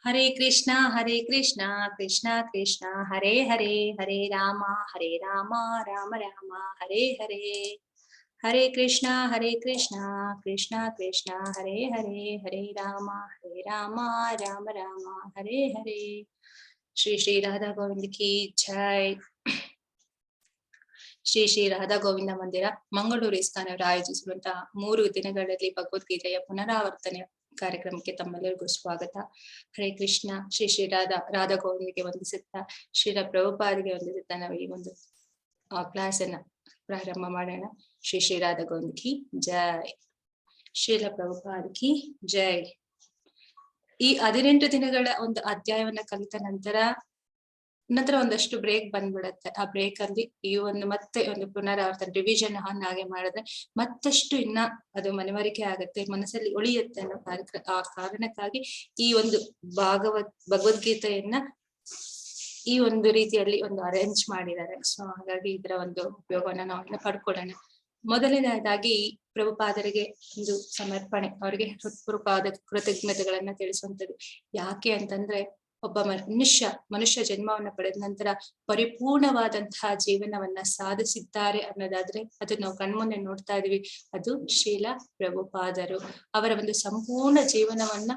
हरे कृष्णा कृष्णा कृष्णा हरे हरे, हरे राम राम राम हरे हरे। हरे कृष्णा कृष्णा कृष्णा हरे हरे, हरे राम राम राम हरे हरे। श्री श्री राधा गोविंद की जय। ಶ್ರೀ ಶ್ರೀ ರಾಧಾ ಗೋವಿಂದ ಮಂದಿರ ಮಂಗಳೂರು ಇಸ್ಕಾನವರು ಆಯೋಜಿಸಿರುವಂತಹ 3 ದಿನಗಳಲ್ಲಿ ಭಗವದ್ಗೀತೆಯ ಪುನರಾವರ್ತನೆ ಕಾರ್ಯಕ್ರಮಕ್ಕೆ ತಮ್ಮೆಲ್ಲರಿಗೂ ಸ್ವಾಗತ. ಹರೇ ಕೃಷ್ಣ. ಶ್ರೀ ಶ್ರೀ ರಾಧಾ ಗೋವಿಂದಗೆ ವಂದಿಸುತ್ತಾ, ಶ್ರೀಲ ಪ್ರಭುಪಾದಿಗೆ ವಂದಿಸುತ್ತಾ ನಾವು ಈ ಒಂದು ಕ್ಲಾಸ್ ಅನ್ನ ಪ್ರಾರಂಭ ಮಾಡೋಣ. ಶ್ರೀ ಶ್ರೀ ರಾಧಾ ಗೋವಿಂದ ಕಿ ಜೈ. ಶ್ರೀಲ ಪ್ರಭುಪಾದ ಕಿ ಜೈ. ಈ 18 ದಿನಗಳ ಒಂದು ಅಧ್ಯಾಯವನ್ನ ಕಲಿತ ನಂತರ ಒಂದಷ್ಟು ಬ್ರೇಕ್ ಬಂದ್ಬಿಡತ್ತೆ. ಆ ಬ್ರೇಕ್ ಅಲ್ಲಿ ಈ ಒಂದು ಮತ್ತೆ ಒಂದು ಪುನರಾವರ್ತನೆ ರಿವಿಷನ್ ಹಾಗೆ ಮಾಡಿದ್ರೆ ಮತ್ತಷ್ಟು ಇನ್ನ ಅದು ಮನವರಿಕೆ ಆಗತ್ತೆ, ಮನಸ್ಸಲ್ಲಿ ಉಳಿಯುತ್ತೆ ಅನ್ನೋ ಆ ಕಾರಣಕ್ಕಾಗಿ ಈ ಒಂದು ಭಗವದ್ಗೀತೆಯನ್ನ ಈ ಒಂದು ರೀತಿಯಲ್ಲಿ ಒಂದು ಅರೇಂಜ್ ಮಾಡಿದ್ದಾರೆ. ಸೊ ಹಾಗಾಗಿ ಇದರ ಒಂದು ಉಪಯೋಗವನ್ನ ನಾವು ಪಡ್ಕೊಳ್ಳೋಣ. ಮೊದಲನೇದಾಗಿ ಪ್ರಭುಪಾದರಿಗೆ ಒಂದು ಸಮರ್ಪಣೆ, ಅವರಿಗೆ ಹೃತ್ಪೂರ್ವಕವಾದ ಕೃತಜ್ಞತೆಗಳನ್ನ ತಿಳಿಸುವಂಥದ್ದು. ಯಾಕೆ ಅಂತಂದ್ರೆ ಒಬ್ಬ ಮನುಷ್ಯ ಜನ್ಮವನ್ನ ಪಡೆದ ನಂತರ ಪರಿಪೂರ್ಣವಾದಂತಹ ಜೀವನವನ್ನ ಸಾಧಿಸಿದ್ದಾರೆ ಅನ್ನೋದಾದ್ರೆ ಅದು ನಾವು ಕಣ್ಮುಂದೆ ನೋಡ್ತಾ ಇದೀವಿ. ಅದು ಶ್ರೀಲ ಪ್ರಭುಪಾದರು ಅವರ ಒಂದು ಸಂಪೂರ್ಣ ಜೀವನವನ್ನ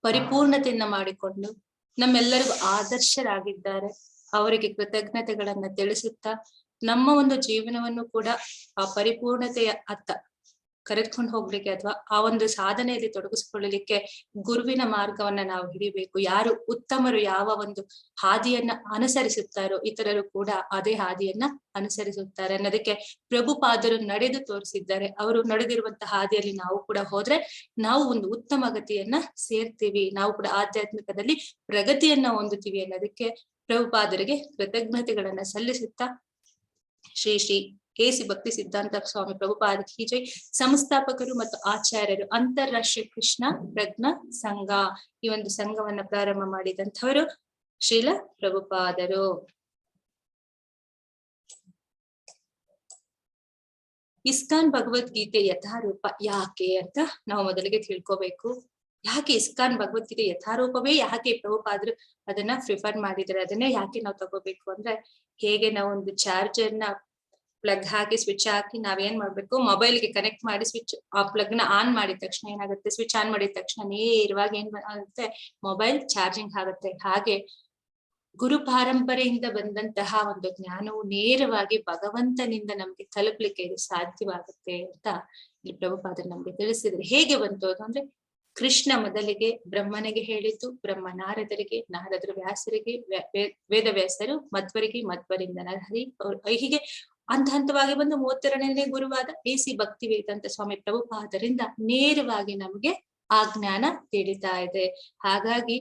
ಪರಿಪೂರ್ಣತೆಯನ್ನ ಮಾಡಿಕೊಂಡು ನಮ್ಮೆಲ್ಲರಿಗೂ ಆದರ್ಶರಾಗಿದ್ದಾರೆ. ಅವರಿಗೆ ಕೃತಜ್ಞತೆಗಳನ್ನ ತಿಳಿಸುತ್ತಾ ನಮ್ಮ ಒಂದು ಜೀವನವನ್ನು ಕೂಡ ಆ ಪರಿಪೂರ್ಣತೆಯ ಅತ್ತ ಕರೆದುಕೊಂಡು ಹೋಗ್ಲಿಕ್ಕೆ ಅಥವಾ ಆ ಒಂದು ಸಾಧನೆಯಲ್ಲಿ ತೊಡಗಿಸಿಕೊಳ್ಳಲಿಕ್ಕೆ ಗುರುವಿನ ಮಾರ್ಗವನ್ನ ನಾವು ಹಿಡಿಬೇಕು. ಯಾರು ಉತ್ತಮರು ಯಾವ ಒಂದು ಹಾದಿಯನ್ನ ಅನುಸರಿಸುತ್ತಾರೋ ಇತರರು ಕೂಡ ಅದೇ ಹಾದಿಯನ್ನ ಅನುಸರಿಸುತ್ತಾರೆ ಅನ್ನೋದಕ್ಕೆ ಪ್ರಭುಪಾದರು ನಡೆದು ತೋರಿಸಿದ್ದಾರೆ. ಅವರು ನಡೆದಿರುವಂತಹ ಹಾದಿಯಲ್ಲಿ ನಾವು ಕೂಡ ಹೋದ್ರೆ ನಾವು ಒಂದು ಉತ್ತಮ ಗತಿಯನ್ನ ಸೇರ್ತೀವಿ, ನಾವು ಕೂಡ ಆಧ್ಯಾತ್ಮಿಕದಲ್ಲಿ ಪ್ರಗತಿಯನ್ನ ಹೊಂದುತ್ತೀವಿ ಅನ್ನೋದಕ್ಕೆ ಪ್ರಭುಪಾದರಿಗೆ ಕೃತಜ್ಞತೆಗಳನ್ನ ಸಲ್ಲಿಸುತ್ತಾ ಶ್ರೀ ಶ್ರೀ ಕೆಸಿ ಭಕ್ತಿ ಸಿದ್ಧಾಂತ ಸ್ವಾಮಿ ಪ್ರಭುಪಾದ ಕಿ ಜೈ, ಸಂಸ್ಥಾಪಕರು ಮತ್ತು ಆಚಾರ್ಯರು ಅಂತಾರಾಷ್ಟ್ರೀಯ ಕೃಷ್ಣ ಪ್ರಜ್ಞಾ ಸಂಘ, ಈ ಒಂದು ಸಂಘವನ್ನ ಪ್ರಾರಂಭ ಮಾಡಿದಂಥವರು ಶ್ರೀಲ ಪ್ರಭುಪಾದರು. ಇಸ್ಕಾನ್ ಭಗವದ್ಗೀತೆ ಯಥಾರೂಪ ಯಾಕೆ ಅಂತ ನಾವು ಮೊದಲಿಗೆ ತಿಳ್ಕೋಬೇಕು. ಯಾಕೆ ಇಸ್ಕಾನ್ ಭಗವದ್ಗೀತೆ ಯಥಾರೂಪವೇ ಯಾಕೆ ಪ್ರಭುಪಾದರು ಅದನ್ನ ಪ್ರಿಫರ್ ಮಾಡಿದ್ರೆ, ಅದನ್ನೇ ಯಾಕೆ ನಾವು ತಗೋಬೇಕು ಅಂದ್ರೆ, ಹೇಗೆ ನಾವು ಒಂದು ಚಾರ್ಜರ್ನ ಪ್ಲಗ್ ಹಾಕಿ ಸ್ವಿಚ್ ಹಾಕಿ ನಾವೇನ್ ಮಾಡ್ಬೇಕು, ಮೊಬೈಲ್ಗೆ ಕನೆಕ್ಟ್ ಮಾಡಿ ಸ್ವಿಚ್ ಆ ಪ್ಲಗ್ ನ ಆನ್ ಮಾಡಿದ ತಕ್ಷಣ ಏನಾಗುತ್ತೆ, ಸ್ವಿಚ್ ಆನ್ ಮಾಡಿದ ತಕ್ಷಣ ನೇರವಾಗಿ ಏನ್ ಆಗುತ್ತೆ, ಮೊಬೈಲ್ ಚಾರ್ಜಿಂಗ್ ಆಗುತ್ತೆ. ಹಾಗೆ ಗುರು ಪಾರಂಪರೆಯಿಂದ ಬಂದಂತಹ ಒಂದು ಜ್ಞಾನವು ನೇರವಾಗಿ ಭಗವಂತನಿಂದ ನಮ್ಗೆ ತಲುಪಲಿಕ್ಕೆ ಇದು ಸಾಧ್ಯವಾಗುತ್ತೆ ಅಂತ ಇಲ್ಲಿ ಪ್ರಭುಪಾದರು ನಮ್ಗೆ ತಿಳಿಸಿದ್ರೆ. ಹೇಗೆ ಬಂತು ಅದು ಅಂದ್ರೆ, ಕೃಷ್ಣ ಮೊದಲಿಗೆ ಬ್ರಹ್ಮನಿಗೆ ಹೇಳಿದ್ದು, ಬ್ರಹ್ಮ ನಾರದರಿಗೆ, ನಾರದರು ವ್ಯಾಸರಿಗೆ, ವೇದವ್ಯಾಸರು ಮಧ್ವರಿಗೆ, ಮಧ್ವರಿಂದ ನರಹರಿ, ಹೀಗೆ ಹಂತ ಹಂತವಾಗಿ ಬಂದು 32ನೇ ಗುರುವಾದ ಎಸಿ ಭಕ್ತಿ ವೇದಾಂತ ಸ್ವಾಮಿ ಪ್ರಭುಪಾದರಿಂದ ನೇರವಾಗಿ ನಮ್ಗೆ ಆ ಜ್ಞಾನ ತಿಳಿತಾ ಇದೆ. ಹಾಗಾಗಿ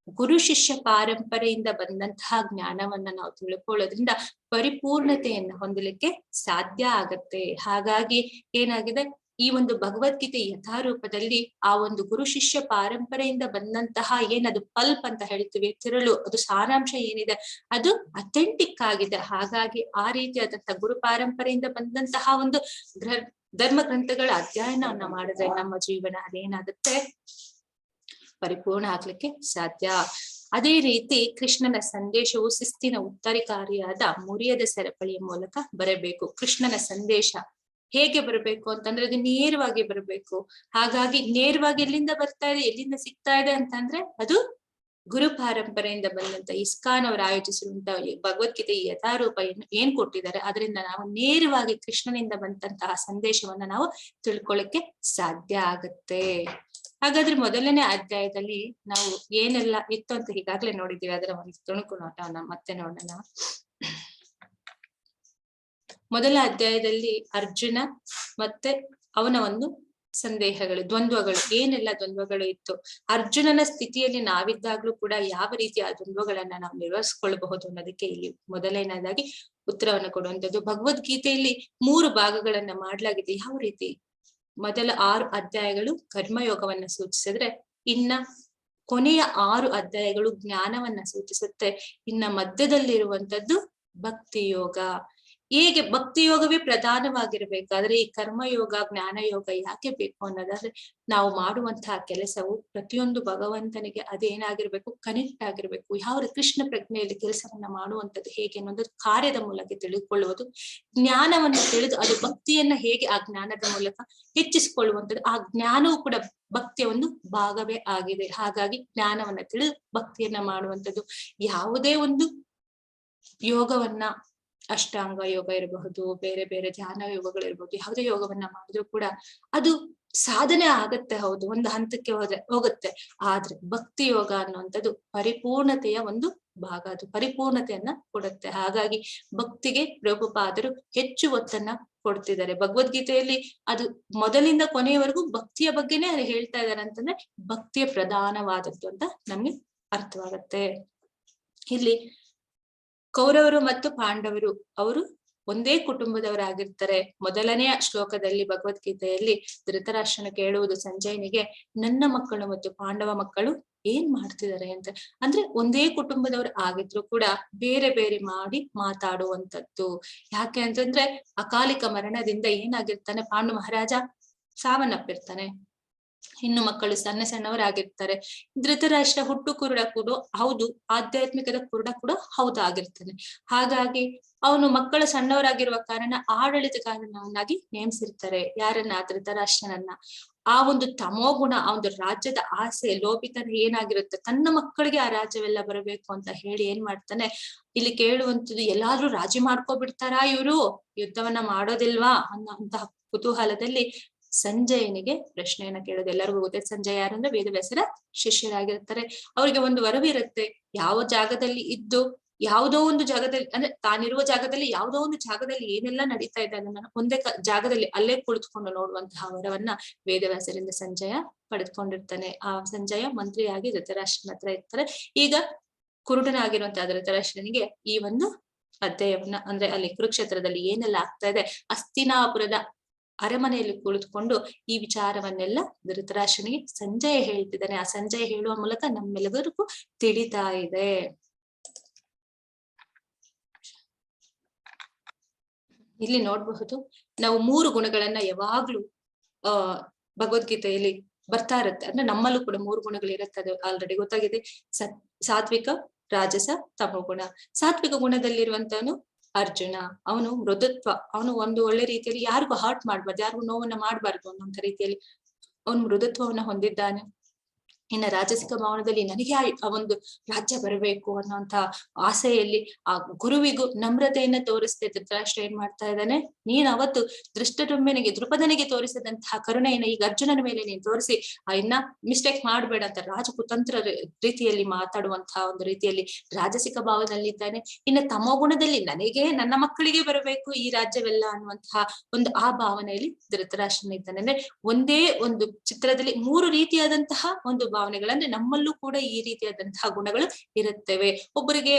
ಗುರು ಶಿಷ್ಯ ಪಾರಂಪರೆಯಿಂದ ಬಂದಂತಹ ಜ್ಞಾನವನ್ನ ನಾವು ತಿಳ್ಕೊಳ್ಳೋದ್ರಿಂದ ಪರಿಪೂರ್ಣತೆಯನ್ನ ಹೊಂದಲಿಕ್ಕೆ ಸಾಧ್ಯ ಆಗತ್ತೆ. ಹಾಗಾಗಿ ಏನಾಗಿದೆ, ಈ ಒಂದು ಭಗವದ್ಗೀತೆ ಯಥಾರೂಪದಲ್ಲಿ ಆ ಒಂದು ಗುರು ಶಿಷ್ಯ ಪಾರಂಪರೆಯಿಂದ ಬಂದಂತಹ ಏನದು ಪಲ್ಪ್ ಅಂತ ಹೇಳ್ತೀವಿ, ತಿರುಳು, ಅದು ಸಾರಾಂಶ ಏನಿದೆ ಅದು ಅಥೆಂಟಿಕ್ ಆಗಿದೆ. ಹಾಗಾಗಿ ಆ ರೀತಿಯಾದಂತಹ ಗುರು ಪಾರಂಪರೆಯಿಂದ ಬಂದಂತಹ ಒಂದು ಧರ್ಮ ಗ್ರಂಥಗಳ ಅಧ್ಯಯನವನ್ನ ಮಾಡಿದ್ರೆ ನಮ್ಮ ಜೀವನ ಅದೇನಾಗುತ್ತೆ, ಪರಿಪೂರ್ಣ ಆಗ್ಲಿಕ್ಕೆ ಸಾಧ್ಯ. ಅದೇ ರೀತಿ ಕೃಷ್ಣನ ಸಂದೇಶವು ಶಿಸ್ತಿನ ಉತ್ತರಿಕಾರಿಯಾದ ಮುರಿಯದ ಸರಪಳಿಯ ಮೂಲಕ ಬರಬೇಕು. ಕೃಷ್ಣನ ಸಂದೇಶ ಹೇಗೆ ಬರಬೇಕು ಅಂತಂದ್ರೆ ಅದು ನೇರವಾಗಿ ಬರಬೇಕು. ಹಾಗಾಗಿ ನೇರವಾಗಿ ಎಲ್ಲಿಂದ ಬರ್ತಾ ಇದೆ, ಎಲ್ಲಿಂದ ಸಿಗ್ತಾ ಇದೆ ಅಂತಂದ್ರೆ ಅದು ಗುರು ಪಾರಂಪರೆಯಿಂದ ಬಂದಂತ ಇಸ್ಕಾನ್ ಅವರು ಆಯೋಜಿಸಿರುವಂತಹ ಭಗವದ್ಗೀತೆ ಯಥಾರೂಪ ಏನ್ ಕೊಟ್ಟಿದ್ದಾರೆ ಅದರಿಂದ ನಾವು ನೇರವಾಗಿ ಕೃಷ್ಣನಿಂದ ಬಂದಂತಹ ಸಂದೇಶವನ್ನ ನಾವು ತಿಳ್ಕೊಳ್ಳಿಕ್ಕೆ ಸಾಧ್ಯ ಆಗತ್ತೆ. ಹಾಗಾದ್ರೆ ಮೊದಲನೇ ಅಧ್ಯಾಯದಲ್ಲಿ ನಾವು ಏನೆಲ್ಲ ಇತ್ತು ಅಂತ ಈಗಾಗ್ಲೇ ನೋಡಿದ್ದೀವಿ, ಅದರ ಒಂದು ತುಣುಕು ನೋಟವನ್ನ ಮತ್ತೆ ನೋಡೋಣ. ಮೊದಲ ಅಧ್ಯಾಯದಲ್ಲಿ ಅರ್ಜುನ ಮತ್ತೆ ಅವನ ಒಂದು ಸಂದೇಹಗಳು, ದ್ವಂದ್ವಗಳು, ಏನೆಲ್ಲ ದ್ವಂದ್ವಗಳು ಇತ್ತು, ಅರ್ಜುನನ ಸ್ಥಿತಿಯಲ್ಲಿ ನಾವಿದ್ದಾಗ್ಲೂ ಕೂಡ ಯಾವ ರೀತಿಯ ದ್ವಂದ್ವಗಳನ್ನ ನಾವು ನಿರ್ವಹಿಸ್ಕೊಳ್ಬಹುದು ಅನ್ನೋದಕ್ಕೆ ಇಲ್ಲಿ ಮೊದಲನೇದಾಗಿ ಉತ್ತರವನ್ನು ಕೊಡುವಂಥದ್ದು. ಭಗವದ್ಗೀತೆಯಲ್ಲಿ 3 ಭಾಗಗಳನ್ನ ಮಾಡಲಾಗಿದೆ. ಯಾವ ರೀತಿ, ಮೊದಲ 6 ಅಧ್ಯಾಯಗಳು ಕರ್ಮಯೋಗವನ್ನ ಸೂಚಿಸಿದ್ರೆ, ಇನ್ನ ಕೊನೆಯ 6 ಅಧ್ಯಾಯಗಳು ಜ್ಞಾನವನ್ನ ಸೂಚಿಸುತ್ತೆ. ಇನ್ನ ಮಧ್ಯದಲ್ಲಿರುವಂತದ್ದು ಭಕ್ತಿ ಯೋಗ. ಹೇಗೆ ಭಕ್ತಿ ಯೋಗವೇ ಪ್ರಧಾನವಾಗಿರ್ಬೇಕಾದ್ರೆ ಈ ಕರ್ಮಯೋಗ ಜ್ಞಾನ ಯೋಗ ಯಾಕೆ ಬೇಕು ಅನ್ನೋದಾದ್ರೆ ನಾವು ಮಾಡುವಂತಹ ಕೆಲಸವು ಪ್ರತಿಯೊಂದು ಭಗವಂತನಿಗೆ ಅದೇನಾಗಿರ್ಬೇಕು, ಕನೆಕ್ಟ್ ಆಗಿರ್ಬೇಕು. ಯಾವ ಕೃಷ್ಣ ಪ್ರಜ್ಞೆಯಲ್ಲಿ ಕೆಲಸವನ್ನ ಮಾಡುವಂಥದ್ದು ಹೇಗೆ ಅನ್ನೋದು ಕಾರ್ಯದ ಮೂಲಕ ತಿಳಿದುಕೊಳ್ಳುವುದು, ಜ್ಞಾನವನ್ನು ತಿಳಿದು ಅದು ಭಕ್ತಿಯನ್ನ ಹೇಗೆ ಆ ಜ್ಞಾನದ ಮೂಲಕ ಹೆಚ್ಚಿಸಿಕೊಳ್ಳುವಂಥದ್ದು, ಆ ಜ್ಞಾನವು ಕೂಡ ಭಕ್ತಿಯ ಒಂದು ಭಾಗವೇ ಆಗಿದೆ. ಹಾಗಾಗಿ ಜ್ಞಾನವನ್ನ ತಿಳಿದು ಭಕ್ತಿಯನ್ನ ಮಾಡುವಂಥದ್ದು. ಯಾವುದೇ ಒಂದು ಯೋಗವನ್ನ, ಅಷ್ಟಾಂಗ ಯೋಗ ಇರಬಹುದು, ಬೇರೆ ಬೇರೆ ಧ್ಯಾನ ಯೋಗಗಳಿರ್ಬಹುದು, ಯಾವುದೇ ಯೋಗವನ್ನ ಮಾಡಿದ್ರು ಕೂಡ ಅದು ಸಾಧನೆ ಆಗತ್ತೆ, ಹೌದು, ಒಂದು ಹಂತಕ್ಕೆ ಹೋಗುತ್ತೆ. ಆದ್ರೆ ಭಕ್ತಿ ಯೋಗ ಅನ್ನುವಂಥದ್ದು ಪರಿಪೂರ್ಣತೆಯ ಒಂದು ಭಾಗ, ಅದು ಪರಿಪೂರ್ಣತೆಯನ್ನ ಕೊಡುತ್ತೆ. ಹಾಗಾಗಿ ಭಕ್ತಿಗೆ ಪ್ರಭುಪಾದರು ಹೆಚ್ಚು ಒತ್ತನ್ನ ಕೊಡ್ತಿದ್ದಾರೆ. ಭಗವದ್ಗೀತೆಯಲ್ಲಿ ಅದು ಮೊದಲಿಂದ ಕೊನೆಯವರೆಗೂ ಭಕ್ತಿಯ ಬಗ್ಗೆನೇ ಅದು ಹೇಳ್ತಾ ಇದ್ದಾರೆ ಅಂತಂದ್ರೆ ಭಕ್ತಿಯ ಪ್ರಧಾನವಾದದ್ದು ಅಂತ ನಮ್ಗೆ ಅರ್ಥವಾಗತ್ತೆ. ಇಲ್ಲಿ ಕೌರವರು ಮತ್ತು ಪಾಂಡವರು ಅವರು ಒಂದೇ ಕುಟುಂಬದವರಾಗಿರ್ತಾರೆ. ಮೊದಲನೆಯ ಶ್ಲೋಕದಲ್ಲಿ ಭಗವದ್ಗೀತೆಯಲ್ಲಿ ಧೃತರಾಷ್ಟ್ರನ ಕೇಳುವುದು ಸಂಜಯನಿಗೆ, ನನ್ನ ಮಕ್ಕಳು ಮತ್ತು ಪಾಂಡವ ಮಕ್ಕಳು ಏನ್ ಮಾಡ್ತಿದ್ದಾರೆ ಅಂತ. ಅಂದ್ರೆ ಒಂದೇ ಕುಟುಂಬದವರು ಆಗಿದ್ರು ಕೂಡ ಬೇರೆ ಬೇರೆ ಮಾಡಿ ಮಾತಾಡುವಂಥದ್ದು. ಯಾಕೆ ಅಂತಂದ್ರೆ ಅಕಾಲಿಕ ಮರಣದಿಂದ ಏನಾಗಿರ್ತಾನೆ, ಪಾಂಡು ಮಹಾರಾಜ ಸಾವನ್ನಪ್ಪಿರ್ತಾನೆ. ಇನ್ನು ಮಕ್ಕಳು ಸಣ್ಣ ಸಣ್ಣವರಾಗಿರ್ತಾರೆ. ಧೃತರಾಷ್ಟ್ರ ಹುಟ್ಟು ಕುರುಡ ಕೂಡ ಹೌದು, ಆಧ್ಯಾತ್ಮಿಕದ ಕುರುಡ ಕೂಡ ಹೌದಾಗಿರ್ತಾನೆ. ಹಾಗಾಗಿ ಅವನು ಮಕ್ಕಳು ಸಣ್ಣವರಾಗಿರುವ ಕಾರಣ ಆಡಳಿತಗಾರನನ್ನಾಗಿ ನೇಮಿಸಿರ್ತಾರೆ. ಯಾರನ್ನ? ಧೃತರಾಷ್ಟ್ರನನ್ನ. ಆ ಒಂದು ತಮೋಗುಣ, ಆ ಒಂದು ರಾಜ್ಯದ ಆಸೆ, ಲೋಭಿತನ ಏನಾಗಿರುತ್ತೆ, ತನ್ನ ಮಕ್ಕಳಿಗೆ ಆ ರಾಜ್ಯವೆಲ್ಲ ಬರಬೇಕು ಅಂತ ಹೇಳಿ ಏನ್ ಮಾಡ್ತಾನೆ, ಇಲ್ಲಿ ಕೇಳುವಂಥದ್ದು ಎಲ್ಲಾದ್ರೂ ರಾಜಿ ಮಾಡ್ಕೊಬಿಡ್ತಾರಾ ಇವ್ರು, ಯುದ್ಧವನ್ನ ಮಾಡೋದಿಲ್ವಾ ಅನ್ನೋಂತಹ ಕುತೂಹಲದಲ್ಲಿ ಸಂಜಯನಿಗೆ ಪ್ರಶ್ನೆಯನ್ನ ಕೇಳೋದು. ಎಲ್ಲರಿಗೂ ಗೊತ್ತೈತೆ ಸಂಜಯ ಯಾರಂದ್ರೆ ವೇದವ್ಯಾಸರ ಶಿಷ್ಯರಾಗಿರ್ತಾರೆ. ಅವ್ರಿಗೆ ಒಂದು ವರವಿರುತ್ತೆ, ಯಾವ ಜಾಗದಲ್ಲಿ ಇದ್ದು ಯಾವುದೋ ಒಂದು ಜಾಗದಲ್ಲಿ, ಅಂದ್ರೆ ತಾನಿರುವ ಜಾಗದಲ್ಲಿ ಯಾವುದೋ ಒಂದು ಜಾಗದಲ್ಲಿ ಏನೆಲ್ಲ ನಡೀತಾ ಇದೆ ಅದನ್ನ ಒಂದೇ ಜಾಗದಲ್ಲಿ ಅಲ್ಲೇ ಕುಳಿತುಕೊಂಡು ನೋಡುವಂತಹ ವರವನ್ನ ವೇದವ್ಯಾಸರಿಂದ ಸಂಜಯ ಪಡೆದುಕೊಂಡಿರ್ತಾನೆ. ಆ ಸಂಜಯ ಮಂತ್ರಿಯಾಗಿ ಧೃತರಾಷ್ಟ್ರನ ಹತ್ರ ಇರ್ತಾರೆ. ಈಗ ಕುರುಡನಾಗಿರುವಂತಹ ಧೃತರಾಷ್ಟ್ರನಿಗೆ ಈ ಒಂದು ಅಧ್ಯಾಯವನ್ನ, ಅಂದ್ರೆ ಅಲ್ಲಿ ಕುರುಕ್ಷೇತ್ರದಲ್ಲಿ ಏನೆಲ್ಲ ಆಗ್ತಾ ಇದೆ, ಹಸ್ತಿನಾಪುರದ ಅರಮನೆಯಲ್ಲಿ ಕುಳಿತುಕೊಂಡು ಈ ವಿಚಾರವನ್ನೆಲ್ಲ ಧೃತರಾಷ್ಟ್ರನಿಗೆ ಸಂಜಯ ಹೇಳ್ತಿದ್ದಾನೆ. ಆ ಸಂಜಯ ಹೇಳುವ ಮೂಲಕ ನಮ್ಮೆಲ್ಲರಿಗೂ ತಿಳಿತಾ ಇದೆ. ಇಲ್ಲಿ ನೋಡ್ಬಹುದು, ನಾವು 3 ಗುಣಗಳನ್ನ ಯಾವಾಗ್ಲೂ ಭಗವದ್ಗೀತೆಯಲ್ಲಿ ಬರ್ತಾ ಇರುತ್ತೆ. ಅಂದ್ರೆ ನಮ್ಮಲ್ಲೂ ಕೂಡ 3 ಗುಣಗಳು ಇರುತ್ತೆ, ಅದು ಆಲ್ರೆಡಿ ಗೊತ್ತಾಗಿದೆ. ಸಾತ್ವಿಕ, ರಾಜಸ, ತಮೋಗುಣ. ಸಾತ್ವಿಕ ಗುಣದಲ್ಲಿರುವಂತವನು ಅರ್ಜುನ. ಅವನು ಮೃದುತ್ವ, ಅವನು ಒಂದು ಒಳ್ಳೆ ರೀತಿಯಲ್ಲಿ ಯಾರಿಗೂ ಹರ್ಟ್ ಮಾಡ್ಬಾರ್ದು, ಯಾರಿಗೂ ನೋವನ್ನ ಮಾಡ್ಬಾರ್ದು ಅನ್ನೋಂಥ ರೀತಿಯಲ್ಲಿ ಅವನು ಮೃದುತ್ವವನ್ನ ಹೊಂದಿದ್ದಾನೆ. ಇನ್ನ ರಾಜಸಿಕ ಭವನದಲ್ಲಿ ನನಗೆ ಆ ಒಂದು ರಾಜ್ಯ ಬರಬೇಕು ಅನ್ನೋಂತ ಆಸೆಯಲ್ಲಿ ಆ ಗುರುವಿಗೂ ನಮ್ರತೆಯನ್ನ ತೋರಿಸ್ದೆ ಧೃತರಾಷ್ಟ್ರ ಏನ್ ಮಾಡ್ತಾ ಇದ್ದಾನೆ, ನೀನ್ ಅವತ್ತು ದೃಷ್ಟದ್ಯುಮ್ನನಿಗೆ, ದೃಪದನಿಗೆ ತೋರಿಸಿದಂತಹ ಕರುಣೆಯನ್ನ ಈಗ ಅರ್ಜುನನ ಮೇಲೆ ನೀನ್ ತೋರಿಸಿ ಇನ್ನ ಮಿಸ್ಟೇಕ್ ಮಾಡ್ಬೇಡ ಅಂತ ರಾಜಕುತಂತ್ರ ರೀತಿಯಲ್ಲಿ ಮಾತಾಡುವಂತಹ ಒಂದು ರೀತಿಯಲ್ಲಿ ರಾಜಸಿಕ ಭಾವದಲ್ಲಿದ್ದಾನೆ. ಇನ್ನು ತಮೋಗುಣದಲ್ಲಿ ನನಗೆ, ನನ್ನ ಮಕ್ಕಳಿಗೆ ಬರಬೇಕು ಈ ರಾಜ್ಯವೆಲ್ಲ ಅನ್ನುವಂತಹ ಒಂದು ಆ ಭಾವನೆಯಲ್ಲಿ ಧೃತರಾಷ್ಟ್ರನ ಇದ್ದಾನೆ. ಅಂದ್ರೆ ಒಂದೇ ಒಂದು ಚಿತ್ರದಲ್ಲಿ 3 ರೀತಿಯಾದಂತಹ ಒಂದು ಭಾವನೆಗಳಂದ್ರೆ ನಮ್ಮಲ್ಲೂ ಕೂಡ ಈ ರೀತಿಯಾದಂತಹ ಗುಣಗಳು ಇರುತ್ತವೆ. ಒಬ್ಬರಿಗೆ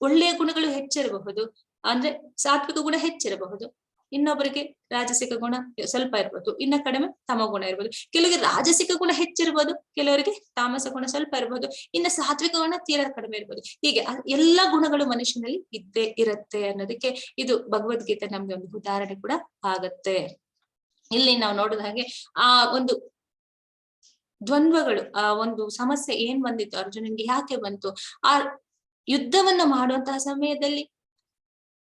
ಒಳ್ಳೆಯ ಗುಣಗಳು ಹೆಚ್ಚಿರಬಹುದು, ಅಂದ್ರೆ ಸಾತ್ವಿಕ ಗುಣ ಹೆಚ್ಚಿರಬಹುದು, ಇನ್ನೊಬ್ಬರಿಗೆ ರಾಜಸಿಕ ಗುಣ ಸ್ವಲ್ಪ ಇರ್ಬೋದು, ಇನ್ನ ಕಡಿಮೆ ತಮ ಗುಣ ಇರ್ಬೋದು, ಕೆಲವರಿಗೆ ರಾಜಸಿಕ ಗುಣ ಹೆಚ್ಚಿರ್ಬೋದು, ಕೆಲವರಿಗೆ ತಾಮಸ ಗುಣ ಸ್ವಲ್ಪ ಇರ್ಬೋದು, ಇನ್ನು ಸಾತ್ವಿಕ ಗುಣ ತೀರಾ ಕಡಿಮೆ ಇರ್ಬೋದು. ಹೀಗೆ ಎಲ್ಲಾ ಗುಣಗಳು ಮನುಷ್ಯನಲ್ಲಿ ಇದ್ದೇ ಇರುತ್ತೆ ಅನ್ನೋದಕ್ಕೆ ಇದು ಭಗವದ್ಗೀತೆ ನಮ್ಗೆ ಒಂದು ಉದಾಹರಣೆ ಕೂಡ ಆಗತ್ತೆ. ಇಲ್ಲಿ ನಾವು ನೋಡಿದ ಹಾಗೆ ಆ ಒಂದು ದ್ವಂದ್ವಗಳು, ಆ ಒಂದು ಸಮಸ್ಯೆ ಏನ್ ಬಂದಿತ್ತು ಅರ್ಜುನನ್ಗೆ, ಯಾಕೆ ಬಂತು, ಆ ಯುದ್ಧವನ್ನ ಮಾಡುವಂತಹ ಸಮಯದಲ್ಲಿ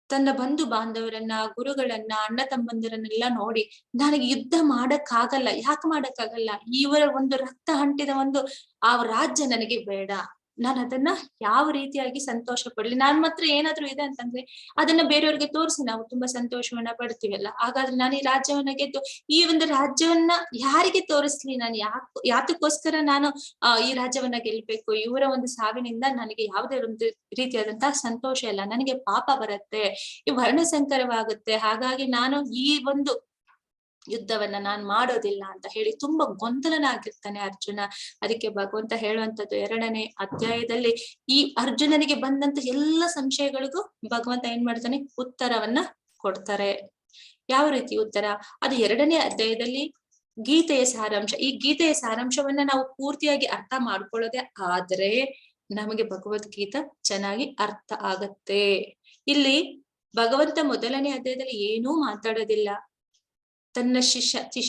ತನ್ನ ಬಂಧು ಬಾಂಧವರನ್ನ, ಗುರುಗಳನ್ನ, ಅಣ್ಣ ತಮ್ಮಂದಿರನ್ನೆಲ್ಲ ನೋಡಿ ನನಗೆ ಯುದ್ಧ ಮಾಡಕ್ಕಾಗಲ್ಲ. ಯಾಕೆ ಮಾಡಕ್ಕಾಗಲ್ಲ, ಇವರ ಒಂದು ರಕ್ತ ಅಂಟಿದ ಒಂದು ಆ ರಾಜ್ಯ ನನಗೆ ಬೇಡ, ನಾನು ಅದನ್ನ ಯಾವ ರೀತಿಯಾಗಿ ಸಂತೋಷ ಪಡ್ಲಿ, ನಾನ್ ಮಾತ್ರ ಏನಾದ್ರು ಇದೆ ಅಂತಂದ್ರೆ ಅದನ್ನ ಬೇರೆಯವ್ರಿಗೆ ತೋರಿಸಿ ನಾವು ತುಂಬಾ ಸಂತೋಷವನ್ನ ಪಡ್ತೀವಲ್ಲ. ಹಾಗಾದ್ರೆ ನಾನು ಈ ರಾಜ್ಯವನ್ನ ಗೆದ್ದು ಈ ಒಂದು ರಾಜ್ಯವನ್ನ ಯಾರಿಗೆ ತೋರಿಸ್ಲಿ, ನಾನು ಯಾತಕ್ಕೋಸ್ಕರ ನಾನು ಈ ರಾಜ್ಯವನ್ನ ಗೆಲ್ಬೇಕು, ಇವರ ಒಂದು ಸಾವಿನಿಂದ ನನಗೆ ಯಾವುದೇ ಒಂದು ರೀತಿಯಾದಂತಹ ಸಂತೋಷ ಇಲ್ಲ, ನನಗೆ ಪಾಪ ಬರುತ್ತೆ, ಈ ವರ್ಣಸಂಕರವಾಗುತ್ತೆ, ಹಾಗಾಗಿ ನಾನು ಈ ಒಂದು ಯುದ್ಧವನ್ನ ನಾನ್ ಮಾಡೋದಿಲ್ಲ ಅಂತ ಹೇಳಿ ತುಂಬಾ ಗೊಂದಲನಾಗಿರ್ತಾನೆ ಅರ್ಜುನ. ಅದಕ್ಕೆ ಭಗವಂತ ಹೇಳುವಂತದ್ದು 2ನೇ ಅಧ್ಯಾಯದಲ್ಲಿ ಈ ಅರ್ಜುನನಿಗೆ ಬಂದಂತ ಎಲ್ಲ ಸಂಶಯಗಳಿಗೂ ಭಗವಂತ ಏನ್ ಮಾಡ್ತಾನೆ, ಉತ್ತರವನ್ನ ಕೊಡ್ತಾರೆ. ಯಾವ ರೀತಿ ಉತ್ತರ, ಅದು 2ನೇ ಅಧ್ಯಾಯದಲ್ಲಿ ಗೀತೆಯ ಸಾರಾಂಶ. ಈ ಗೀತೆಯ ಸಾರಾಂಶವನ್ನ ನಾವು ಪೂರ್ತಿಯಾಗಿ ಅರ್ಥ ಮಾಡ್ಕೊಳ್ಳೋದೇ ಆದ್ರೆ ನಮಗೆ ಭಗವದ್ಗೀತಾ ಚೆನ್ನಾಗಿ ಅರ್ಥ ಆಗತ್ತೆ. ಇಲ್ಲಿ ಭಗವಂತ ಮೊದಲನೇ ಅಧ್ಯಾಯದಲ್ಲಿ ಏನೂ ಮಾತಾಡೋದಿಲ್ಲ. ತನ್ನ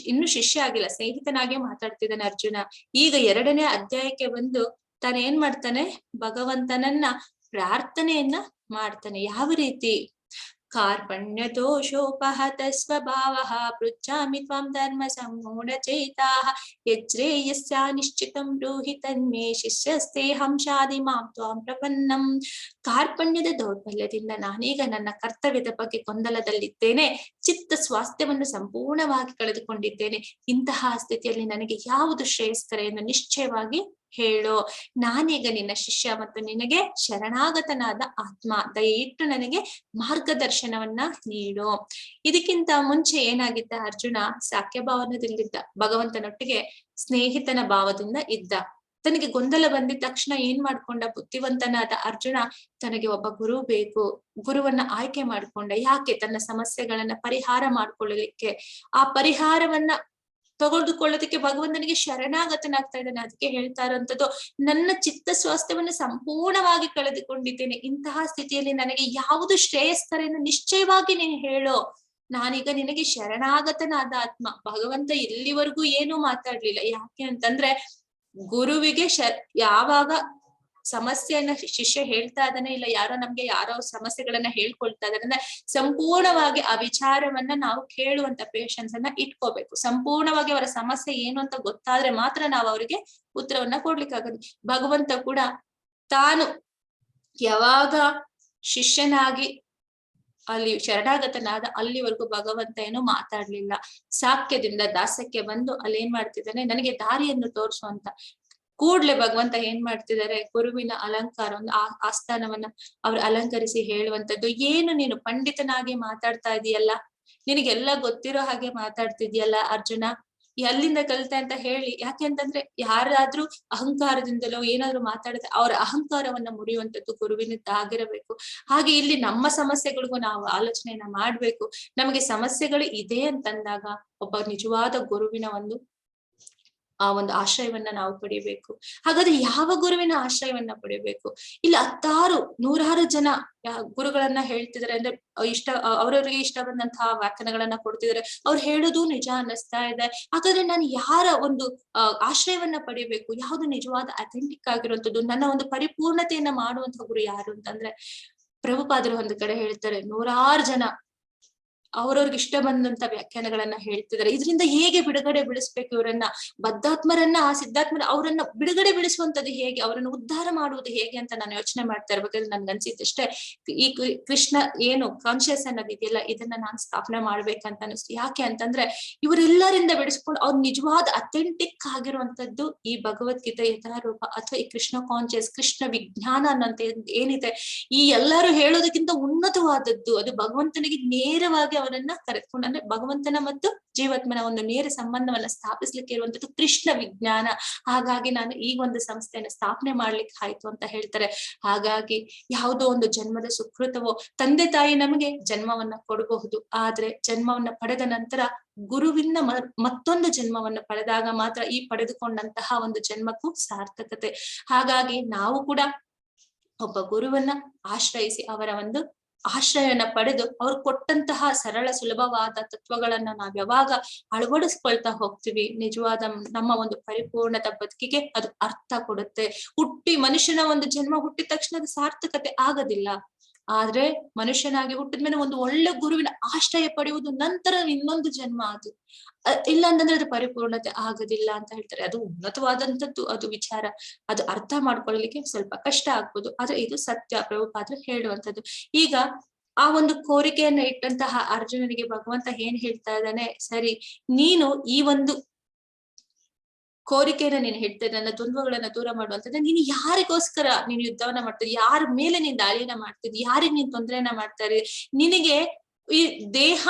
ಇನ್ನು ಶಿಷ್ಯ ಆಗಿಲ್ಲ, ಸ್ನೇಹಿತನಾಗೆ ಮಾತಾಡ್ತಿದ್ದಾನೆ ಅರ್ಜುನ. ಈಗ 2ನೇ ಅಧ್ಯಾಯಕ್ಕೆ ಬಂದು ತಾನೇನ್ ಮಾಡ್ತಾನೆ, ಭಗವಂತನನ್ನ ಪ್ರಾರ್ಥನೆಯನ್ನ ಮಾಡ್ತಾನೆ. ಯಾವ ರೀತಿ? ಕಾರ್ಪಣ್ಯ ದೋಷೋಪಹತ ಸ್ವಭಾವಃ ಪೃಚ್ಛಾಮಿ ತ್ವಾಂ ಧರ್ಮ ಸಮೂಢ ಚೈತಾಃ ಯಜ್ರೇಯಸ್ಯ ನಿಶ್ಚಿತಂ ಬ್ರೂಹಿ ತನ್ಮೇ ಶಿಷ್ಯಸ್ತೇಹಂ ಶಾದಿ ಮಾಂ ತ್ವಾಂ ಪ್ರಪನ್ನಂ. ಕಾರ್ಪಣ್ಯದ ದೌರ್ಬಲ್ಯದಿಂದ ನಾನೀಗ ನನ್ನ ಕರ್ತವ್ಯದ ಬಗ್ಗೆ ಗೊಂದಲದಲ್ಲಿದ್ದೇನೆ, ಚಿತ್ತ ಸ್ವಾಸ್ಥ್ಯವನ್ನು ಸಂಪೂರ್ಣವಾಗಿ ಕಳೆದುಕೊಂಡಿದ್ದೇನೆ. ಇಂತಹ ಸ್ಥಿತಿಯಲ್ಲಿ ನನಗೆ ಯಾವುದು ಶ್ರೇಯಸ್ಕರ ಎಂದು ನಿಶ್ಚಯವಾಗಿ ಹೇಳೋ. ನಾನೀಗ ನಿನ್ನ ಶಿಷ್ಯ ಮತ್ತು ನಿನಗೆ ಶರಣಾಗತನಾದ ಆತ್ಮ, ದಯವಿಟ್ಟು ನನಗೆ ಮಾರ್ಗದರ್ಶನವನ್ನ ನೀಡು. ಇದಕ್ಕಿಂತ ಮುಂಚೆ ಏನಾಗಿದ್ದ ಅರ್ಜುನ? ಸಾಕ್ಯ ಭಾವನದಲ್ಲಿದ್ದ, ಭಗವಂತನೊಟ್ಟಿಗೆ ಸ್ನೇಹಿತನ ಭಾವದಿಂದ ಇದ್ದ. ತನಗೆ ಗೊಂದಲ ಬಂದಿದ ತಕ್ಷಣ ಏನ್ ಮಾಡ್ಕೊಂಡ? ಬುದ್ಧಿವಂತನಾದ ಅರ್ಜುನ ತನಗೆ ಒಬ್ಬ ಗುರು ಬೇಕು, ಗುರುವನ್ನ ಆಯ್ಕೆ ಮಾಡ್ಕೊಂಡ. ಯಾಕೆ? ತನ್ನ ಸಮಸ್ಯೆಗಳನ್ನ ಪರಿಹಾರ ಮಾಡ್ಕೊಳ್ಳಲಿಕ್ಕೆ. ಆ ಪರಿಹಾರವನ್ನ ತೆಗೆದುಕೊಳ್ಳೋದಕ್ಕೆ ಭಗವಂತನಿಗೆ ಶರಣಾಗತನಾಗ್ತಾ ಇದ್ದಾನೆ. ಅದಕ್ಕೆ ಹೇಳ್ತಾ ಇರೋಂಥದ್ದು, ನನ್ನ ಚಿತ್ತ ಸ್ವಾಸ್ಥ್ಯವನ್ನು ಸಂಪೂರ್ಣವಾಗಿ ಕಳೆದುಕೊಂಡಿದ್ದೇನೆ. ಇಂತಹ ಸ್ಥಿತಿಯಲ್ಲಿ ನನಗೆ ಯಾವುದು ಶ್ರೇಯಸ್ಕರ ಎಂದು ನಿಶ್ಚಯವಾಗಿ ನೀನು ಹೇಳೋ. ನಾನೀಗ ನಿನಗೆ ಶರಣಾಗತನಾದ ಆತ್ಮ. ಭಗವಂತ ಇಲ್ಲಿವರೆಗೂ ಏನೂ ಮಾತಾಡ್ಲಿಲ್ಲ. ಯಾಕೆ ಅಂತಂದ್ರೆ, ಗುರುವಿಗೆ ಯಾವಾಗ ಸಮಸ್ಯೆಯನ್ನ ಶಿಷ್ಯ ಹೇಳ್ತಾ ಇದ್ದಾನೆ, ಇಲ್ಲ ಯಾರೋ ನಮ್ಗೆ ಯಾರೋ ಸಮಸ್ಯೆಗಳನ್ನ ಹೇಳ್ಕೊಳ್ತಾ ಇದಾರೆ ಅಂದ್ರೆ ಸಂಪೂರ್ಣವಾಗಿ ಆ ವಿಚಾರವನ್ನ ನಾವು ಕೇಳುವಂತ ಪೇಷನ್ಸ್ ಅನ್ನ ಇಟ್ಕೋಬೇಕು. ಸಂಪೂರ್ಣವಾಗಿ ಅವರ ಸಮಸ್ಯೆ ಏನು ಅಂತ ಗೊತ್ತಾದ್ರೆ ಮಾತ್ರ ನಾವು ಅವರಿಗೆ ಉತ್ತರವನ್ನ ಕೊಡ್ಲಿಕ್ಕಾಗದು. ಭಗವಂತ ಕೂಡ ತಾನು ಯಾವಾಗ ಶಿಷ್ಯನಾಗಿ ಅಲ್ಲಿ ಶರಣಾಗತನಾದ ಅಲ್ಲಿವರೆಗೂ ಭಗವಂತ ಏನು ಮಾತಾಡ್ಲಿಲ್ಲ. ಸಾಕ್ಯದಿಂದ ದಾಸಕ್ಕೆ ಬಂದು ಅಲ್ಲಿ ಏನ್ ಮಾಡ್ತಿದ್ದಾನೆ, ನನಗೆ ದಾರಿಯನ್ನು ತೋರಿಸುವಂತ ಕೂಡ್ಲೆ ಭಗವಂತ ಏನ್ ಮಾಡ್ತಿದ್ದಾರೆ, ಗುರುವಿನ ಅಲಂಕಾರ, ಒಂದು ಆಸ್ಥಾನವನ್ನ ಅವ್ರು ಅಲಂಕರಿಸಿ ಹೇಳುವಂತದ್ದು, ಏನು ನೀನು ಪಂಡಿತನಾಗಿ ಮಾತಾಡ್ತಾ ಇದೀಯಲ್ಲ, ನಿನಗೆಲ್ಲ ಗೊತ್ತಿರೋ ಹಾಗೆ ಮಾತಾಡ್ತಿದ್ಯಲ್ಲ ಅರ್ಜುನ, ಎಲ್ಲಿಂದ ಕಲಿತೆ ಅಂತ ಹೇಳಿ. ಯಾಕೆಂತಂದ್ರೆ ಯಾರಾದ್ರೂ ಅಹಂಕಾರದಿಂದಲೋ ಏನಾದ್ರು ಮಾತಾಡಿದ್ರೆ ಅವರ ಅಹಂಕಾರವನ್ನ ಮುರಿಯುವಂತದ್ದು ಗುರುವಿನದ್ದಾಗಿರಬೇಕು. ಹಾಗೆ ಇಲ್ಲಿ ನಮ್ಮ ಸಮಸ್ಯೆಗಳಿಗೂ ನಾವು ಆಲೋಚನೆಯನ್ನ ಮಾಡ್ಬೇಕು. ನಮಗೆ ಸಮಸ್ಯೆಗಳು ಇದೆ ಅಂತಂದಾಗ ಒಬ್ಬ ನಿಜವಾದ ಗುರುವಿನ ಆ ಒಂದು ಆಶ್ರಯವನ್ನ ನಾವು ಪಡಿಬೇಕು. ಹಾಗಾದ್ರೆ ಯಾವ ಗುರುವಿನ ಆಶ್ರಯವನ್ನ ಪಡಿಬೇಕು? ಇಲ್ಲಿ 100 ಜನ ಗುರುಗಳನ್ನ ಹೇಳ್ತಿದಾರೆ ಅಂದ್ರೆ ಅವ್ರವ್ರಿಗೆ ಇಷ್ಟ ಬಂದಂತಹ ವ್ಯಾಖ್ಯಾನಗಳನ್ನ ಕೊಡ್ತಿದಾರೆ. ಅವ್ರು ಹೇಳೋದು ನಿಜ ಅನ್ನಿಸ್ತಾ ಇದೆ. ಹಾಗಾದ್ರೆ ನಾನು ಯಾರ ಒಂದು ಆಶ್ರಯವನ್ನ ಪಡಿಬೇಕು? ಯಾವ್ದು ನಿಜವಾದ ಅಥೆಂಟಿಕ್ ಆಗಿರುವಂತದ್ದು, ನನ್ನ ಒಂದು ಪರಿಪೂರ್ಣತೆಯನ್ನ ಮಾಡುವಂತಹ ಗುರು ಯಾರು ಅಂತಂದ್ರೆ, ಪ್ರಭುಪಾದರು ಒಂದು ಕಡೆ ಹೇಳ್ತಾರೆ, 100 ಜನ ಅವ್ರವ್ರಿಗೆ ಇಷ್ಟ ಬಂದಂತ ವ್ಯಾಖ್ಯಾನಗಳನ್ನ ಹೇಳ್ತಿದ್ದಾರೆ. ಇದರಿಂದ ಹೇಗೆ ಬಿಡುಗಡೆ ಬಿಡಿಸ್ಬೇಕು ಇವರನ್ನ? ಬದ್ಧಾತ್ಮರನ್ನ, ಸಿದ್ಧಾತ್ಮರ ಅವರನ್ನ ಬಿಡುಗಡೆ ಬಿಡಿಸುವಂತದ್ದು ಹೇಗೆ, ಅವರನ್ನು ಉದ್ಧಾರ ಮಾಡುವುದು ಹೇಗೆ ಅಂತ ನಾನು ಯೋಚನೆ ಮಾಡ್ತಾ ಇರ್ಬೇಕಾದ್ರೆ ನನ್ಗೆ ಅನ್ಸಿದ್ದಷ್ಟೇ, ಈ ಕೃಷ್ಣ ಏನು ಕಾನ್ಶಿಯಸ್ ಅನ್ನೋದಿದೆಯಲ್ಲ, ಇದನ್ನ ನಾನು ಸ್ಥಾಪನೆ ಮಾಡ್ಬೇಕಂತ ಅನಿಸ್ತು. ಯಾಕೆ ಅಂತಂದ್ರೆ ಇವರೆಲ್ಲರಿಂದ ಬಿಡಿಸ್ಕೊಂಡು ಅವ್ರು ನಿಜವಾದ ಅಥೆಂಟಿಕ್ ಆಗಿರುವಂತದ್ದು ಈ ಭಗವದ್ಗೀತೆ ಯಥಾರೂಪ ಅಥವಾ ಈ ಕೃಷ್ಣ ಕಾನ್ಶಿಯಸ್, ಕೃಷ್ಣ ವಿಜ್ಞಾನ ಅನ್ನೋಂತ ಏನಿದೆ, ಈ ಎಲ್ಲರೂ ಹೇಳೋದಕ್ಕಿಂತ ಉನ್ನತವಾದದ್ದು. ಅದು ಭಗವಂತನಿಗೆ ನೇರವಾಗಿ ಅವರನ್ನ ಕರೆದುಕೊಂಡು, ಅಂದ್ರೆ ಭಗವಂತನ ಮತ್ತು ಜೀವಾತ್ಮನ ಒಂದು ನೇರ ಸಂಬಂಧವನ್ನ ಸ್ಥಾಪಿಸ್ಲಿಕ್ಕೆ ಇರುವಂತದ್ದು ಕೃಷ್ಣ ವಿಜ್ಞಾನ. ಹಾಗಾಗಿ ನಾನು ಈ ಒಂದು ಸಂಸ್ಥೆಯನ್ನು ಸ್ಥಾಪನೆ ಮಾಡ್ಲಿಕ್ಕೆ ಆಯ್ತು ಅಂತ ಹೇಳ್ತಾರೆ. ಹಾಗಾಗಿ ಯಾವುದೋ ಒಂದು ಜನ್ಮದ ಸುಕೃತವೋ, ತಂದೆ ತಾಯಿ ನಮಗೆ ಜನ್ಮವನ್ನ ಕೊಡಬಹುದು, ಆದ್ರೆ ಜನ್ಮವನ್ನ ಪಡೆದ ನಂತರ ಗುರುವಿನ ಮತ್ತೊಂದು ಜನ್ಮವನ್ನು ಪಡೆದಾಗ ಮಾತ್ರ ಈ ಪಡೆದುಕೊಂಡಂತಹ ಒಂದು ಜನ್ಮಕ್ಕೂ ಸಾರ್ಥಕತೆ. ಹಾಗಾಗಿ ನಾವು ಕೂಡ ಒಬ್ಬ ಗುರುವನ್ನ ಆಶ್ರಯಿಸಿ ಅವರ ಒಂದು ಆಶ್ರಯವನ್ನ ಪಡೆದು ಅವ್ರು ಕೊಟ್ಟಂತಹ ಸರಳ ಸುಲಭವಾದ ತತ್ವಗಳನ್ನ ನಾವ್ ಯಾವಾಗ ಅಳವಡಿಸ್ಕೊಳ್ತಾ ಹೋಗ್ತೀವಿ, ನಿಜವಾದ ನಮ್ಮ ಒಂದು ಪರಿಪೂರ್ಣದ ಬದುಕಿಗೆ ಅದು ಅರ್ಥ ಕೊಡುತ್ತೆ. ಮನುಷ್ಯನ ಒಂದು ಜನ್ಮ ಹುಟ್ಟಿದ ತಕ್ಷಣ ಅದು ಸಾರ್ಥಕತೆ ಆಗೋದಿಲ್ಲ. ಆದ್ರೆ ಮನುಷ್ಯನಾಗಿ ಹುಟ್ಟಿದ್ಮೇಲೆ ಒಂದು ಒಳ್ಳೆ ಗುರುವಿನ ಆಶ್ರಯ ಪಡೆಯುವುದು ನಂತರ ಇನ್ನೊಂದು ಜನ್ಮ. ಅದು ಇಲ್ಲ ಅಂತಂದ್ರೆ ಅದು ಪರಿಪೂರ್ಣತೆ ಆಗೋದಿಲ್ಲ ಅಂತ ಹೇಳ್ತಾರೆ. ಅದು ಉನ್ನತವಾದಂತದ್ದು, ಅದು ವಿಚಾರ, ಅದು ಅರ್ಥ ಮಾಡ್ಕೊಳ್ಳಲಿಕ್ಕೆ ಸ್ವಲ್ಪ ಕಷ್ಟ ಆಗ್ಬೋದು, ಆದ್ರೆ ಇದು ಸತ್ಯ, ಪ್ರಭುಪಾದರು ಹೇಳುವಂತದ್ದು. ಈಗ ಆ ಒಂದು ಕೋರಿಕೆಯನ್ನ ಇಟ್ಟಂತಹ ಅರ್ಜುನನಿಗೆ ಭಗವಂತ ಏನ್ ಹೇಳ್ತಾ ಇದ್ದಾನೆ, ಸರಿ ನೀನು ಈ ಒಂದು ಕೋರಿಕೆಯನ್ನ ನೀನು ಹೇಳ್ತಾ ನನ್ನ ದ್ವಂದ್ವಗಳನ್ನ ದೂರ ಮಾಡುವಂತದ್ದು, ನೀನು ಯಾರಿಗೋಸ್ಕರ ನೀನು ಯುದ್ಧವನ್ನ ಮಾಡ್ತಿದ್ದಿ, ಯಾರ ಮೇಲೆ ನೀನ್ ದಾಳಿಯನ್ನ ಮಾಡ್ತಿದ್ದಿ, ಯಾರಿಗೆ ನೀನ್ ತೊಂದರೆಯನ್ನ ಮಾಡ್ತಾ ಇದ್ದೀ, ನಿನಗೆ ಈ ದೇಹ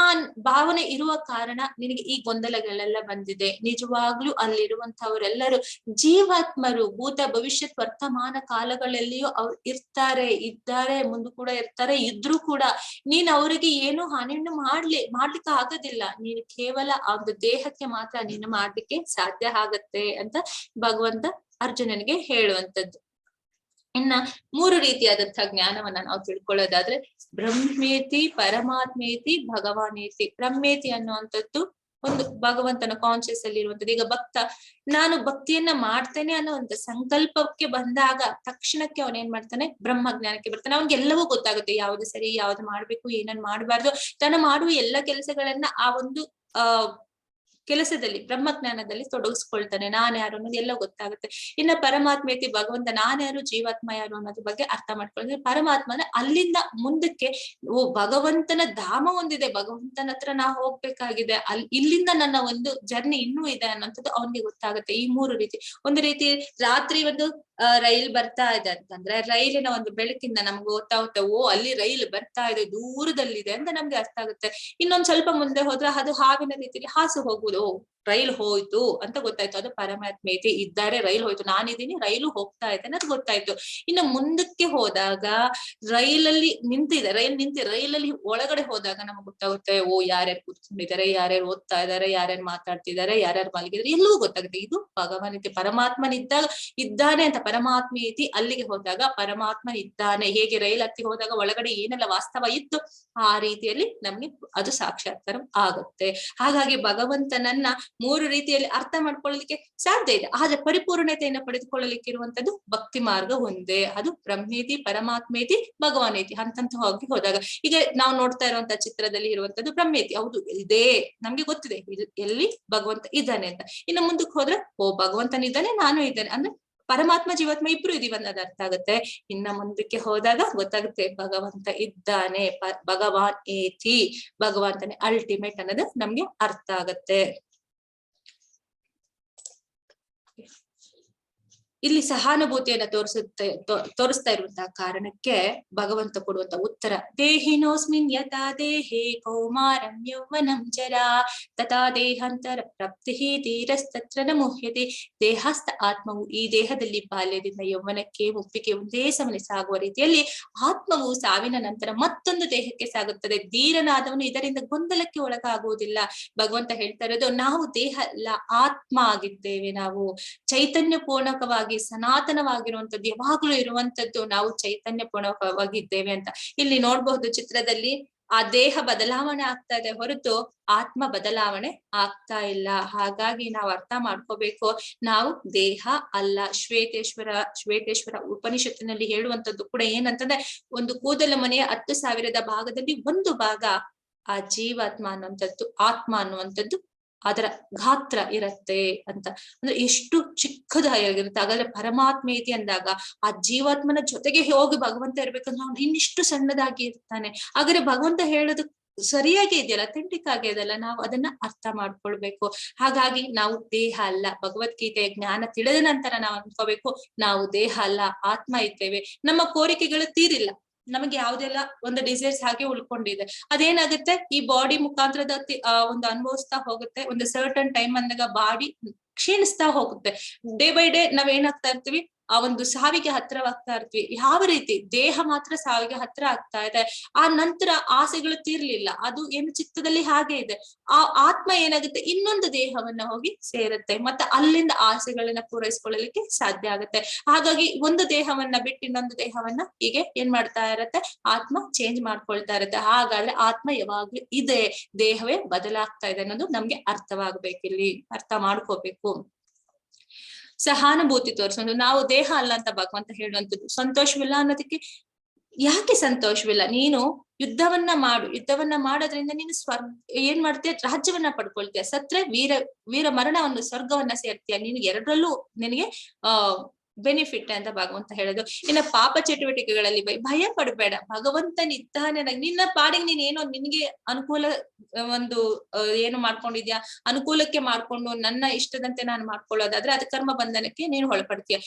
ಭಾವನೆ ಇರುವ ಕಾರಣ ನಿನಗೆ ಈ ಗೊಂದಲಗಳೆಲ್ಲ ಬಂದಿದೆ. ನಿಜವಾಗ್ಲೂ ಅಲ್ಲಿರುವಂತವರೆಲ್ಲರೂ ಜೀವಾತ್ಮರು, ಭೂತ ಭವಿಷ್ಯತ್ ವರ್ತಮಾನ ಕಾಲಗಳಲ್ಲಿಯೂ ಅವ್ರು ಇದ್ದಾರೆ, ಮುಂದೆ ಕೂಡ ಇರ್ತಾರೆ, ಇದ್ರೂ ಕೂಡ ನೀನ್ ಅವರಿಗೆ ಏನು ಹಾನಿಯನ್ನು ಮಾಡ್ಲಿಕ್ಕೆ ಆಗೋದಿಲ್ಲ. ನೀನು ಕೇವಲ ಆ ಒಂದು ದೇಹಕ್ಕೆ ಮಾತ್ರ ನೀನು ಮಾಡ್ಲಿಕ್ಕೆ ಸಾಧ್ಯ ಆಗತ್ತೆ ಅಂತ ಭಗವಂತ ಅರ್ಜುನನಿಗೆ ಹೇಳುವಂತದ್ದು. ಇನ್ನ 3 ರೀತಿಯಾದಂತಹ ಜ್ಞಾನವನ್ನ ನಾವು ತಿಳ್ಕೊಳ್ಳೋದಾದ್ರೆ ಬ್ರಹ್ಮೇತಿ, ಪರಮಾತ್ಮೇತಿ, ಭಗವಾನೇತಿ. ಬ್ರಹ್ಮೇತಿ ಅನ್ನುವಂಥದ್ದು ಒಂದು ಭಗವಂತನ ಕಾನ್ಶಿಯಸ್ ಅಲ್ಲಿ ಇರುವಂತದ್ದು. ಈಗ ಭಕ್ತ ನಾನು ಭಕ್ತಿಯನ್ನ ಮಾಡ್ತೇನೆ ಅನ್ನೋ ಒಂದು ಸಂಕಲ್ಪಕ್ಕೆ ಬಂದಾಗ ತಕ್ಷಣಕ್ಕೆ ಅವನ್ ಏನ್ ಮಾಡ್ತಾನೆ, ಬ್ರಹ್ಮ ಜ್ಞಾನಕ್ಕೆ ಬರ್ತಾನೆ. ಅವನ್ಗೆ ಎಲ್ಲವೂ ಗೊತ್ತಾಗುತ್ತೆ, ಯಾವ್ದು ಸರಿ, ಯಾವ್ದು ಮಾಡ್ಬೇಕು, ಏನನ್ ಮಾಡ್ಬಾರ್ದು. ತನ್ನ ಮಾಡುವ ಎಲ್ಲ ಕೆಲಸಗಳನ್ನ ಆ ಒಂದು ಕೆಲಸದಲ್ಲಿ ಬ್ರಹ್ಮಜ್ಞಾನದಲ್ಲಿ ತೊಡಗಿಸ್ಕೊಳ್ತಾನೆ. ನಾನ್ ಯಾರು ಅನ್ನೋದು ಎಲ್ಲ ಗೊತ್ತಾಗುತ್ತೆ. ಇನ್ನ ಪರಮಾತ್ಮೇತಿ, ಭಗವಂತ ನಾನ್ ಯಾರು, ಜೀವಾತ್ಮ ಯಾರು ಅನ್ನೋದ್ರ ಬಗ್ಗೆ ಅರ್ಥ ಮಾಡ್ಕೊಳ್ತಾರೆ. ಪರಮಾತ್ಮನ ಅಲ್ಲಿಂದ ಮುಂದಕ್ಕೆ ಭಗವಂತನ ಧಾಮ ಒಂದಿದೆ, ಭಗವಂತನ ಹತ್ರ ನಾ ಹೋಗ್ಬೇಕಾಗಿದೆ, ಇಲ್ಲಿಂದ ನನ್ನ ಒಂದು ಜರ್ನಿ ಇನ್ನೂ ಇದೆ ಅನ್ನೋಂಥದ್ದು ಅವನಿಗೆ ಗೊತ್ತಾಗುತ್ತೆ. ಈ 3 ರೀತಿ. ಒಂದು ರೀತಿ ರಾತ್ರಿ ಒಂದು ರೈಲ್ ಬರ್ತಾ ಇದೆ ಅಂತಂದ್ರೆ ರೈಲಿನ ಒಂದು ಬೆಳಕಿಂದ ನಮ್ಗೆ ಗೊತ್ತಾಗುತ್ತೆ, ಓ ಅಲ್ಲಿ ರೈಲ್ ಬರ್ತಾ ಇದೆ, ದೂರದಲ್ಲಿದೆ ಅಂತ ನಮ್ಗೆ ಅರ್ಥ ಆಗುತ್ತೆ. ಇನ್ನೊಂದ್ ಸ್ವಲ್ಪ ಮುಂದೆ ಹೋದ್ರೆ ಅದು ಹಾವಿನ ರೀತಿಯಲ್ಲಿ ಹಾಸು ಹೋಗುವುದು, ರೈಲ್ ಹೋಯ್ತು ಅಂತ ಗೊತ್ತಾಯ್ತು, ಅದು ಪರಮಾತ್ಮೇತಿ. ಇದ್ದಾರೆ, ರೈಲ್ ಹೋಯ್ತು, ನಾನಿದ್ದೀನಿ, ರೈಲು ಹೋಗ್ತಾ ಇದೆ ಅನ್ನೋದು ಗೊತ್ತಾಯ್ತು. ಇನ್ನು ಮುಂದಕ್ಕೆ ಹೋದಾಗ ರೈಲಲ್ಲಿ ನಿಂತಿದೆ, ರೈಲಲ್ಲಿ ಒಳಗಡೆ ಹೋದಾಗ ನಮ್ಗೆ ಗೊತ್ತಾಗುತ್ತೆ, ಓ ಯಾರ್ಯಾರು ಕೂತ್ಕೊಂಡಿದ್ದಾರೆ, ಯಾರ್ಯಾರು ಓದ್ತಾ ಇದಾರೆ, ಯಾರ್ಯಾರು ಮಾತಾಡ್ತಿದ್ದಾರೆ, ಯಾರ್ಯಾರು ಮಲಗಿದ್ದಾರೆ, ಎಲ್ಲವೂ ಗೊತ್ತಾಗುತ್ತೆ. ಇದು ಭಗವನ್ಗೆ ಪರಮಾತ್ಮನಿದ್ದಾಗ ಇದ್ದಾನೆ ಅಂತ. ಪರಮಾತ್ಮೇತಿ ಅಲ್ಲಿಗೆ ಹೋದಾಗ ಪರಮಾತ್ಮ ಇದ್ದಾನೆ. ಹೇಗೆ ರೈಲ್ ಹತ್ತಿ ಹೋದಾಗ ಒಳಗಡೆ ಏನೆಲ್ಲ ವಾಸ್ತವ ಇತ್ತು ಆ ರೀತಿಯಲ್ಲಿ ನಮ್ಗೆ ಅದು ಸಾಕ್ಷಾತ್ಕಾರ ಆಗುತ್ತೆ. ಹಾಗಾಗಿ ಭಗವಂತನನ್ನ 3 ರೀತಿಯಲ್ಲಿ ಅರ್ಥ ಮಾಡ್ಕೊಳ್ಳಲಿಕ್ಕೆ ಸಾಧ್ಯ ಇದೆ. ಆದ್ರೆ ಪರಿಪೂರ್ಣತೆಯನ್ನು ಪಡೆದುಕೊಳ್ಳಲಿಕ್ಕೆ ಇರುವಂತದ್ದು ಭಕ್ತಿ ಮಾರ್ಗ ಒಂದೇ, ಅದು ಬ್ರಹ್ಮೇತಿ, ಪರಮಾತ್ಮೇತಿ, ಭಗವಾನೇತಿ ಹಂತಂತ ಹೋದಾಗ. ಈಗ ನಾವು ನೋಡ್ತಾ ಇರುವಂತಹ ಚಿತ್ರದಲ್ಲಿ ಇರುವಂತದ್ದು ಬ್ರಹ್ಮೇತಿ. ಹೌದು, ಇದೇ ನಮ್ಗೆ ಗೊತ್ತಿದೆ ಎಲ್ಲಿ ಭಗವಂತ ಇದ್ದಾನೆ ಅಂತ. ಇನ್ನು ಮುಂದಕ್ಕೆ ಹೋದ್ರೆ ಓ ಭಗವಂತನ ಇದ್ದಾನೆ, ನಾನು ಇದ್ದೇನೆ ಅಂದ್ರೆ ಪರಮಾತ್ಮ ಜೀವಾತ್ಮ ಇಬ್ರು ಇದೀವಿ ಅನ್ನೋದು ಅರ್ಥ ಆಗುತ್ತೆ. ಇನ್ನ ಮುಂದಕ್ಕೆ ಹೋದಾಗ ಗೊತ್ತಾಗುತ್ತೆ ಭಗವಂತ ಇದ್ದಾನೆ, ಭಗವಾನ್ ಏತಿ, ಭಗವಂತನೇ ಅಲ್ಟಿಮೇಟ್ ಅನ್ನೋದು ನಮ್ಗೆ ಅರ್ಥ ಆಗತ್ತೆ. ಇಲ್ಲಿ ಸಹಾನುಭೂತಿಯನ್ನ ತೋರಿಸ್ತಾ ಇರುವಂತಹ ಕಾರಣಕ್ಕೆ ಭಗವಂತ ಕೊಡುವಂತ ಉತ್ತರ, ದೇಹಿನೋಸ್ಮಿನ್ ಯಥಾ ದೇಹೇ ಕೌಮಾರಂ ಯೌವನಂ ಜರಾ ತಥಾ ದೇಹಾಂತರ ಪ್ರಾಪ್ತಿ ಧೀರಸ್ತತ್ರ ನ ಮುಹ್ಯತೆ. ದೇಹಸ್ಥ ಆತ್ಮವು ಈ ದೇಹದಲ್ಲಿ ಬಾಲ್ಯದಿಂದ ಯೌವನಕ್ಕೆ ಮುಪ್ಪಿಗೆ ಒಂದೇ ಸಮನೆ ಸಾಗುವ ರೀತಿಯಲ್ಲಿ ಆತ್ಮವು ಸಾವಿನ ನಂತರ ಮತ್ತೊಂದು ದೇಹಕ್ಕೆ ಸಾಗುತ್ತದೆ. ಧೀರನಾದವನು ಇದರಿಂದ ಗೊಂದಲಕ್ಕೆ ಒಳಗಾಗುವುದಿಲ್ಲ. ಭಗವಂತ ಹೇಳ್ತಾ ಇರೋದು, ನಾವು ದೇಹ ಅಲ್ಲ, ಆತ್ಮ ಆಗಿದ್ದೇವೆ. ನಾವು ಚೈತನ್ಯ ಪೂರ್ಣಕವಾಗಿ ಸನಾತನವಾಗಿರುವಂತದ್ದು, ಯಾವಾಗ್ಲೂ ಇರುವಂತದ್ದು, ನಾವು ಚೈತನ್ಯ ಪೂರ್ಣಕವಾಗಿದ್ದೇವೆ ಅಂತ. ಇಲ್ಲಿ ನೋಡ್ಬಹುದು ಚಿತ್ರದಲ್ಲಿ ಆ ದೇಹ ಬದಲಾವಣೆ ಆಗ್ತಾ ಇದೆ ಹೊರತು ಆತ್ಮ ಬದಲಾವಣೆ ಆಗ್ತಾ ಇಲ್ಲ. ಹಾಗಾಗಿ ನಾವು ಅರ್ಥ ಮಾಡ್ಕೋಬೇಕು, ನಾವು ದೇಹ ಅಲ್ಲ. ಶ್ವೇತೇಶ್ವರ ಉಪನಿಷತ್ತಿನಲ್ಲಿ ಹೇಳುವಂತದ್ದು ಕೂಡ ಏನಂತಂದ್ರೆ, ಒಂದು ಕೂದಲ ಮನೆಯ 10,000 ಭಾಗದಲ್ಲಿ ಒಂದು ಭಾಗ ಆ ಜೀವಾತ್ಮ ಅನ್ನುವಂಥದ್ದು, ಆತ್ಮ ಅನ್ನುವಂಥದ್ದು ಅದರ ಗಾತ್ರ ಇರತ್ತೆ ಅಂತ. ಅಂದ್ರೆ ಎಷ್ಟು ಚಿಕ್ಕದಾಗಿರುತ್ತೆ. ಹಾಗಾದ್ರೆ ಪರಮಾತ್ಮೇತಿ ಅಂದಾಗ ಆ ಜೀವಾತ್ಮನ ಜೊತೆಗೆ ಹೋಗಿ ಭಗವಂತ ಇರ್ಬೇಕಂದ್ರೆ ಅವ್ನು ಇನ್ನಿಷ್ಟು ಸಣ್ಣದಾಗಿ ಇರ್ತಾನೆ. ಹಾಗಾದ್ರೆ ಭಗವಂತ ಹೇಳೋದು ಸರಿಯಾಗಿ ಇದೆಯಲ್ಲ, ಅಥೆಂಟಿಕ್ ಆಗಿ ಇದೆಯಲ್ಲ, ನಾವು ಅದನ್ನ ಅರ್ಥ ಮಾಡ್ಕೊಳ್ಬೇಕು. ಹಾಗಾಗಿ ನಾವು ದೇಹ ಅಲ್ಲ. ಭಗವದ್ಗೀತೆಯ ಜ್ಞಾನ ತಿಳಿದ ನಂತರ ನಾವು ಅನ್ಕೋಬೇಕು, ನಾವು ದೇಹ ಅಲ್ಲ, ಆತ್ಮ ಇದ್ದೇವೆ. ನಮ್ಮ ಕೋರಿಕೆಗಳು ತೀರಿಲ್ಲ, ನಮಗೆ ಯಾವ್ದೆಲ್ಲ ಒಂದು ಡಿಸೈರ್ಸ್ ಹಾಗೆ ಉಳ್ಕೊಂಡಿದೆ. ಅದೇನಾಗುತ್ತೆ, ಈ ಬಾಡಿ ಮುಖಾಂತರದ ಒಂದು ಅನುಭವಿಸ್ತಾ ಹೋಗುತ್ತೆ. ಒಂದು ಸರ್ಟನ್ ಟೈಮ್ ಅಂದಾಗ ಬಾಡಿ ಕ್ಷೀಣಿಸ್ತಾ ಹೋಗುತ್ತೆ. ಡೇ ಬೈ ಡೇ ನಾವ್ ಏನಾಗ್ತಾ ಇರ್ತೀವಿ, ಆ ಒಂದು ಸಾವಿಗೆ ಹತ್ರವಾಗ್ತಾ ಇರ್ತೀವಿ. ಯಾವ ರೀತಿ ದೇಹ ಮಾತ್ರ ಸಾವಿಗೆ ಹತ್ರ ಆಗ್ತಾ ಇದೆ, ಆ ನಂತರ ಆಸೆಗಳು ತೀರ್ಲಿಲ್ಲ, ಅದು ಏನು ಚಿತ್ತದಲ್ಲಿ ಹಾಗೆ ಇದೆ. ಆ ಆತ್ಮ ಏನಾಗುತ್ತೆ, ಇನ್ನೊಂದು ದೇಹವನ್ನ ಹೋಗಿ ಸೇರುತ್ತೆ, ಮತ್ತೆ ಅಲ್ಲಿಂದ ಆಸೆಗಳನ್ನ ಪೂರೈಸ್ಕೊಳ್ಳಲಿಕ್ಕೆ ಸಾಧ್ಯ ಆಗುತ್ತೆ. ಹಾಗಾಗಿ ಒಂದು ದೇಹವನ್ನ ಬಿಟ್ಟು ಇನ್ನೊಂದು ದೇಹವನ್ನ ಹೀಗೆ ಏನ್ ಮಾಡ್ತಾ ಇರತ್ತೆ, ಆತ್ಮ ಚೇಂಜ್ ಮಾಡ್ಕೊಳ್ತಾ ಇರತ್ತೆ. ಹಾಗಾದ್ರೆ ಆತ್ಮ ಯಾವಾಗ್ಲೂ ಇದೆ, ದೇಹವೇ ಬದಲಾಗ್ತಾ ಇದೆ ಅನ್ನೋದು ನಮ್ಗೆ ಅರ್ಥವಾಗ್ಬೇಕು, ಇಲ್ಲಿ ಅರ್ಥ ಮಾಡ್ಕೋಬೇಕು. ಸಹಾನುಭೂತಿ ತೋರಿಸೋದು, ನಾವು ದೇಹ ಅಲ್ಲ ಅಂತ ಭಗವಂತ ಹೇಳುವಂಥದ್ದು. ಸಂತೋಷವಿಲ್ಲ ಅನ್ನೋದಕ್ಕೆ ಯಾಕೆ ಸಂತೋಷವಿಲ್ಲ? ನೀನು ಯುದ್ಧವನ್ನ ಮಾಡೋದ್ರಿಂದ ನೀನು ಏನ್ ಮಾಡ್ತೀಯ, ರಾಜ್ಯವನ್ನ ಪಡ್ಕೊಳ್ತೀಯ. ಸತ್ರೆ ವೀರ ಮರಣವನ್ನು, ಸ್ವರ್ಗವನ್ನ ಸೇರ್ತೀಯ. ನೀನು ಎರಡರಲ್ಲೂ ನಿನಗೆ ಬೆನಿಫಿಟ್ ಅಂತ ಭಗವಂತ ಹೇಳೋದು. ಇನ್ನ ಪಾಪ ಚಟುವಟಿಕೆಗಳಲ್ಲಿ ಭಯ ಪಡಬೇಡ, ಭಗವಂತನಿದ್ದಾನೆ. ನಿನ್ನ ಪಾಡಿಗೆ ನೀನ್ ಏನೋ ನಿನ್ಗೆ ಅನುಕೂಲ ಒಂದು ಏನು ಮಾಡ್ಕೊಂಡಿದ್ಯಾ, ಅನುಕೂಲಕ್ಕೆ ಮಾಡ್ಕೊಂಡು ನನ್ನ ಇಷ್ಟದಂತೆ ನಾನು ಮಾಡ್ಕೊಳ್ಳೋದಾದ್ರೆ ಅದು ಕರ್ಮ ಬಂಧನಕ್ಕೆ ನೀನು ಒಳಪಡ್ತೀಯ.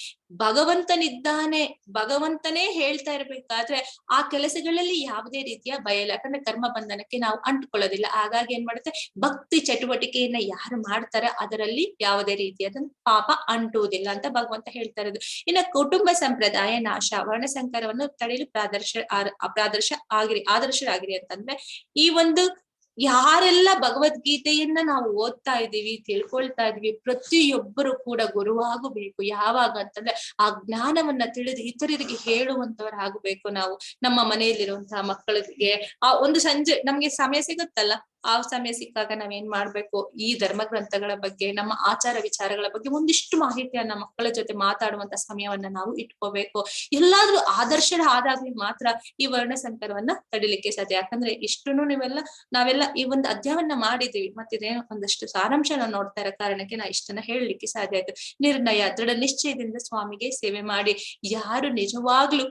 ಭಗವಂತನಿದ್ದಾನೆ, ಭಗವಂತನೇ ಹೇಳ್ತಾ ಇರ್ಬೇಕಾದ್ರೆ ಆ ಕೆಲಸಗಳಲ್ಲಿ ಯಾವುದೇ ರೀತಿಯ ಭಯ ಇಲ್ಲ, ಯಾಕಂದ್ರೆ ಕರ್ಮ ಬಂಧನಕ್ಕೆ ನಾವು ಅಂಟ್ಕೊಳ್ಳೋದಿಲ್ಲ. ಹಾಗಾಗಿ ಏನ್ ಮಾಡುತ್ತೆ, ಭಕ್ತಿ ಚಟುವಟಿಕೆಯನ್ನ ಯಾರು ಮಾಡ್ತಾರೆ ಅದರಲ್ಲಿ ಯಾವುದೇ ರೀತಿಯಾದ ಪಾಪ ಅಂಟುವುದಿಲ್ಲ ಅಂತ ಭಗವಂತ ಹೇಳ್ತಾ ಇರೋದು. ಇನ್ನು ಕುಟುಂಬ ಸಂಪ್ರದಾಯ ನಾಶ, ವರ್ಣಸಂಕರವನ್ನು ತಡೆಯಲು ಆದರ್ಶರಾಗಿರಿ ಅಂತಂದ್ರೆ, ಈ ಒಂದು ಯಾರೆಲ್ಲ ಭಗವದ್ಗೀತೆಯನ್ನ ನಾವು ಓದ್ತಾ ಇದೀವಿ, ತಿಳ್ಕೊಳ್ತಾ ಇದೀವಿ, ಪ್ರತಿಯೊಬ್ಬರು ಕೂಡ ಗುರುವಾಗಬೇಕು. ಯಾವಾಗ ಅಂತಂದ್ರೆ ಆ ಜ್ಞಾನವನ್ನ ತಿಳಿದು ಇತರರಿಗೆ ಹೇಳುವಂತವರಾಗಬೇಕು. ನಾವು ನಮ್ಮ ಮನೆಯಲ್ಲಿರುವಂತಹ ಮಕ್ಕಳಿಗೆ ಆ ಒಂದು ಸಂಜೆ ನಮ್ಗೆ ಸಮಯ ಸಿಗುತ್ತಲ್ಲ, ಆ ಸಮಯ ಸಿಕ್ಕಾಗ ನಾವೇನ್ ಮಾಡ್ಬೇಕು, ಈ ಧರ್ಮ ಗ್ರಂಥಗಳ ಬಗ್ಗೆ, ನಮ್ಮ ಆಚಾರ ವಿಚಾರಗಳ ಬಗ್ಗೆ ಒಂದಿಷ್ಟು ಮಾಹಿತಿಯನ್ನ ಮಕ್ಕಳ ಜೊತೆ ಮಾತಾಡುವಂತ ಸಮಯವನ್ನ ನಾವು ಇಟ್ಕೋಬೇಕು. ಎಲ್ಲಾದ್ರೂ ಆದರ್ಶರ ಆದಾಗ್ಲಿ ಮಾತ್ರ ಈ ವರ್ಣ ಸಂಕರವನ್ನ ತಡಿಲಿಕ್ಕೆ ಸಾಧ್ಯ. ಯಾಕಂದ್ರೆ ಇಷ್ಟನ್ನು ನಾವೆಲ್ಲ ಈ ಒಂದು ಅಧ್ಯಾಯವನ್ನ ಮಾಡಿದೀವಿ, ಮತ್ತಿದೇನು ಒಂದಷ್ಟು ಸಾರಾಂಶ ನಾವು ನೋಡ್ತಾ ಇರೋ ಕಾರಣಕ್ಕೆ ನಾ ಇಷ್ಟನ್ನ ಹೇಳಲಿಕ್ಕೆ ಸಾಧ್ಯ ಆಯ್ತು. ನಿರ್ಣಯ ದೃಢ ನಿಶ್ಚಯದಿಂದ ಸ್ವಾಮಿಗೆ ಸೇವೆ ಮಾಡಿ ಯಾರು ನಿಜವಾಗ್ಲು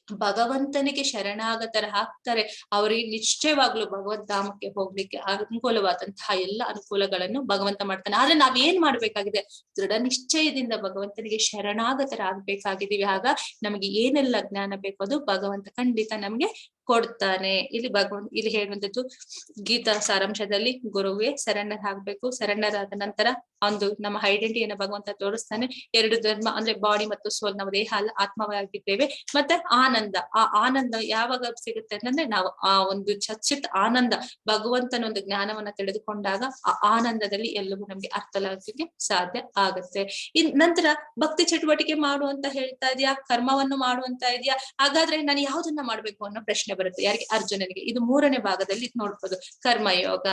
ಭಗವಂತನಿಗೆ ಶರಣಾಗತರ ಆಗ್ತಾರೆ, ಅವರಿಗೆ ನಿಶ್ಚಯವಾಗ್ಲೂ ಭಗವದ್ಧಾಮಕ್ಕೆ ಹೋಗ್ಲಿಕ್ಕೆ ಅನುಕೂಲವಾದಂತಹ ಎಲ್ಲ ಅನುಕೂಲಗಳನ್ನು ಭಗವಂತ ಮಾಡ್ತಾನೆ. ಆದ್ರೆ ನಾವೇನ್ ಮಾಡ್ಬೇಕಾಗಿದೆ, ದೃಢ ನಿಶ್ಚಯದಿಂದ ಭಗವಂತನಿಗೆ ಶರಣಾಗತರಾಗಬೇಕಾಗಿದ್ದೀವಿ. ಆಗ ನಮಗೆ ಏನೆಲ್ಲ ಜ್ಞಾನ ಬೇಕು ಅದು ಭಗವಂತ ಖಂಡಿತ ನಮ್ಗೆ ಕೊಡ್ತಾನೆ. ಇಲ್ಲಿ ಹೇಳುವಂತದ್ದು ಗೀತಾ ಸಾರಾಂಶದಲ್ಲಿ ಗುರುವೇ ಶರಣರಾಗ್ಬೇಕು. ಶರಣರಾದ ನಂತರ ಒಂದು ನಮ್ಮ ಐಡೆಂಟಿಟಿಯನ್ನು ಭಗವಂತ ತೋರಿಸ್ತಾನೆ. 2 ಧರ್ಮ ಅಂದ್ರೆ ಬಾಡಿ ಮತ್ತು ಸೋಲ್, ನಾವು ದೇಹ ಅಲ್ಲ ಆತ್ಮವಾಗಿದ್ದೇವೆ. ಮತ್ತೆ ಆನಂದ, ಆ ಆನಂದ ಯಾವಾಗ ಸಿಗುತ್ತೆ ಅಂತಂದ್ರೆ ನಾವು ಆ ಒಂದು ಚಚಿತ್ ಆನಂದ, ಭಗವಂತನ ಒಂದು ಜ್ಞಾನವನ್ನ ತಿಳಿದುಕೊಂಡಾಗ ಆ ಆನಂದದಲ್ಲಿ ಎಲ್ಲವೂ ನಮ್ಗೆ ಅರ್ಥಲಾಗಲಿಕ್ಕೆ ಸಾಧ್ಯ ಆಗತ್ತೆ. ನಂತರ ಭಕ್ತಿ ಚಟುವಟಿಕೆ ಮಾಡು ಅಂತ ಹೇಳ್ತಾ ಇದೆಯಾ, ಕರ್ಮವನ್ನು ಮಾಡುವಂತ ಇದೆಯಾ, ಹಾಗಾದ್ರೆ ನಾನು ಯಾವ್ದನ್ನ ಮಾಡ್ಬೇಕು ಅನ್ನೋ ಪ್ರಶ್ನೆ ಬರುತ್ತೆ ಯಾರಿಗೆ, ಅರ್ಜುನನಿಗೆ. ಇದು 3ನೇ ಭಾಗದಲ್ಲಿ ನೋಡ್ಬೋದು, ಕರ್ಮಯೋಗ.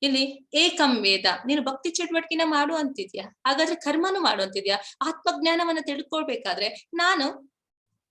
ಇಲ್ಲಿ ಏಕಂ ವೇದ, ನೀನು ಭಕ್ತಿ ಚಟುವಟಿಕೆನ ಮಾಡು ಅಂತಿದ್ಯಾ, ಹಾಗಾದ್ರೆ ಕರ್ಮನು ಮಾಡು ಅಂತಿದ್ಯಾ. ಆತ್ಮಜ್ಞಾನವನ್ನ ತಿಳ್ಕೊಳ್ಬೇಕಾದ್ರೆ ನಾನು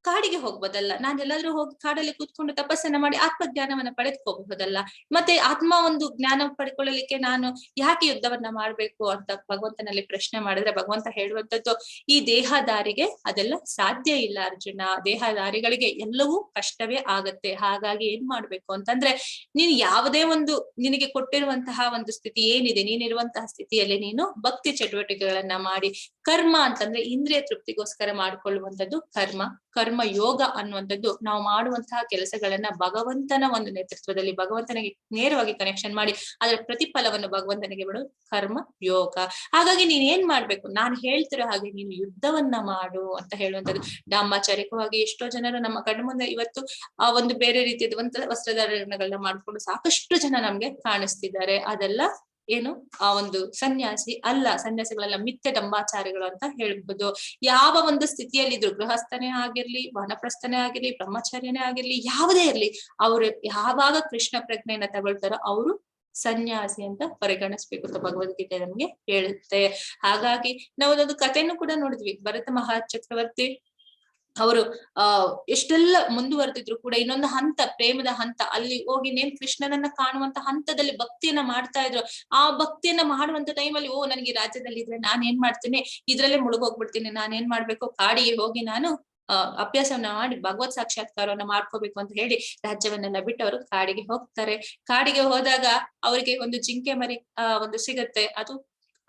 ಕಾಡಿಗೆ ಹೋಗ್ಬೋದಲ್ಲ, ನಾನು ಎಲ್ಲಾದ್ರೂ ಹೋಗಿ ಕಾಡಲ್ಲಿ ಕೂತ್ಕೊಂಡು ತಪಸ್ಸನ್ನ ಮಾಡಿ ಆತ್ಮಜ್ಞಾನವನ್ನ ಪಡೆದುಕೋಬಹುದಲ್ಲ. ಮತ್ತೆ ಆತ್ಮ ಒಂದು ಜ್ಞಾನ ಪಡ್ಕೊಳ್ಳಲಿಕ್ಕೆ ನಾನು ಯಾಕೆ ಯುದ್ಧವನ್ನ ಮಾಡ್ಬೇಕು ಅಂತ ಭಗವಂತನಲ್ಲಿ ಪ್ರಶ್ನೆ ಮಾಡಿದ್ರೆ ಭಗವಂತ ಹೇಳುವಂತದ್ದು, ಈ ದೇಹದಾರಿಗೆ ಅದೆಲ್ಲ ಸಾಧ್ಯ ಇಲ್ಲ ಅರ್ಜುನ. ದೇಹದಾರಿಗಳಿಗೆ ಎಲ್ಲವೂ ಕಷ್ಟವೇ ಆಗತ್ತೆ. ಹಾಗಾಗಿ ಏನ್ ಮಾಡ್ಬೇಕು ಅಂತಂದ್ರೆ, ನೀನು ಯಾವುದೇ ಒಂದು ನಿನಗೆ ಕೊಟ್ಟಿರುವಂತಹ ಒಂದು ಸ್ಥಿತಿ ಏನಿದೆ, ನೀನಿರುವಂತಹ ಸ್ಥಿತಿಯಲ್ಲಿ ನೀನು ಭಕ್ತಿ ಚಟುವಟಿಕೆಗಳನ್ನ ಮಾಡಿ, ಕರ್ಮ ಅಂತಂದ್ರೆ ಇಂದ್ರಿಯ ತೃಪ್ತಿಗೋಸ್ಕರ ಮಾಡ್ಕೊಳ್ಳುವಂಥದ್ದು ಕರ್ಮ. ಕರ್ಮ ಯೋಗ ಅನ್ನುವಂಥದ್ದು ನಾವು ಮಾಡುವಂತಹ ಕೆಲಸಗಳನ್ನ ಭಗವಂತನ ಒಂದು ನೇತೃತ್ವದಲ್ಲಿ ಭಗವಂತನಿಗೆ ನೇರವಾಗಿ ಕನೆಕ್ಷನ್ ಮಾಡಿ ಅದರ ಪ್ರತಿಫಲವನ್ನು ಭಗವಂತನಿಗೆ ಬಿಡೋದು ಕರ್ಮ ಯೋಗ. ಹಾಗಾಗಿ ನೀನ್ ಏನ್ ಮಾಡ್ಬೇಕು, ನಾನು ಹೇಳ್ತಿರೋ ಹಾಗೆ ನೀನು ಯುದ್ಧವನ್ನ ಮಾಡು ಅಂತ ಹೇಳುವಂಥದ್ದು. ಡಾಂಬಾಚಾರಿಕವಾಗಿ ಎಷ್ಟೋ ಜನರು ನಮ್ಮ ಕಣ್ಣು ಮುಂದೆ ಇವತ್ತು ಆ ಒಂದು ಬೇರೆ ರೀತಿಯಾದಂತಹ ವಸ್ತ್ರಧಾರಣೆಗಳನ್ನ ಮಾಡ್ಕೊಂಡು ಸಾಕಷ್ಟು ಜನ ನಮ್ಗೆ ಕಾಣಿಸ್ತಿದ್ದಾರೆ. ಅದೆಲ್ಲ ಏನು ಆ ಒಂದು ಸನ್ಯಾಸಿ ಅಲ್ಲ, ಸನ್ಯಾಸಿಗಳೆಲ್ಲ ಮಿಥ್ಯ ಡಂಬಾಚಾರಿಗಳು ಅಂತ ಹೇಳ್ಬೋದು. ಯಾವ ಒಂದು ಸ್ಥಿತಿಯಲ್ಲಿದ್ರು, ಗೃಹಸ್ಥನೇ ಆಗಿರ್ಲಿ, ವನಪ್ರಸ್ಥನೇ ಆಗಿರ್ಲಿ, ಬ್ರಹ್ಮಚರ್ಯನೇ ಆಗಿರ್ಲಿ, ಯಾವುದೇ ಇರ್ಲಿ, ಅವ್ರು ಯಾವಾಗ ಕೃಷ್ಣ ಪ್ರಜ್ಞೆಯನ್ನ ತಗೊಳ್ತಾರೋ ಅವರು ಸನ್ಯಾಸಿ ಅಂತ ಪರಿಗಣಿಸ್ಬೇಕು ಅಂತ ಭಗವದ್ಗೀತೆ ನಮ್ಗೆ ಹೇಳುತ್ತೆ. ಹಾಗಾಗಿ ನಾವು ಒಂದು ಕಥೆಯನ್ನು ಕೂಡ ನೋಡಿದ್ವಿ. ಭರತ ಮಹಾಚಕ್ರವರ್ತಿ ಅವರು ಎಷ್ಟೆಲ್ಲ ಮುಂದುವರೆದಿದ್ರು ಕೂಡ ಇನ್ನೊಂದು ಹಂತ, ಪ್ರೇಮದ ಹಂತ, ಅಲ್ಲಿ ಹೋಗಿ ಕೃಷ್ಣನನ್ನ ಕಾಣುವಂತ ಹಂತದಲ್ಲಿ ಭಕ್ತಿಯನ್ನ ಮಾಡ್ತಾ ಇದ್ರು. ಆ ಭಕ್ತಿಯನ್ನ ಮಾಡುವಂತ ಟೈಮಲ್ಲಿ ನನಗೆ ರಾಜ್ಯದಲ್ಲಿ ಇದ್ರೆ ನಾನ್ ಏನ್ ಮಾಡ್ತೀನಿ, ಇದ್ರಲ್ಲೇ ಮುಳುಗೋಗ್ಬಿಡ್ತೀನಿ, ನಾನೇನ್ ಮಾಡ್ಬೇಕು, ಕಾಡಿಗೆ ಹೋಗಿ ನಾನು ಅಭ್ಯಾಸವನ್ನ ಮಾಡಿ ಭಗವತ್ ಸಾಕ್ಷಾತ್ಕಾರವನ್ನ ಮಾಡ್ಕೋಬೇಕು ಅಂತ ಹೇಳಿ ರಾಜ್ಯವನ್ನೆಲ್ಲ ಬಿಟ್ಟು ಅವರು ಕಾಡಿಗೆ ಹೋಗ್ತಾರೆ. ಕಾಡಿಗೆ ಹೋದಾಗ ಅವರಿಗೆ ಒಂದು ಜಿಂಕೆ ಮರಿ ಒಂದು ಸಿಗತ್ತೆ. ಅದು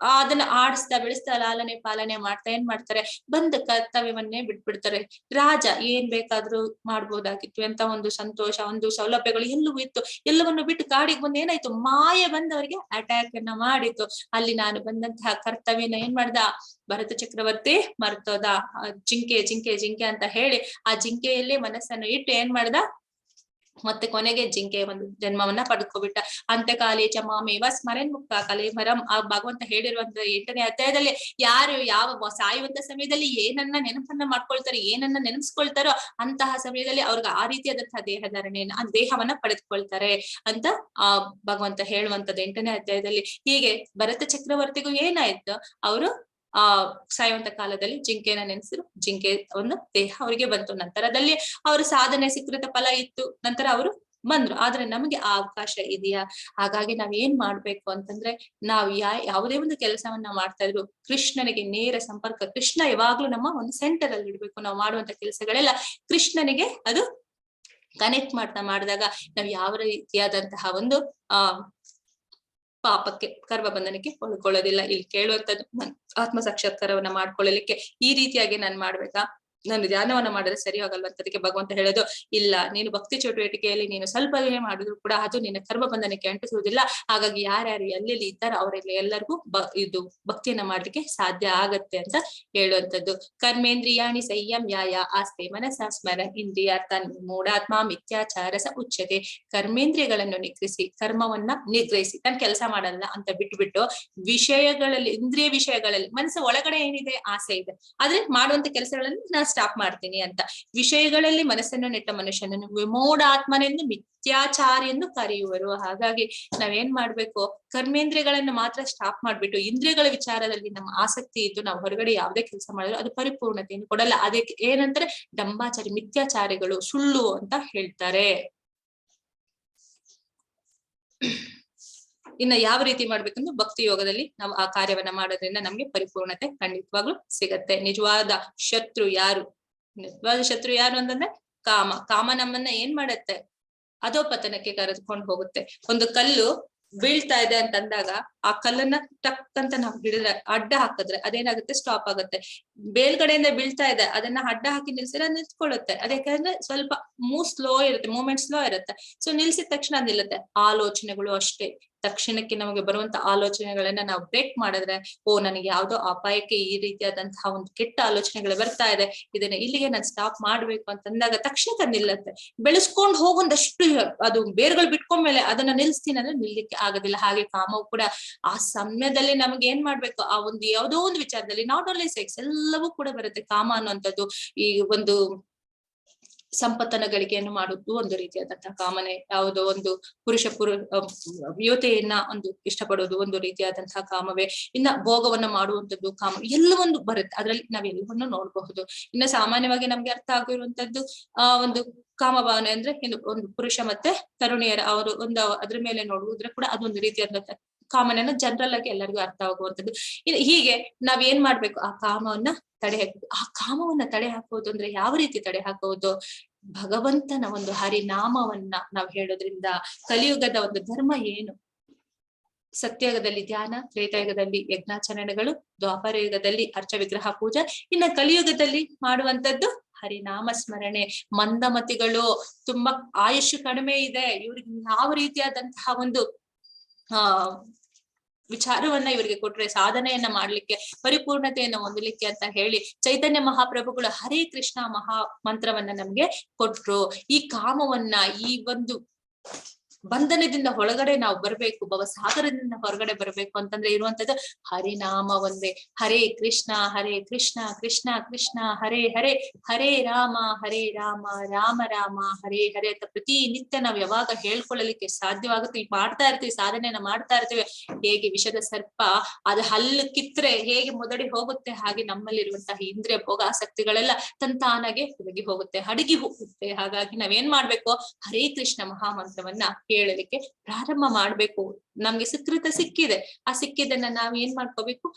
ಅದನ್ನ ಆಡಿಸ್ತಾ ಬೆಳೆಸ್ತಾ ಲಾಲನೆ ಪಾಲನೆ ಮಾಡ್ತಾ ಏನ್ ಮಾಡ್ತಾರೆ, ಬಂದ ಕರ್ತವ್ಯವನ್ನೇ ಬಿಟ್ಬಿಡ್ತಾರೆ. ರಾಜ ಏನ್ ಬೇಕಾದ್ರೂ ಮಾಡ್ಬೋದಾಗಿತ್ತು ಅಂತ ಒಂದು ಸಂತೋಷ, ಒಂದು ಸೌಲಭ್ಯಗಳು ಎಲ್ಲವೂ ಇತ್ತು. ಎಲ್ಲವನ್ನು ಬಿಟ್ಟು ಕಾಡಿಗೆ ಬಂದು ಏನಾಯ್ತು, ಮಾಯೆ ಬಂದವರಿಗೆ ಅಟ್ಯಾಕ್ ಅನ್ನ ಮಾಡಿತ್ತು. ಅಲ್ಲಿ ನಾನು ಬಂದಂತಹ ಕರ್ತವ್ಯನ ಏನ್ ಮಾಡ್ದ ಭರತ ಚಕ್ರವರ್ತಿ ಮರ್ತೋದ. ಜಿಂಕೆ ಜಿಂಕೆ ಜಿಂಕೆ ಅಂತ ಹೇಳಿ ಆ ಜಿಂಕೆಯಲ್ಲೇ ಮನಸ್ಸನ್ನು ಇಟ್ಟು ಏನ್ ಮಾಡ್ದ, ಮತ್ತೆ ಕೊನೆಗೆ ಜಿಂಕೆ ಒಂದು ಜನ್ಮವನ್ನ ಪಡ್ಕೊಬಿಟ್ಟ. ಅಂತ್ಯಕಾಲೇ ಚ ಮಾಮೇವ ಸ್ಮರನ್ ಮುಕ್ತ ಕಲೇವರಂ, ಆ ಭಗವಂತ ಹೇಳಿರುವಂತ 8ನೇ ಅಧ್ಯಾಯದಲ್ಲಿ ಯಾರು ಯಾವ ಸಾಯುವಂತ ಸಮಯದಲ್ಲಿ ಏನನ್ನ ನೆನಪನ್ನ ಮಾಡ್ಕೊಳ್ತಾರೆ, ಏನನ್ನ ನೆನಪಿಸ್ಕೊಳ್ತಾರೋ ಅಂತಹ ಸಮಯದಲ್ಲಿ ಅವ್ರಿಗೆ ಆ ರೀತಿಯಾದಂತಹ ದೇಹಧಾರಣೆಯನ್ನ, ಆ ದೇಹವನ್ನ ಪಡೆದುಕೊಳ್ತಾರೆ ಅಂತ ಆ ಭಗವಂತ ಹೇಳುವಂತದ್ದು 8ನೇ ಅಧ್ಯಾಯದಲ್ಲಿ. ಹೀಗೆ ಭರತ ಚಕ್ರವರ್ತಿಗೂ ಏನಾಯ್ತು, ಅವರು ಸಾಯುವಂತ ಕಾಲದಲ್ಲಿ ಜಿಂಕೆನ ನೆನೆಸಿದ್ರು, ಜಿಂಕೆ ಒಂದು ದೇಹ ಅವರಿಗೆ ಬಂತು. ನಂತರದಲ್ಲಿ ಅವರು ಸಾಧನೆ ಸಿಕ್ಕೃತ ಫಲ ಇತ್ತು, ನಂತರ ಅವರು ಬಂದ್ರು. ಆದ್ರೆ ನಮಗೆ ಆ ಅವಕಾಶ ಇದೆಯಾ? ಹಾಗಾಗಿ ನಾವ್ ಏನ್ ಮಾಡ್ಬೇಕು ಅಂತಂದ್ರೆ, ನಾವು ಯಾವುದೇ ಒಂದು ಕೆಲಸವನ್ನ ಮಾಡ್ತಾ ಇದ್ರು ಕೃಷ್ಣನಿಗೆ ನೇರ ಸಂಪರ್ಕ, ಕೃಷ್ಣ ಯಾವಾಗ್ಲೂ ನಮ್ಮ ಒಂದು ಸೆಂಟರ್ ಅಲ್ಲಿ ಇಡ್ಬೇಕು. ನಾವು ಮಾಡುವಂತ ಕೆಲಸಗಳೆಲ್ಲ ಕೃಷ್ಣನಿಗೆ ಅದು ಕನೆಕ್ಟ್ ಮಾಡಿದಾಗ ನಾವ್ ಯಾವ ರೀತಿಯಾದಂತಹ ಒಂದು ಪಾಪಕ್ಕೆ, ಕರ್ಮ ಬಂಧನಕ್ಕೆ ಒಳ್ಕೊಳ್ಳೋದಿಲ್ಲ. ಇಲ್ಲಿ ಕೇಳುವಂತದ್ದು ಆತ್ಮ ಸಾಕ್ಷಾತ್ಕಾರವನ್ನ ಮಾಡ್ಕೊಳ್ಳಲಿಕ್ಕೆ ಈ ರೀತಿಯಾಗಿ ನಾನ್ ಮಾಡ್ಬೇಕಾ, ನಾನು ಧ್ಯಾನವನ್ನ ಮಾಡಿದ್ರೆ ಸರಿ ಹೋಗಲ್ವ ಅಂತ ಅದಕ್ಕೆ ಭಗವಂತ ಹೇಳೋದು, ಇಲ್ಲ ನೀನು ಭಕ್ತಿ ಚಟುವಟಿಕೆಯಲ್ಲಿ ನೀನು ಸ್ವಲ್ಪವೇ ಮಾಡಿದ್ರು ಕೂಡ ಅದು ನಿನ್ನ ಕರ್ಮ ಬಂಧನಕ್ಕೆ ಅಂಟಿಸುವುದಿಲ್ಲ. ಹಾಗಾಗಿ ಯಾರ್ಯಾರು ಎಲ್ಲೆಲ್ಲಿ ಇದ್ದಾರೋ ಅವರೆಲ್ಲ ಎಲ್ಲರಿಗೂ ಇದು ಭಕ್ತಿಯನ್ನ ಮಾಡ್ಲಿಕ್ಕೆ ಸಾಧ್ಯ ಆಗತ್ತೆ ಅಂತ ಹೇಳುವಂಥದ್ದು. ಕರ್ಮೇಂದ್ರಿಯಾಣಿ ಸಂಯಮ್ಯಾಯ ಆಸ್ತೆ ಮನಸ ಸ್ಮರ ಇಂದ್ರಿಯಾರ್ಥಾನ್ ಮೂಢಾತ್ಮ ಮಿಥ್ಯಾಚಾರಸ ಉಚ್ಯತೆ. ಕರ್ಮೇಂದ್ರಿಯಗಳನ್ನು ನಿಗ್ರಹಿಸಿ, ಕರ್ಮವನ್ನ ನಿಗ್ರಹಿಸಿ, ನಾನು ಕೆಲಸ ಮಾಡಲ್ಲ ಅಂತ ಬಿಟ್ಬಿಟ್ಟು ವಿಷಯಗಳಲ್ಲಿ, ಇಂದ್ರಿಯ ವಿಷಯಗಳಲ್ಲಿ, ಮನಸ್ಸು ಒಳಗಡೆ ಏನಿದೆ ಆಸೆ ಇದೆ, ಆದ್ರೆ ಮಾಡುವಂತ ಕೆಲಸಗಳನ್ನು ನಾನು ಸ್ಟಾಪ್ ಮಾಡ್ತೀನಿ ಅಂತ ವಿಷಯಗಳಲ್ಲಿ ಮನಸ್ಸನ್ನು ನೆಟ್ಟ ಮನುಷ್ಯನನ್ನು ವಿಮೋಢಾತ್ಮನೆಂದು ಮಿಥ್ಯಾಚಾರ ಎಂದು ಕರೆಯುವರು. ಹಾಗಾಗಿ ನಾವೇನ್ ಮಾಡ್ಬೇಕು, ಕರ್ಮೇಂದ್ರಿಯಗಳನ್ನು ಮಾತ್ರ ಸ್ಟಾಪ್ ಮಾಡ್ಬಿಟ್ಟು ಇಂದ್ರಿಯಗಳ ವಿಚಾರದಲ್ಲಿ ನಮ್ಮ ಆಸಕ್ತಿ ಇದ್ದು ನಾವು ಹೊರಗಡೆ ಯಾವುದೇ ಕೆಲಸ ಮಾಡಿದ್ರು ಅದು ಪರಿಪೂರ್ಣತೆಯನ್ನು ಕೊಡಲ್ಲ. ಅದಕ್ಕೆ ಏನಂತಾರೆ, ಡಂಬಾಚಾರಿ, ಮಿಥ್ಯಾಚಾರಿಗಳು, ಸುಳ್ಳು ಅಂತ ಹೇಳ್ತಾರೆ. ಇನ್ನ ಯಾವ ರೀತಿ ಮಾಡ್ಬೇಕಂದ್ರೆ ಭಕ್ತಿ ಯೋಗದಲ್ಲಿ ನಾವು ಆ ಕಾರ್ಯವನ್ನ ಮಾಡೋದ್ರಿಂದ ನಮ್ಗೆ ಪರಿಪೂರ್ಣತೆ ಖಂಡಿತವಾಗ್ಲೂ ಸಿಗತ್ತೆ. ನಿಜವಾದ ಶತ್ರು ಯಾರು, ನಿಜವಾದ ಶತ್ರು ಯಾರು ಅಂತಂದ್ರೆ ಕಾಮ. ಕಾಮ ನಮ್ಮನ್ನ ಏನ್ ಮಾಡತ್ತೆ, ಅಧೋಪತನಕ್ಕೆ ಕರೆದುಕೊಂಡು ಹೋಗುತ್ತೆ. ಒಂದು ಕಲ್ಲು ಬೀಳ್ತಾ ಇದೆ ಅಂತಂದಾಗ ಆ ಕಲ್ಲನ್ನ ಟಕ್ ಅಂತ ನಾವು ಹಿಡಿದ್ರೆ, ಅಡ್ಡ ಹಾಕಿದ್ರೆ ಅದೇನಾಗುತ್ತೆ, ಸ್ಟಾಪ್ ಆಗುತ್ತೆ. ಮೇಲ್ಗಡೆಯಿಂದ ಬೀಳ್ತಾ ಇದೆ, ಅದನ್ನ ಅಡ್ಡ ಹಾಕಿ ನಿಲ್ಸಿದ್ರೆ ನಿಲ್ಸ್ಕೊಳ್ಳುತ್ತೆ. ಅದಕ್ಕೆ ಸ್ವಲ್ಪ ಸ್ಲೋ ಇರುತ್ತೆ, ಮೂವ್ಮೆಂಟ್ ಸ್ಲೋ ಇರುತ್ತೆ. ಸೊ ನಿಲ್ಸಿದ ತಕ್ಷಣ ನಿಲ್ಲುತ್ತೆ. ಆಲೋಚನೆಗಳು ಅಷ್ಟೇ, ತಕ್ಷಣಕ್ಕೆ ನಮಗೆ ಬರುವಂತ ಆಲೋಚನೆಗಳನ್ನ ನಾವು ಬ್ರೇಕ್ ಮಾಡಿದ್ರೆ, ಓ ನನಗೆ ಯಾವ್ದೋ ಅಪಾಯಕ್ಕೆ ಈ ರೀತಿಯಾದಂತಹ ಒಂದು ಕೆಟ್ಟ ಆಲೋಚನೆಗಳು ಬರ್ತಾ ಇದೆ, ಇದನ್ನ ಇಲ್ಲಿಗೆ ನಾನು ಸ್ಟಾಪ್ ಮಾಡ್ಬೇಕು ಅಂತಂದಾಗ ತಕ್ಷಣ ನಿಲ್ಲತ್ತೆ. ಬೆಳೆಸ್ಕೊಂಡು ಹೋಗೊಂದಷ್ಟು ಅದು ಬೇರುಗಳು ಬಿಟ್ಕೊಂಡ್ಮೇಲೆ ಅದನ್ನ ನಿಲ್ಸ್ತೀನಿ ಅಂದ್ರೆ ನಿಲ್ಲಿಕ್ಕೆ ಆಗೋದಿಲ್ಲ. ಹಾಗೆ ಕಾಮವು ಕೂಡ ಆ ಸಮಯದಲ್ಲಿ ನಮ್ಗೆ ಏನ್ ಮಾಡ್ಬೇಕು, ಆ ಒಂದು ಯಾವುದೋ ಒಂದು ವಿಚಾರದಲ್ಲಿ, ನಾಟ್ ಓನ್ಲಿ ಸೆಕ್ಸ್, ಎಲ್ಲವೂ ಕೂಡ ಬರುತ್ತೆ. ಕಾಮ ಅನ್ನುವಂಥದ್ದು ಈ ಒಂದು ಸಂಪತ್ತನ ಗಳಿಕೆಯನ್ನು ಮಾಡುವುದು ಒಂದು ರೀತಿಯಾದಂತಹ ಕಾಮನೆ. ಯಾವುದೋ ಒಂದು ಯುವತೆಯನ್ನ ಒಂದು ಇಷ್ಟಪಡೋದು ಒಂದು ರೀತಿಯಾದಂತಹ ಕಾಮವೇ. ಇನ್ನ ಭೋಗವನ್ನ ಮಾಡುವಂತದ್ದು ಕಾಮ, ಎಲ್ಲವೊಂದು ಬರುತ್ತೆ. ಅದ್ರಲ್ಲಿ ನಾವೆಲ್ಲವನ್ನೂ ನೋಡಬಹುದು. ಇನ್ನ ಸಾಮಾನ್ಯವಾಗಿ ನಮ್ಗೆ ಅರ್ಥ ಆಗಿರುವಂತದ್ದು ಒಂದು ಕಾಮಭಾವನೆ ಅಂದ್ರೆ ಒಂದು ಪುರುಷ ಮತ್ತೆ ತರುಣಿಯರ ಅವರು ಒಂದು ಅದ್ರ ಮೇಲೆ ನೋಡುವುದ್ರೆ ಕೂಡ ಅದೊಂದು ರೀತಿಯಾದಂತಹ ಕಾಮನೆಯನ್ನು ಜನರಲ್ ಆಗಿ ಎಲ್ಲರಿಗೂ ಅರ್ಥ ಆಗುವಂತದ್ದು. ಹೀಗೆ ನಾವ್ ಏನ್ ಮಾಡ್ಬೇಕು, ಆ ಕಾಮವನ್ನ ತಡೆ ಹಾಕುದು. ಆ ಕಾಮವನ್ನ ತಡೆ ಹಾಕುವುದು ಅಂದ್ರೆ ಯಾವ ರೀತಿ ತಡೆ ಹಾಕುವುದು, ಭಗವಂತನ ಒಂದು ಹರಿನಾಮವನ್ನ ನಾವು ಹೇಳೋದ್ರಿಂದ. ಕಲಿಯುಗದ ಒಂದು ಧರ್ಮ ಏನು, ಸತ್ಯಯುಗದಲ್ಲಿ ಧ್ಯಾನ, ತ್ರೇತಾಯುಗದಲ್ಲಿ ಯಜ್ಞಾಚರಣೆಗಳು, ದ್ವಾಪರ ಯುಗದಲ್ಲಿ ಅರ್ಚ ವಿಗ್ರಹ ಪೂಜಾ, ಇನ್ನ ಕಲಿಯುಗದಲ್ಲಿ ಮಾಡುವಂತದ್ದು ಹರಿನಾಮ ಸ್ಮರಣೆ. ಮಂದಮತಿಗಳು, ತುಂಬಾ ಆಯುಷ್ ಕಡಿಮೆ ಇದೆ, ಇವ್ರಿಗೆ ಯಾವ ರೀತಿಯಾದಂತಹ ಒಂದು ವಿಚಾರವನ್ನ ಇವರಿಗೆ ಕೊಟ್ರೆ ಸಾಧನೆಯನ್ನ ಮಾಡ್ಲಿಕ್ಕೆ, ಪರಿಪೂರ್ಣತೆಯನ್ನ ಹೊಂದಲಿಕ್ಕೆ ಅಂತ ಹೇಳಿ ಚೈತನ್ಯ ಮಹಾಪ್ರಭುಗಳು ಹರೇ ಕೃಷ್ಣ ಮಹಾ ಮಂತ್ರವನ್ನ ನಮ್ಗೆ ಕೊಟ್ರು. ಈ ಕಾಮವನ್ನ, ಈ ಒಂದು ಬಂಧನದಿಂದ ಹೊರಗಡೆ ನಾವು ಬರ್ಬೇಕು, ಭವಸಾಗರದಿಂದ ಹೊರಗಡೆ ಬರ್ಬೇಕು ಅಂತಂದ್ರೆ ಇರುವಂತದ್ದು ಹರಿನಾಮ ಒಂದೇ. ಹರೇ ಕೃಷ್ಣ ಕೃಷ್ಣ ಕೃಷ್ಣ ಹರೇ ಹರೇ, ಹರೇ ರಾಮ ರಾಮ ರಾಮ ಹರೇ ಹರೇ ಅಂತ ಪ್ರತಿನಿತ್ಯ ನಾವು ಯಾವಾಗ ಹೇಳ್ಕೊಳ್ಳಲಿಕ್ಕೆ ಸಾಧ್ಯವಾಗುತ್ತೆ, ಮಾಡ್ತಾ ಇರ್ತೀವಿ, ಸಾಧನೆಯನ್ನ ಮಾಡ್ತಾ ಇರ್ತೀವಿ. ಹೇಗೆ ವಿಷದ ಸರ್ಪ ಅದು ಹಲ್ಲು ಕಿತ್ರೆ ಹೇಗೆ ಮುದಡಿ ಹೋಗುತ್ತೆ, ಹಾಗೆ ನಮ್ಮಲ್ಲಿರುವಂತಹ ಇಂದ್ರಿಯ ಭೋಗಾಸಕ್ತಿಗಳೆಲ್ಲ ತಂತಾನಾಗೆ ಹುಡುಗಿ ಹೋಗುತ್ತೆ, ಅಡಗಿ ಹೋಗುತ್ತೆ. ಹಾಗಾಗಿ ನಾವೇನ್ ಮಾಡ್ಬೇಕು, ಹರೇ ಕೃಷ್ಣ ಮಹಾಮಂತ್ರವನ್ನ ಹೇಳಲಿಕ್ಕೆ ಪ್ರಾರಂಭ ಮಾಡ್ಬೇಕು. ನಮ್ಗೆ ಸುಕೃತ ಸಿಕ್ಕಿದೆ, ಆ ಸಿಕ್ಕಿದನ್ನ ನಾವ್ ಏನ್ ಮಾಡ್ಕೋಬೇಕು,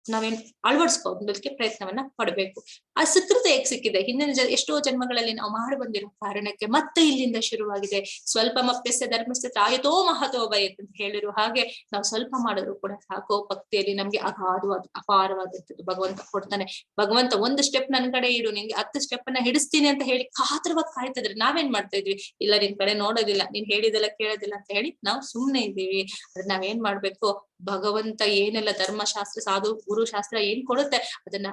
ನಾವೇನ್ ಅಳವಡಿಸ್ಕೊಳ್ಳೋದಕ್ಕೆ ಪ್ರಯತ್ನವನ್ನ ಪಡ್ಬೇಕು. ಆ ಸುಕೃತ ಹೇಗ್ ಸಿಕ್ಕಿದೆ, ಹಿಂದಿನ ಎಷ್ಟೋ ಜನ್ಮಗಳಲ್ಲಿ ನಾವು ಮಾಡಿ ಬಂದಿರೋ ಕಾರಣಕ್ಕೆ ಮತ್ತೆ ಇಲ್ಲಿಂದ ಶುರುವಾಗಿದೆ. ಸ್ವಲ್ಪ ಮಪ್ಯಸ್ಯ ಧರ್ಮಸ್ಯ ತ್ರಾಯತೋ ಮಹತೋ ಭಯತ್ ಅಂತ ಹೇಳಿರೋ ಹಾಗೆ ನಾವು ಸ್ವಲ್ಪ ಮಾಡಿದ್ರು ಕೂಡ ಸಾಕೋ, ಭಕ್ತಿಯಲ್ಲಿ ನಮ್ಗೆ ಅಗಾಧವಾದ ಅಪಾರವಾದಂಥದ್ದು ಭಗವಂತ ಕೊಡ್ತಾನೆ. ಭಗವಂತ ಒಂದು ಸ್ಟೆಪ್ ನನ್ ಕಡೆ ಇಡು, ನಿನ್ಗೆ 10 ಸ್ಟೆಪ್ ಅನ್ನ ಹಿಡಿಸ್ತೀನಿ ಅಂತ ಹೇಳಿ ಕಾತರವಾಗಿ ಕಾಯ್ತಿದ್ರೆ ನಾವೇನ್ ಮಾಡ್ತಾ ಇದ್ವಿ, ಇಲ್ಲ ನಿನ್ ಕಡೆ ನೋಡೋದಿಲ್ಲ, ನೀನ್ ಹೇಳಿದೆಲ್ಲ ಕೇಳೋದಿಲ್ಲ ಅಂತ ಹೇಳಿ ನಾವು ಸುಮ್ನೆ ಇದ್ದೀವಿ. ಅದ್ರ ನಾವೇನ್ ಮಾಡ್ಬೇಕು, ಭಗವಂತ ಏನೆಲ್ಲ ಧರ್ಮಶಾಸ್ತ್ರ, ಸಾಧು ಗುರು ಶಾಸ್ತ್ರ ಏನ್ ಕೊಡುತ್ತೆ ಅದನ್ನ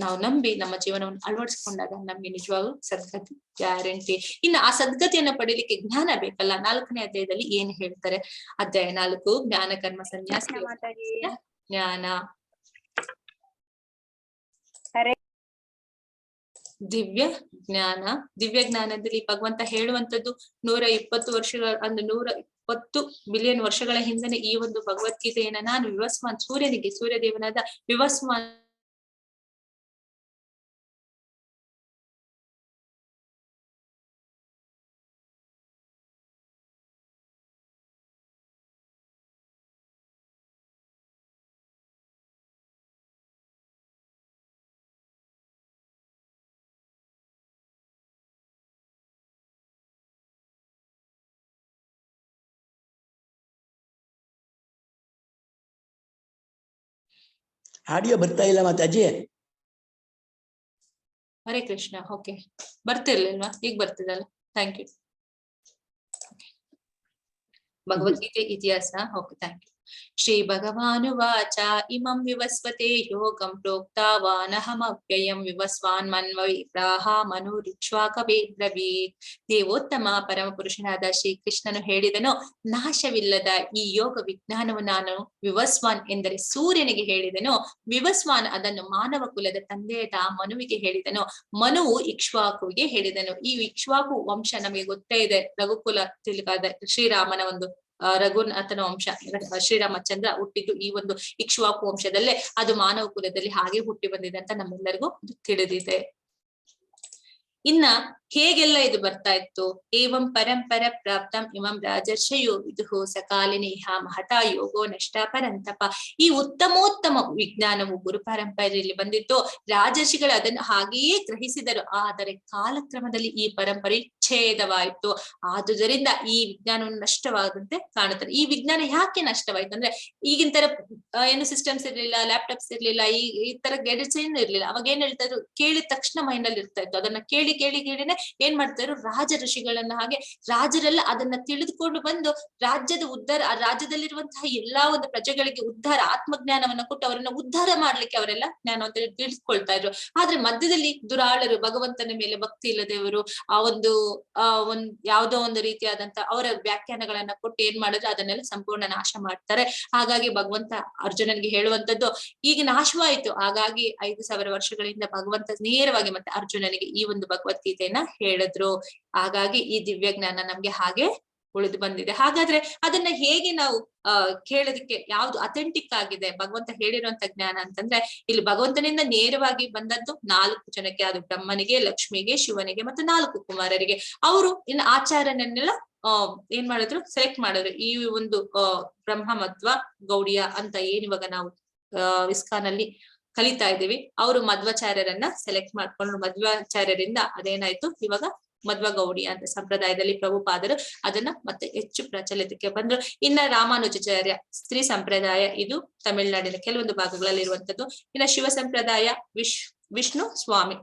ನಾವು ನಂಬಿ ನಮ್ಮ ಜೀವನವನ್ನು ಅಳವಡಿಸ್ಕೊಂಡಾಗ ನಮ್ಗೆ ನಿಜವಾಗ್ಲೂ ಸದ್ಗತಿ ಗ್ಯಾರಂಟಿ. ಇನ್ನು ಆ ಸದ್ಗತಿಯನ್ನ ಪಡಿಲಿಕ್ಕೆ ಜ್ಞಾನ ಬೇಕಲ್ಲ. 4ನೇ ಅಧ್ಯಾಯದಲ್ಲಿ ಏನ್ ಹೇಳ್ತಾರೆ, ಅಧ್ಯಾಯ 4 ಜ್ಞಾನ ಕರ್ಮ ಸನ್ಯಾಸ ಜ್ಞಾನ. ದಿವ್ಯ ಜ್ಞಾನ. ದಿವ್ಯ ಜ್ಞಾನದಲ್ಲಿ ಭಗವಂತ ಹೇಳುವಂತದ್ದು 120 ವರ್ಷಗಳ ಅಂದ್ರೆ 120 ಬಿಲಿಯನ್ ವರ್ಷಗಳ ಹಿಂದನೆ ಈ ಒಂದು ಭಗವದ್ಗೀತೆಯನ್ನ ನಾನು ವಿವಸ್ವಾನ್ ಸೂರ್ಯನಿಗೆ, ಸೂರ್ಯ ದೇವನಾದ ವಿವಸ್ವಾನ್ ಆಡಿಯೋ ಬರ್ತಾ ಇಲ್ಲ ಮಾತಾಜಿ. ಹರೇ ಕೃಷ್ಣ. ಓಕೆ, ಬರ್ತಿರ್ಲಿಲ್ವಾ? ಈಗ ಬರ್ತಿದಲ್ಲ. Thank you. ಭಗವದ್ಗೀತೆ ಇತಿಹಾಸ. Okay, thank you. ಶ್ರೀ ಭಗವಾನುವಾಚ ಇಮಂ ವಿವಸ್ವತೆ ಯೋಗಂ ಪ್ರೋಕ್ತಾವಾನಹಮವ್ಯಯಂ ವಿವಸ್ವಾನ್ ಮನ್ವವಿಪ್ರಾಹ ಮನುರಿಕ್ಷ್ವಾಕವೇ ಬ್ರವೀತ್. ದೇವೋತ್ತಮ ಪರಮ ಪುರುಷನಾದ ಶ್ರೀ ಕೃಷ್ಣನು ಹೇಳಿದನು, ನಾಶವಿಲ್ಲದ ಈ ಯೋಗ ವಿಜ್ಞಾನವು ನಾನು ವಿವಸ್ವಾನ್ ಎಂದರೆ ಸೂರ್ಯನಿಗೆ ಹೇಳಿದನು. ವಿವಸ್ವಾನ್ ಅದನ್ನು ಮಾನವ ಕುಲದ ತಂದೆಯಾದ ಮನುವಿಗೆ ಹೇಳಿದನು. ಮನುವು ಇಕ್ಷ್ವಾಕುವಿಗೆ ಹೇಳಿದನು. ಈ ಇಕ್ಷ್ವಾಕು ವಂಶ ನಮಗೆ ಗೊತ್ತೇ ಇದೆ. ರಘುಕುಲ ತಿಲಕಾದ ಶ್ರೀರಾಮನ ಒಂದು ರಘುನಾಥನ ವಂಶ. ಶ್ರೀರಾಮಚಂದ್ರ ಹುಟ್ಟಿದ್ದು ಈ ಒಂದು ಇಕ್ಷ್ವಾಕು ವಂಶದಲ್ಲೇ. ಅದು ಮಾನವ ಕುಲದಲ್ಲಿ ಹಾಗೆ ಹುಟ್ಟಿ ಬಂದಿದೆ ಅಂತ ನಮ್ಮೆಲ್ಲರಿಗೂ ತಿಳಿದಿದೆ. ಇನ್ನ ಹೇಗೆಲ್ಲ ಇದು ಬರ್ತಾ ಇತ್ತು? ಏವಂ ಪರಂಪರ ಪ್ರಾಪ್ತಂ ಇಮಂ ರಾಜರ್ಷಯೋ ವಿದುಹು ಸಕಾಲಿನೇಹ ಮಹತಾ ಯೋಗೋ ನಷ್ಟ ಪರಂತಪ. ಈ ಉತ್ತಮೋತ್ತಮ ವಿಜ್ಞಾನವು ಗುರು ಪರಂಪರೆಯಲ್ಲಿ ಬಂದಿತ್ತು. ರಾಜರ್ಷಿಗಳು ಅದನ್ನು ಹಾಗೆಯೇ ಗ್ರಹಿಸಿದರು. ಆದರೆ ಕಾಲಕ್ರಮದಲ್ಲಿ ಈ ಪರಂಪರೆ ಛೇದವಾಯಿತು. ಆದುದರಿಂದ ಈ ವಿಜ್ಞಾನವನ್ನು ನಷ್ಟವಾದಂತೆ ಕಾಣುತ್ತದೆ. ಈ ವಿಜ್ಞಾನ ಯಾಕೆ ನಷ್ಟವಾಯ್ತು ಅಂದ್ರೆ, ಈಗಿನ ತರ ಏನು ಸಿಸ್ಟಮ್ಸ್ ಇರ್ಲಿಲ್ಲ, ಲ್ಯಾಪ್ಟಾಪ್ಸ್ ಇರ್ಲಿಲ್ಲ, ಈ ತರ ಗೆಜೆಟ್ಸ್ ಏನು ಇರ್ಲಿಲ್ಲ. ಅವಾಗ ಏನ್ ಹೇಳ್ತಾ ಇದ್ರು, ಕೇಳಿದ ತಕ್ಷಣ ಮೈಂಡ್ ಅಲ್ಲಿ ಇರ್ತಾ ಇತ್ತು. ಅದನ್ನ ಕೇಳಿ ಕೇಳಿ ಕೇಳಿನೇ ಏನ್ ಮಾಡ್ತಾ ಇದ್ರು, ರಾಜ ಋಷಿಗಳನ್ನ ಹಾಗೆ ರಾಜರೆಲ್ಲ ಅದನ್ನ ತಿಳಿದುಕೊಂಡು ಬಂದು ರಾಜ್ಯದ ಉದ್ಧಾರ, ಆ ರಾಜ್ಯದಲ್ಲಿರುವಂತಹ ಎಲ್ಲಾ ಒಂದು ಪ್ರಜೆಗಳಿಗೆ ಉದ್ಧಾರ, ಆತ್ಮಜ್ಞಾನವನ್ನ ಕೊಟ್ಟು ಅವರನ್ನ ಉದ್ಧಾರ ಮಾಡ್ಲಿಕ್ಕೆ ಅವರೆಲ್ಲ ಜ್ಞಾನ ಅಂತ ತಿಳಿದುಕೊಳ್ತಾ ಇದ್ರು. ಆದ್ರೆ ಮಧ್ಯದಲ್ಲಿ ದುರಾಳರು, ಭಗವಂತನ ಮೇಲೆ ಭಕ್ತಿ ಇಲ್ಲದವರು, ಆ ಒಂದು ಯಾವ್ದೋ ಒಂದು ರೀತಿಯಾದಂತ ಅವರ ವ್ಯಾಖ್ಯಾನಗಳನ್ನ ಕೊಟ್ಟು ಏನ್ ಮಾಡಿದ್ರೆ ಅದನ್ನೆಲ್ಲ ಸಂಪೂರ್ಣ ನಾಶ ಮಾಡ್ತಾರೆ. ಹಾಗಾಗಿ ಭಗವಂತ ಅರ್ಜುನನಿಗೆ ಹೇಳುವಂತದ್ದು, ಈಗ ನಾಶವಾಯಿತು. ಹಾಗಾಗಿ 5,000 ವರ್ಷಗಳಿಂದ ಭಗವಂತ ನೇರವಾಗಿ ಮತ್ತೆ ಅರ್ಜುನನಿಗೆ ಈ ಒಂದು ಭಗವದ್ಗೀತೆಯನ್ನ ಹೇಳಿದ್ರು. ಹಾಗಾಗಿ ಈ ದಿವ್ಯ ಜ್ಞಾನ ನಮ್ಗೆ ಹಾಗೆ ಉಳಿದು ಬಂದಿದೆ. ಹಾಗಾದ್ರೆ ಅದನ್ನ ಹೇಗೆ ನಾವು ಕೇಳೋದಕ್ಕೆ ಯಾವ್ದು ಅಥೆಂಟಿಕ್ ಆಗಿದೆ ಭಗವಂತ ಹೇಳಿರುವಂತ ಜ್ಞಾನ ಅಂತಂದ್ರೆ, ಇಲ್ಲಿ ಭಗವಂತನಿಂದ ನೇರವಾಗಿ ಬಂದದ್ದು 4 ಜನಕ್ಕೆ. ಅದು ಬ್ರಹ್ಮನಿಗೆ, ಲಕ್ಷ್ಮಿಗೆ, ಶಿವನಿಗೆ ಮತ್ತು 4 ಕುಮಾರರಿಗೆ. ಅವರು ಇನ್ನು ಆಚಾರ್ಯನನ್ನೆಲ್ಲ ಏನ್ ಮಾಡಿದ್ರು, ಸೆಲೆಕ್ಟ್ ಮಾಡಿದ್ರು. ಈ ಒಂದು ಬ್ರಹ್ಮಮಧ್ವ ಗೌಡಿಯ ಅಂತ ಏನಿವಾಗ ನಾವು ಇಸ್ಕಾನ್ ಅಲ್ಲಿ ಕಲಿತಾ ಇದೀವಿ, ಅವರು ಮಧ್ವಾಚಾರ್ಯರನ್ನ ಸೆಲೆಕ್ಟ್ ಮಾಡ್ಕೊಂಡು ಮಧ್ವಾಚಾರ್ಯರಿಂದ ಅದೇನಾಯ್ತು, ಇವಾಗ ಮಧ್ವ ಗೌಡಿ ಅಂತ ಸಂಪ್ರದಾಯದಲ್ಲಿ ಪ್ರಭುಪಾದರು ಅದನ್ನ ಮತ್ತೆ ಹೆಚ್ಚು ಪ್ರಚಲಿತಕ್ಕೆ ಬಂದ್ರು. ಇನ್ನ ರಾಮಾನುಜಾಚಾರ್ಯ ಸ್ತ್ರೀ ಸಂಪ್ರದಾಯ, ಇದು ತಮಿಳುನಾಡಿನ ಕೆಲವೊಂದು ಭಾಗಗಳಲ್ಲಿ ಇರುವಂತದ್ದು. ಇನ್ನ ಶಿವ ಸಂಪ್ರದಾಯ ವಿಷ್ಣು ಸ್ವಾಮಿ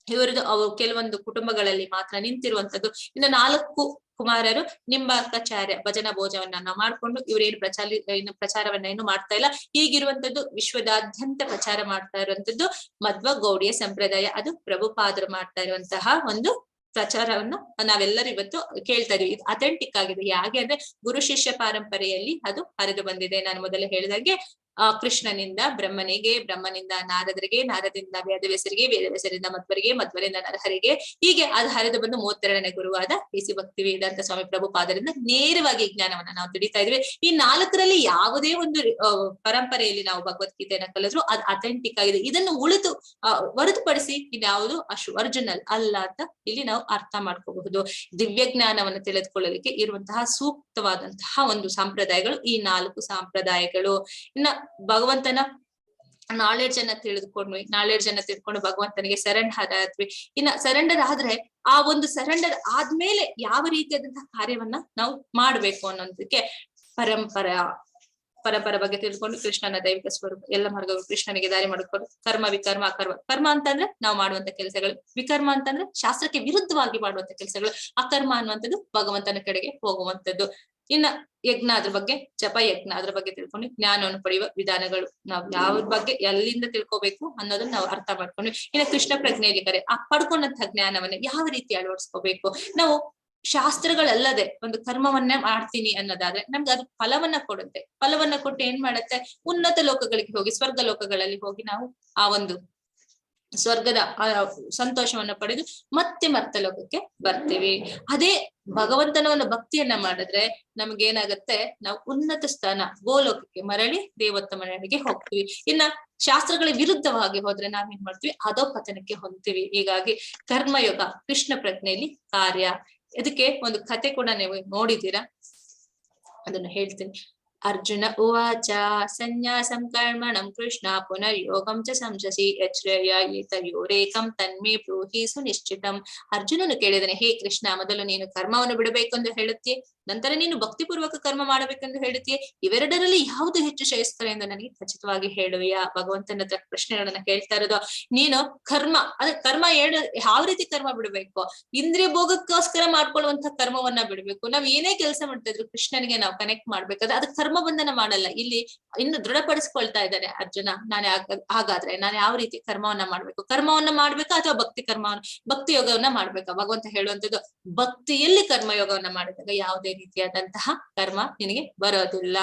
ಇವರದು ಅವು ಕೆಲವೊಂದು ಕುಟುಂಬಗಳಲ್ಲಿ ಮಾತ್ರ ನಿಂತಿರುವಂತದ್ದು. ಇನ್ನು 4 ಕುಮಾರರು ನಿಂಬಾರ್ಕಾಚಾರ್ಯ ಭಜನ ಭೋಜವನ್ನ ಮಾಡ್ಕೊಂಡು ಇವರೇನು ಪ್ರಚಾರವನ್ನ ಏನು ಮಾಡ್ತಾ ಇಲ್ಲ. ಹೀಗಿರುವಂತದ್ದು ವಿಶ್ವದಾದ್ಯಂತ ಪ್ರಚಾರ ಮಾಡ್ತಾ ಇರುವಂತದ್ದು ಮಧ್ವ ಗೌಡಿಯ ಸಂಪ್ರದಾಯ. ಅದು ಪ್ರಭುಪಾದರು ಮಾಡ್ತಾ ಇರುವಂತಹ ಒಂದು ಪ್ರಚಾರವನ್ನ ನಾವೆಲ್ಲರೂ ಇವತ್ತು ಕೇಳ್ತಾ ಇದೀವಿ. ಇದು ಅಥೆಂಟಿಕ್ ಆಗಿದೆ. ಹೇಗೆ ಅಂದ್ರೆ ಗುರು ಶಿಷ್ಯ ಪಾರಂಪರೆಯಲ್ಲಿ ಅದು ಹರಿದು ಬಂದಿದೆ. ನಾನು ಮೊದಲೇ ಹೇಳಿದಾಗೆ ಕೃಷ್ಣನಿಂದ ಬ್ರಹ್ಮನಿಗೆ, ಬ್ರಹ್ಮನಿಂದ ನಾರದರಿಗೆ, ನಾರದಿಂದ ವೇದವ್ಯಾಸರಿಗೆ, ವೇದವ್ಯಾಸರಿಂದ ಮಧ್ವರಿಗೆ, ಮಧ್ವರಿಂದ ನರಹರಿಗೆ, ಹೀಗೆ ಅದು ಹರಿದು ಬಂದು 32ನೇ ಗುರುವಾದ ಕೆ.ಸಿ. ಭಕ್ತಿ ವೇದಾಂತ ಸ್ವಾಮಿ ಪ್ರಭುಪಾದರಿಂದ ನೇರವಾಗಿ ಜ್ಞಾನವನ್ನ ನಾವು ತಿಳಿತಾ ಇದ್ವಿ. ಈ 4ರಲ್ಲಿ ಯಾವುದೇ ಒಂದು ಪರಂಪರೆಯಲ್ಲಿ ನಾವು ಭಗವದ್ಗೀತೆಯನ್ನ ಕಲಿದ್ರು ಅದು ಅಥೆಂಟಿಕ್ ಆಗಿದೆ. ಇದನ್ನು ಹೊರತುಪಡಿಸಿ ಇನ್ಯಾವುದು ಅಷ್ಟು ಒರಿಜಿನಲ್ ಅಲ್ಲ ಅಂತ ಇಲ್ಲಿ ನಾವು ಅರ್ಥ ಮಾಡ್ಕೋಬಹುದು. ದಿವ್ಯ ಜ್ಞಾನವನ್ನು ತಿಳಿದುಕೊಳ್ಳಲಿಕ್ಕೆ ಇರುವಂತಹ ಸೂಕ್ತವಾದಂತಹ ಒಂದು ಸಂಪ್ರದಾಯಗಳು ಈ 4 ಸಂಪ್ರದಾಯಗಳು. ಇನ್ನ ಭಗವಂತನ ನಾಲೆಡ್ಜ್ ಅನ್ನ ತಿಳ್ಕೊಂಡು ಭಗವಂತನಿಗೆ ಸರೆಂಡರ್ ಆದ್ವಿ. ಇನ್ನ ಸರೆಂಡರ್ ಆದ್ರೆ ಆ ಒಂದು ಸರೆಂಡರ್ ಆದ್ಮೇಲೆ ಯಾವ ರೀತಿಯಾದಂತಹ ಕಾರ್ಯವನ್ನ ನಾವು ಮಾಡ್ಬೇಕು ಅನ್ನೋದಕ್ಕೆ ಪರಂಪರ ಬಗ್ಗೆ ತಿಳ್ಕೊಂಡು ಕೃಷ್ಣನ ದೈವಿಕ ಸ್ವರೂಪ ಎಲ್ಲ ಮಾರ್ಗಗಳು ಕೃಷ್ಣನಿಗೆ ದಾರಿ ಮಾಡಿಕೊಂಡು ಕರ್ಮ ವಿಕರ್ಮ ಅಕರ್ಮ. ಕರ್ಮ ಅಂತಂದ್ರೆ ನಾವು ಮಾಡುವಂತ ಕೆಲಸಗಳು, ವಿಕರ್ಮ ಅಂತಂದ್ರೆ ಶಾಸ್ತ್ರಕ್ಕೆ ವಿರುದ್ಧವಾಗಿ ಮಾಡುವಂತ ಕೆಲಸಗಳು, ಅಕರ್ಮ ಅನ್ನುವಂಥದ್ದು ಭಗವಂತನ ಕಡೆಗೆ ಹೋಗುವಂತದ್ದು. ಇನ್ನ ಯಜ್ಞ ಅದ್ರ ಬಗ್ಗೆ, ಜಪ ಯಜ್ಞ ಅದ್ರ ಬಗ್ಗೆ ತಿಳ್ಕೊಂಡು ಜ್ಞಾನವನ್ನು ಪಡೆಯುವ ವಿಧಾನಗಳು, ನಾವು ಯಾವ ಬಗ್ಗೆ ಎಲ್ಲಿಂದ ತಿಳ್ಕೊಬೇಕು ಅನ್ನೋದನ್ನ ನಾವು ಅರ್ಥ ಮಾಡ್ಕೊಂಡು. ಇನ್ನು ಕೃಷ್ಣ ಪ್ರಜ್ಞೆಯಲ್ಲಿ ಆ ಪಡ್ಕೊಂಡಂತಹ ಜ್ಞಾನವನ್ನ ಯಾವ ರೀತಿ ಅಳವಡಿಸ್ಕೋಬೇಕು. ನಾವು ಶಾಸ್ತ್ರಗಳಲ್ಲದೆ ಒಂದು ಕರ್ಮವನ್ನ ಮಾಡ್ತೀನಿ ಅನ್ನೋದಾದ್ರೆ ನಮ್ಗೆ ಅದು ಫಲವನ್ನ ಕೊಡುತ್ತೆ. ಫಲವನ್ನ ಕೊಟ್ಟು ಏನ್ ಮಾಡುತ್ತೆ, ಉನ್ನತ ಲೋಕಗಳಿಗೆ ಹೋಗಿ, ಸ್ವರ್ಗ ಲೋಕಗಳಲ್ಲಿ ಹೋಗಿ ನಾವು ಆ ಒಂದು ಸ್ವರ್ಗದ ಸಂತೋಷವನ್ನ ಪಡೆದು ಮತ್ತೆ ಮರ್ತ ಲೋಕಕ್ಕೆ ಬರ್ತೀವಿ. ಅದೇ ಭಗವಂತನ ಒಂದು ಭಕ್ತಿಯನ್ನ ಮಾಡಿದ್ರೆ ನಮ್ಗೇನಾಗತ್ತೆ, ನಾವು ಉನ್ನತ ಸ್ಥಾನ ಗೋಲೋಕಕ್ಕೆ ಮರಳಿ ದೇವೋತ್ತಮನಿಗೆ ಹೋಗ್ತೀವಿ. ಇನ್ನ ಶಾಸ್ತ್ರಗಳ ವಿರುದ್ಧವಾಗಿ ಹೋದ್ರೆ ನಾವೇನ್ ಮಾಡ್ತೀವಿ, ಅದೋ ಪತನಕ್ಕೆ ಹೊಂದ್ತೀವಿ. ಹೀಗಾಗಿ ಕರ್ಮಯೋಗ ಕೃಷ್ಣ ಪ್ರಜ್ಞೆಯಲ್ಲಿ ಕಾರ್ಯ. ಇದಕ್ಕೆ ಒಂದು ಕತೆ ಕೂಡ ನೀವು ನೋಡಿದ್ದೀರಾ, ಅದನ್ನ ಹೇಳ್ತೀನಿ. ಅರ್ಜುನ ಉವಾಚ ಸನ್ಯಾಸಂ ಕರ್ಮಣಂ ಕೃಷ್ಣ ಪುನರ್ಯೋಗಂ ಚ ಸಂಶಸಿ ಯಚ್ರೇಯ ಏತಯೋರೇಕಂ ತನ್ಮೇ ಬ್ರೂಹಿ ಸುನಿಶ್ಚಿತಂ. ಅರ್ಜುನನು ಕೇಳಿದನೆ, ಹೇ ಕೃಷ್ಣ, ಮೊದಲು ನೀನು ಕರ್ಮವನ್ನು ಬಿಡಬೇಕೆಂದು ಹೇಳುತ್ತೀಯೆ, ನಂತರ ನೀನು ಭಕ್ತಿಪೂರ್ವಕ ಕರ್ಮ ಮಾಡಬೇಕೆಂದು ಹೇಳುತ್ತೀಯೆ, ಇವೆರಡರಲ್ಲಿ ಯಾವುದು ಹೆಚ್ಚು ಶ್ರೇಷ್ಠ ಎಂದು ನನಗೆ ಖಚಿತವಾಗಿ ಹೇಳುವಿಯಾ? ಭಗವಂತನ ಹತ್ರ ಪ್ರಶ್ನೆಗಳನ್ನ ಕೇಳ್ತಾ ಇರೋದು. ನೀನು ಕರ್ಮ ಕರ್ಮ ಯಾವ ರೀತಿ ಕರ್ಮ ಬಿಡ್ಬೇಕು? ಇಂದ್ರಿಯ ಭೋಗಕ್ಕೋಸ್ಕರ ಮಾಡ್ಕೊಳ್ಳುವಂತ ಕರ್ಮವನ್ನ ಬಿಡ್ಬೇಕು. ನಾವ್ ಏನೇ ಕೆಲಸ ಮಾಡ್ತಾ ಇದ್ರು ಕೃಷ್ಣನಿಗೆ ನಾವು ಕನೆಕ್ಟ್ ಮಾಡ್ಬೇಕಾದ್ರೆ ಅದು ಕರ್ಮ ಬಂಧನ ಮಾಡಲ್ಲ. ಇಲ್ಲಿ ಇನ್ನು ದೃಢಪಡಿಸ್ಕೊಳ್ತಾ ಇದ್ದಾರೆ ಅರ್ಜುನ, ಹಾಗಾದ್ರೆ ನಾನು ಯಾವ ರೀತಿ ಕರ್ಮವನ್ನ ಮಾಡ್ಬೇಕಾ ಅಥವಾ ಭಕ್ತಿ ಯೋಗವನ್ನ ಮಾಡ್ಬೇಕಾ? ಭಗವಂತ ಹೇಳುವಂತದ್ದು, ಭಕ್ತಿಯಲ್ಲಿ ಕರ್ಮಯೋಗವನ್ನ ಮಾಡಿದಾಗ ಯಾವುದೇ ರೀತಿಯಾದಂತಹ ಕರ್ಮ ನಿನಗೆ ಬರೋದಿಲ್ಲ.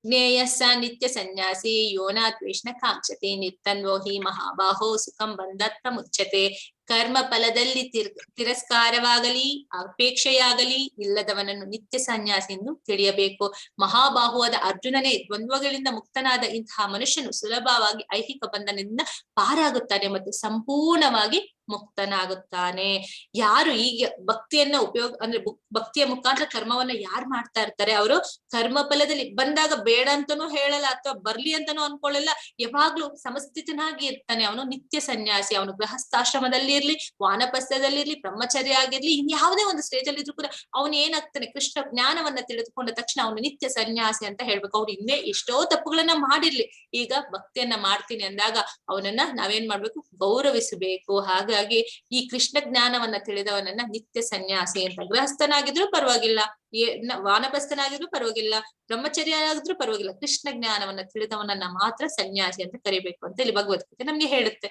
ಜ್ಞೇಯಸ್ಸ ನಿತ್ಯ ಸನ್ಯಾಸಿ ಯೋನಾದ್ವೇಷಣ ಕಾಂಕ್ಷತೆ ನಿತ್ತನ್ವೋ ಹಿ ಮಹಾಬಾಹೋ ಸುಖಂ ಬಂಧತ್ತ ಮುಚ್ಚತೆ. ಕರ್ಮ ಫಲದಲ್ಲಿ ತಿರಸ್ಕಾರವಾಗಲಿ ಅಪೇಕ್ಷೆಯಾಗಲಿ ಇಲ್ಲದವನನ್ನು ನಿತ್ಯ ಸನ್ಯಾಸಿ ಎಂದು ತಿಳಿಯಬೇಕು. ಮಹಾಬಾಹುವಾದ ಅರ್ಜುನನೇ ದ್ವಂದ್ವಗಳಿಂದ ಮುಕ್ತನಾದ ಇಂತಹ ಮನುಷ್ಯನು ಸುಲಭವಾಗಿ ಐಹಿಕ ಬಂಧನದಿಂದ ಪಾರಾಗುತ್ತಾನೆ ಮತ್ತು ಸಂಪೂರ್ಣವಾಗಿ ಮುಕ್ತನಾಗುತ್ತಾನೆ. ಯಾರು ಈಗ ಭಕ್ತಿಯನ್ನ ಅಂದ್ರೆ ಭಕ್ತಿಯ ಮುಖಾಂತರ ಕರ್ಮವನ್ನ ಯಾರು ಮಾಡ್ತಾ ಇರ್ತಾರೆ, ಅವರು ಕರ್ಮ ಫಲದಲ್ಲಿ ಬಂದಾಗ ಬೇಡ ಅಂತಾನೂ ಹೇಳಲ್ಲ ಅಥವಾ ಬರ್ಲಿ ಅಂತಾನೂ ಅನ್ಕೊಳ್ಳಲ್ಲ, ಯಾವಾಗ್ಲೂ ಸಮಸ್ಥಿತನಾಗಿ ಇರ್ತಾನೆ. ಅವನು ನಿತ್ಯ ಸನ್ಯಾಸಿ. ಅವನು ಗೃಹಸ್ಥಾಶ್ರಮದಲ್ಲಿ ಇರ್ಲಿ, ವಾನಪ್ರಸ್ಥದಲ್ಲಿ ಇರ್ಲಿ, ಬ್ರಹ್ಮಚರ್ಯ ಆಗಿರ್ಲಿ, ಇನ್ ಯಾವುದೇ ಒಂದು ಸ್ಟೇಜ್ ಅಲ್ಲಿ ಇದ್ರು ಕೂಡ ಅವನು ಏನಾಗ್ತಾನೆ, ಕೃಷ್ಣ ಜ್ಞಾನವನ್ನ ತಿಳಿದುಕೊಂಡ ತಕ್ಷಣ ಅವನು ನಿತ್ಯ ಸನ್ಯಾಸಿ ಅಂತ ಹೇಳ್ಬೇಕು. ಅವ್ರು ಇನ್ನೇ ಎಷ್ಟೋ ತಪ್ಪುಗಳನ್ನ ಮಾಡಿರ್ಲಿ, ಈಗ ಭಕ್ತಿಯನ್ನ ಮಾಡ್ತೀನಿ ಅಂದಾಗ ಅವನನ್ನ ನಾವೇನ್ ಮಾಡ್ಬೇಕು, ಗೌರವಿಸಬೇಕು. ಹಾಗಾಗಿ ಈ ಕೃಷ್ಣ ಜ್ಞಾನವನ್ನ ತಿಳಿದವನನ್ನ ನಿತ್ಯ ಸನ್ಯಾಸಿ ಅಂತ. ಗೃಹಸ್ಥನಾಗಿದ್ರು ಪರವಾಗಿಲ್ಲ, ವಾನಪ್ರಸ್ಥನಾಗಿದ್ರು ಪರವಾಗಿಲ್ಲ, ಬ್ರಹ್ಮಚರ್ಯ ಆಗಿದ್ರು ಪರವಾಗಿಲ್ಲ, ಕೃಷ್ಣ ಜ್ಞಾನವನ್ನ ತಿಳಿದವನನ್ನ ಮಾತ್ರ ಸನ್ಯಾಸಿ ಅಂತ ಕರಿಬೇಕು ಅಂತ ಇಲ್ಲಿ ಭಗವದ್ಗೀತೆ ನಮ್ಗೆ ಹೇಳುತ್ತೆ.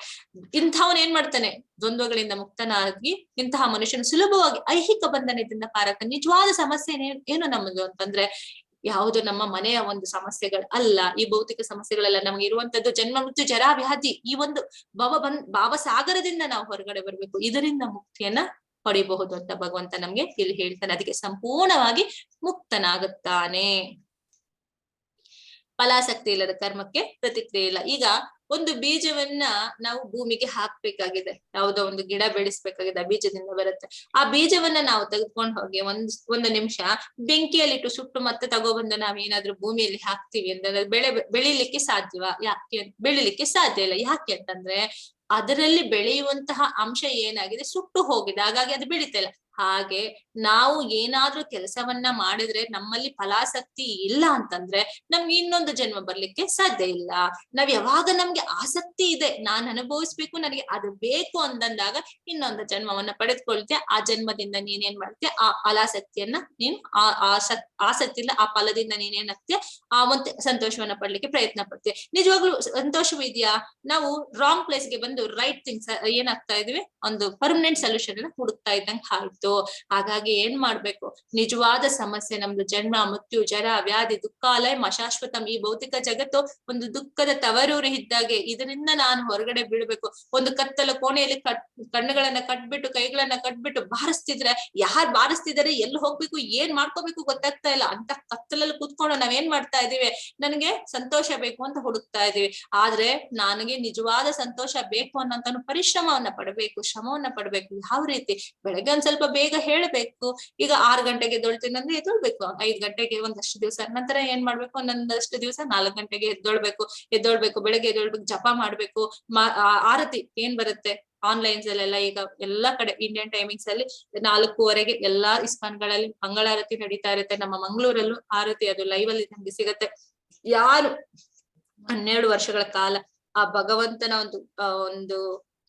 ಇಂಥವನ್ ಏನ್ ಮಾಡ್ತಾನೆ, ದ್ವಂದ್ವಗಳಿಂದ ಮುಕ್ತನಾಗಿ ಇಂತಹ ಮನುಷ್ಯನು ಸುಲಭವಾಗಿ ಐಹಿಕ ಬಂಧನದಿಂದ ಪಾರಾಗ್ತಾನೆ. ನಿಜವಾದ ಸಮಸ್ಯೆ ಏನು ನಮ್ಮದು ಅಂತಂದ್ರೆ, ಯಾವುದು ನಮ್ಮ ಮನೆಯ ಒಂದು ಸಮಸ್ಯೆಗಳು ಅಲ್ಲ, ಈ ಭೌತಿಕ ಸಮಸ್ಯೆಗಳೆಲ್ಲ. ನಮ್ಗೆ ಇರುವಂತದ್ದು ಜನ್ಮ ಮೃತ್ಯು ಜರಾ ವ್ಯಾಧಿ, ಈ ಒಂದು ಭಾವಸಾಗರದಿಂದ ನಾವು ಹೊರಗಡೆ ಬರ್ಬೇಕು. ಇದರಿಂದ ಮುಕ್ತಿಯನ್ನ ಪಡಿಬಹುದು ಅಂತ ಭಗವಂತ ನಮ್ಗೆ ಇಲ್ಲಿ ಹೇಳ್ತಾನೆ. ಅದಕ್ಕೆ ಸಂಪೂರ್ಣವಾಗಿ ಮುಕ್ತನಾಗುತ್ತಾನೆ. ಫಲಾಸಕ್ತಿ ಇಲ್ಲದ ಕರ್ಮಕ್ಕೆ ಪ್ರತಿಕ್ರಿಯೆ ಇಲ್ಲ. ಈಗ ಒಂದು ಬೀಜವನ್ನ ನಾವು ಭೂಮಿಗೆ ಹಾಕ್ಬೇಕಾಗಿದೆ, ಯಾವುದೋ ಒಂದು ಗಿಡ ಬೆಳೆಸ್ಬೇಕಾಗಿದೆ, ಆ ಬೀಜದಿಂದ ಬರುತ್ತೆ. ಆ ಬೀಜವನ್ನ ನಾವು ತೆಗೆದುಕೊಂಡು ಹೋಗಿ ಒಂದು ನಿಮಿಷ ಬೆಂಕಿಯಲ್ಲಿಟ್ಟು ಸುಟ್ಟು ಮತ್ತೆ ತಗೊಬಂದು ನಾವೇನಾದ್ರೂ ಭೂಮಿಯಲ್ಲಿ ಹಾಕ್ತಿವಿ ಅಂತಂದ್ರೆ ಬೆಳಿಲಿಕ್ಕೆ ಸಾಧ್ಯವಾ? ಯಾಕೆ ಬೆಳಿಲಿಕ್ಕೆ ಸಾಧ್ಯ ಇಲ್ಲ. ಯಾಕೆ ಅಂತಂದ್ರೆ ಅದರಲ್ಲಿ ಬೆಳೆಯುವಂತಹ ಅಂಶ ಏನಾಗಿದೆ, ಸುಟ್ಟು ಹೋಗಿದೆ, ಹಾಗಾಗಿ ಅದು ಬೆಳೀತಾ ಇಲ್ಲ. ಹಾಗೆ ನಾವು ಏನಾದ್ರೂ ಕೆಲಸವನ್ನ ಮಾಡಿದ್ರೆ ನಮ್ಮಲ್ಲಿ ಫಲಾಸಕ್ತಿ ಇಲ್ಲ ಅಂತಂದ್ರೆ ನಮ್ಗೆ ಇನ್ನೊಂದು ಜನ್ಮ ಬರ್ಲಿಕ್ಕೆ ಸಾಧ್ಯ ಇಲ್ಲ. ನಾವ್ ಯಾವಾಗ ನಮ್ಗೆ ಆಸಕ್ತಿ ಇದೆ, ನಾನ್ ಅನುಭವಿಸ್ಬೇಕು, ನನಗೆ ಅದು ಬೇಕು ಅಂದಾಗ ಇನ್ನೊಂದು ಜನ್ಮವನ್ನ ಪಡೆದುಕೊಳ್ತೆ. ಆ ಜನ್ಮದಿಂದ ನೀನೇನ್ ಮಾಡ್ತೀಯ, ಆ ಫಲಾಸಕ್ತಿಯನ್ನ ನೀನು ಆಸಕ್ತಿ ಇಲ್ಲ, ಆ ಫಲದಿಂದ ನೀನೇನಾಗ್ತೀಯ, ಆ ಒಂದು ಸಂತೋಷವನ್ನ ಪಡ್ಲಿಕ್ಕೆ ಪ್ರಯತ್ನ ಪಡ್ತೀಯ. ನಿಜವಾಗ್ಲೂ ಸಂತೋಷವಿದ್ಯಾ? ನಾವು ರಾಂಗ್ ಪ್ಲೇಸ್ಗೆ ಬಂದು ರೈಟ್ ಥಿಂಗ್ಸ್ ಏನಾಗ್ತಾ ಇದೀವಿ, ಒಂದು ಪರ್ಮನೆಂಟ್ ಸೊಲ್ಯೂಷನ್ ಅನ್ನ ಹುಡುಕ್ತಾ ಇದ್ದಂಗೆ ಆಯ್ತು. ಹಾಗಾಗಿ ಏನ್ ಮಾಡ್ಬೇಕು, ನಿಜವಾದ ಸಮಸ್ಯೆ ನಮ್ದು ಜನ್ಮ ಮೃತ್ಯು ಜರ ವ್ಯಾಧಿ ದುಃಖಾಲಯ ಅಶಾಶ್ವತಂ. ಈ ಭೌತಿಕ ಜಗತ್ತು ಒಂದು ದುಃಖದ ತವರೂರು ಇದ್ದಾಗೆ, ಇದರಿಂದ ನಾನು ಹೊರಗಡೆ ಬೀಳ್ಬೇಕು. ಒಂದು ಕತ್ತಲ ಕೋಣೆಯಲ್ಲಿ ಕಣ್ಣುಗಳನ್ನ ಕಟ್ಬಿಟ್ಟು ಕೈಗಳನ್ನ ಕಟ್ಬಿಟ್ಟು ಬಾರಿಸ್ತಿದ್ರೆ, ಯಾರು ಬಾರಿಸ್ತಿದಾರೆ, ಎಲ್ಲಿ ಹೋಗ್ಬೇಕು, ಏನ್ ಮಾಡ್ಕೋಬೇಕು ಗೊತ್ತಾಗ್ತಾ ಇಲ್ಲ. ಅಂತ ಕತ್ತಲಲ್ಲಿ ಕೂತ್ಕೊಂಡು ನಾವೇನ್ ಮಾಡ್ತಾ ಇದೀವಿ, ನನಗೆ ಸಂತೋಷ ಬೇಕು ಅಂತ ಹುಡುಕ್ತಾ ಇದೀವಿ. ಆದ್ರೆ ನನಗೆ ನಿಜವಾದ ಸಂತೋಷ ಬೇಕು ಅನ್ನೋಂತಾನು ಪರಿಶ್ರಮವನ್ನ ಪಡಬೇಕು, ಶ್ರಮವನ್ನ ಪಡ್ಬೇಕು. ಯಾವ ರೀತಿ? ಬೆಳಗ್ಗೆ ಒಂದ್ ಸ್ವಲ್ಪ ಬೇಗ ಹೇಳ್ಬೇಕು. ಈಗ 6 ಗಂಟೆಗೆ ಎದ್ದೊಳ್ತೀನಿ ಅಂದ್ರೆ ಎದ್ದೊಳ್ಬೇಕು, 5 ಗಂಟೆಗೆ ಒಂದಷ್ಟು ದಿವಸ, ನಂತರ ಏನ್ ಮಾಡ್ಬೇಕು, ಒಂದಷ್ಟು ದಿವಸ 4 ಗಂಟೆಗೆ ಎದ್ದೊಳ್ಬೇಕು, ಬೆಳಗ್ಗೆ ಎದ್ದೊಳ್ಬೇಕು, ಜಪ ಮಾಡ್ಬೇಕು, ಆರತಿ ಏನ್ ಬರುತ್ತೆ ಆನ್ಲೈನ್ಸ್ ಅಲ್ಲೆಲ್ಲ ಈಗ ಎಲ್ಲಾ ಕಡೆ ಇಂಡಿಯನ್ ಟೈಮಿಂಗ್ಸ್ ಅಲ್ಲಿ 4:15 ಎಲ್ಲಾ ಇಸ್ಕಾನ್ಗಳಲ್ಲಿ ಮಂಗಳಾರತಿ ನಡೀತಾ ಇರುತ್ತೆ. ನಮ್ಮ ಮಂಗಳೂರಲ್ಲೂ ಆರತಿ ಅದು ಲೈವ್ ಅಲ್ಲಿ ನಮ್ಗೆ ಸಿಗತ್ತೆ. ಯಾರು 12 ವರ್ಷಗಳ ಕಾಲ ಆ ಭಗವಂತನ ಒಂದು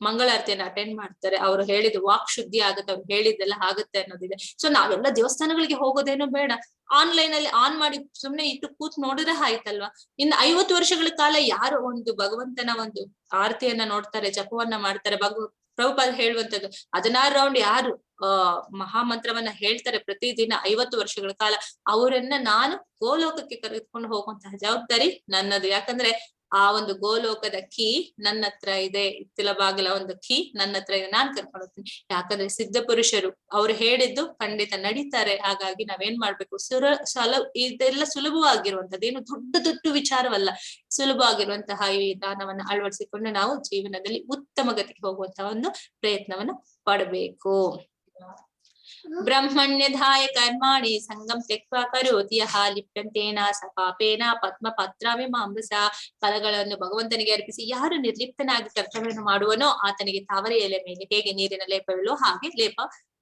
ಮಂಗಳಾರತಿಯನ್ನ ಅಟೆಂಡ್ ಮಾಡ್ತಾರೆ, ಅವ್ರು ಹೇಳಿದ್ದು ವಾಕ್ ಶುದ್ಧಿ ಆಗುತ್ತೆ, ಅವ್ರು ಹೇಳಿದ್ದೆಲ್ಲ ಆಗುತ್ತೆ ಅನ್ನೋದಿದೆ. ಸೊ ನಾವೆಲ್ಲ ದೇವಸ್ಥಾನಗಳಿಗೆ ಹೋಗೋದೇನು ಬೇಡ, ಆನ್ಲೈನ್ ಅಲ್ಲಿ ಆನ್ ಮಾಡಿ ಸುಮ್ನೆ ಇಟ್ಟು ಕೂತ್ ನೋಡಿದ್ರೆ ಆಯ್ತಲ್ವಾ. ಇನ್ನು 50 ವರ್ಷಗಳ ಕಾಲ ಯಾರು ಒಂದು ಭಗವಂತನ ಒಂದು ಆರತಿಯನ್ನ ನೋಡ್ತಾರೆ, ಜಪವನ್ನ ಮಾಡ್ತಾರೆ, ಪ್ರಭುಪಾದ ಹೇಳುವಂತದ್ದು 16 ರೌಂಡ್ ಯಾರು ಮಹಾಮಂತ್ರವನ್ನ ಹೇಳ್ತಾರೆ ಪ್ರತಿದಿನ 50 ವರ್ಷಗಳ ಕಾಲ, ಅವರನ್ನ ನಾನು ಗೋಲೋಕಕ್ಕೆ ಕರೆದುಕೊಂಡು ಹೋಗುವಂತಹ ಜವಾಬ್ದಾರಿ ನನ್ನದು. ಯಾಕಂದ್ರೆ ಆ ಒಂದು ಗೋಲೋಕದ ಕೀ ನನ್ನ ಹತ್ರ ಇದೆ, ಇತ್ತಿಲ ಬಾಗಿಲ ಒಂದು ಕೀ ನನ್ನ ಹತ್ರ ಇದೆ, ನಾನ್ ಕರ್ಕೊಂಡು ಹೋಗ್ತೀನಿ. ಯಾಕಂದ್ರೆ ಸಿದ್ಧ ಪುರುಷರು ಅವ್ರು ಹೇಳಿದ್ದು ಖಂಡಿತ ನಡೀತಾರೆ. ಹಾಗಾಗಿ ನಾವೇನ್ ಮಾಡ್ಬೇಕು, ಇದೆಲ್ಲ ಸುಲಭವಾಗಿರುವಂತದ್ದು, ಏನು ದೊಡ್ಡ ವಿಚಾರವಲ್ಲ, ಸುಲಭವಾಗಿರುವಂತಹ ಈ ವಿಧಾನವನ್ನ ಅಳವಡಿಸಿಕೊಂಡು ನಾವು ಜೀವನದಲ್ಲಿ ಉತ್ತಮ ಗತಿಗೆ ಹೋಗುವಂತಹ ಒಂದು ಪ್ರಯತ್ನವನ್ನ ಪಡಬೇಕು. ಬ್ರಹ್ಮಣ್ಯಧಾಯ ಕರ್ಮಾಣಿ ಸಂಗಂ ತ್ಯಕ್ವಾ ಕರೋತಿ ಯಃ ಲಿಪ್ಯಂತೇನ ಸ ಪಾಪೇನ ಪದ್ಮ ಪತ್ರಾಮಿ ಮಾಂಬಸ. ಫಲಗಳನ್ನು ಭಗವಂತನಿಗೆ ಅರ್ಪಿಸಿ ಯಾರು ನಿರ್ಲಿಪ್ತನಾಗಿ ಕರ್ತವ್ಯವನ್ನು ಮಾಡುವನೋ ಆತನಿಗೆ ತಾವರೆ ಎಲೆ ಮೇಲೆ ಹೇಗೆ ನೀರಿನ ಲೇಪವಿಲ್ಲೋ ಹಾಗೆ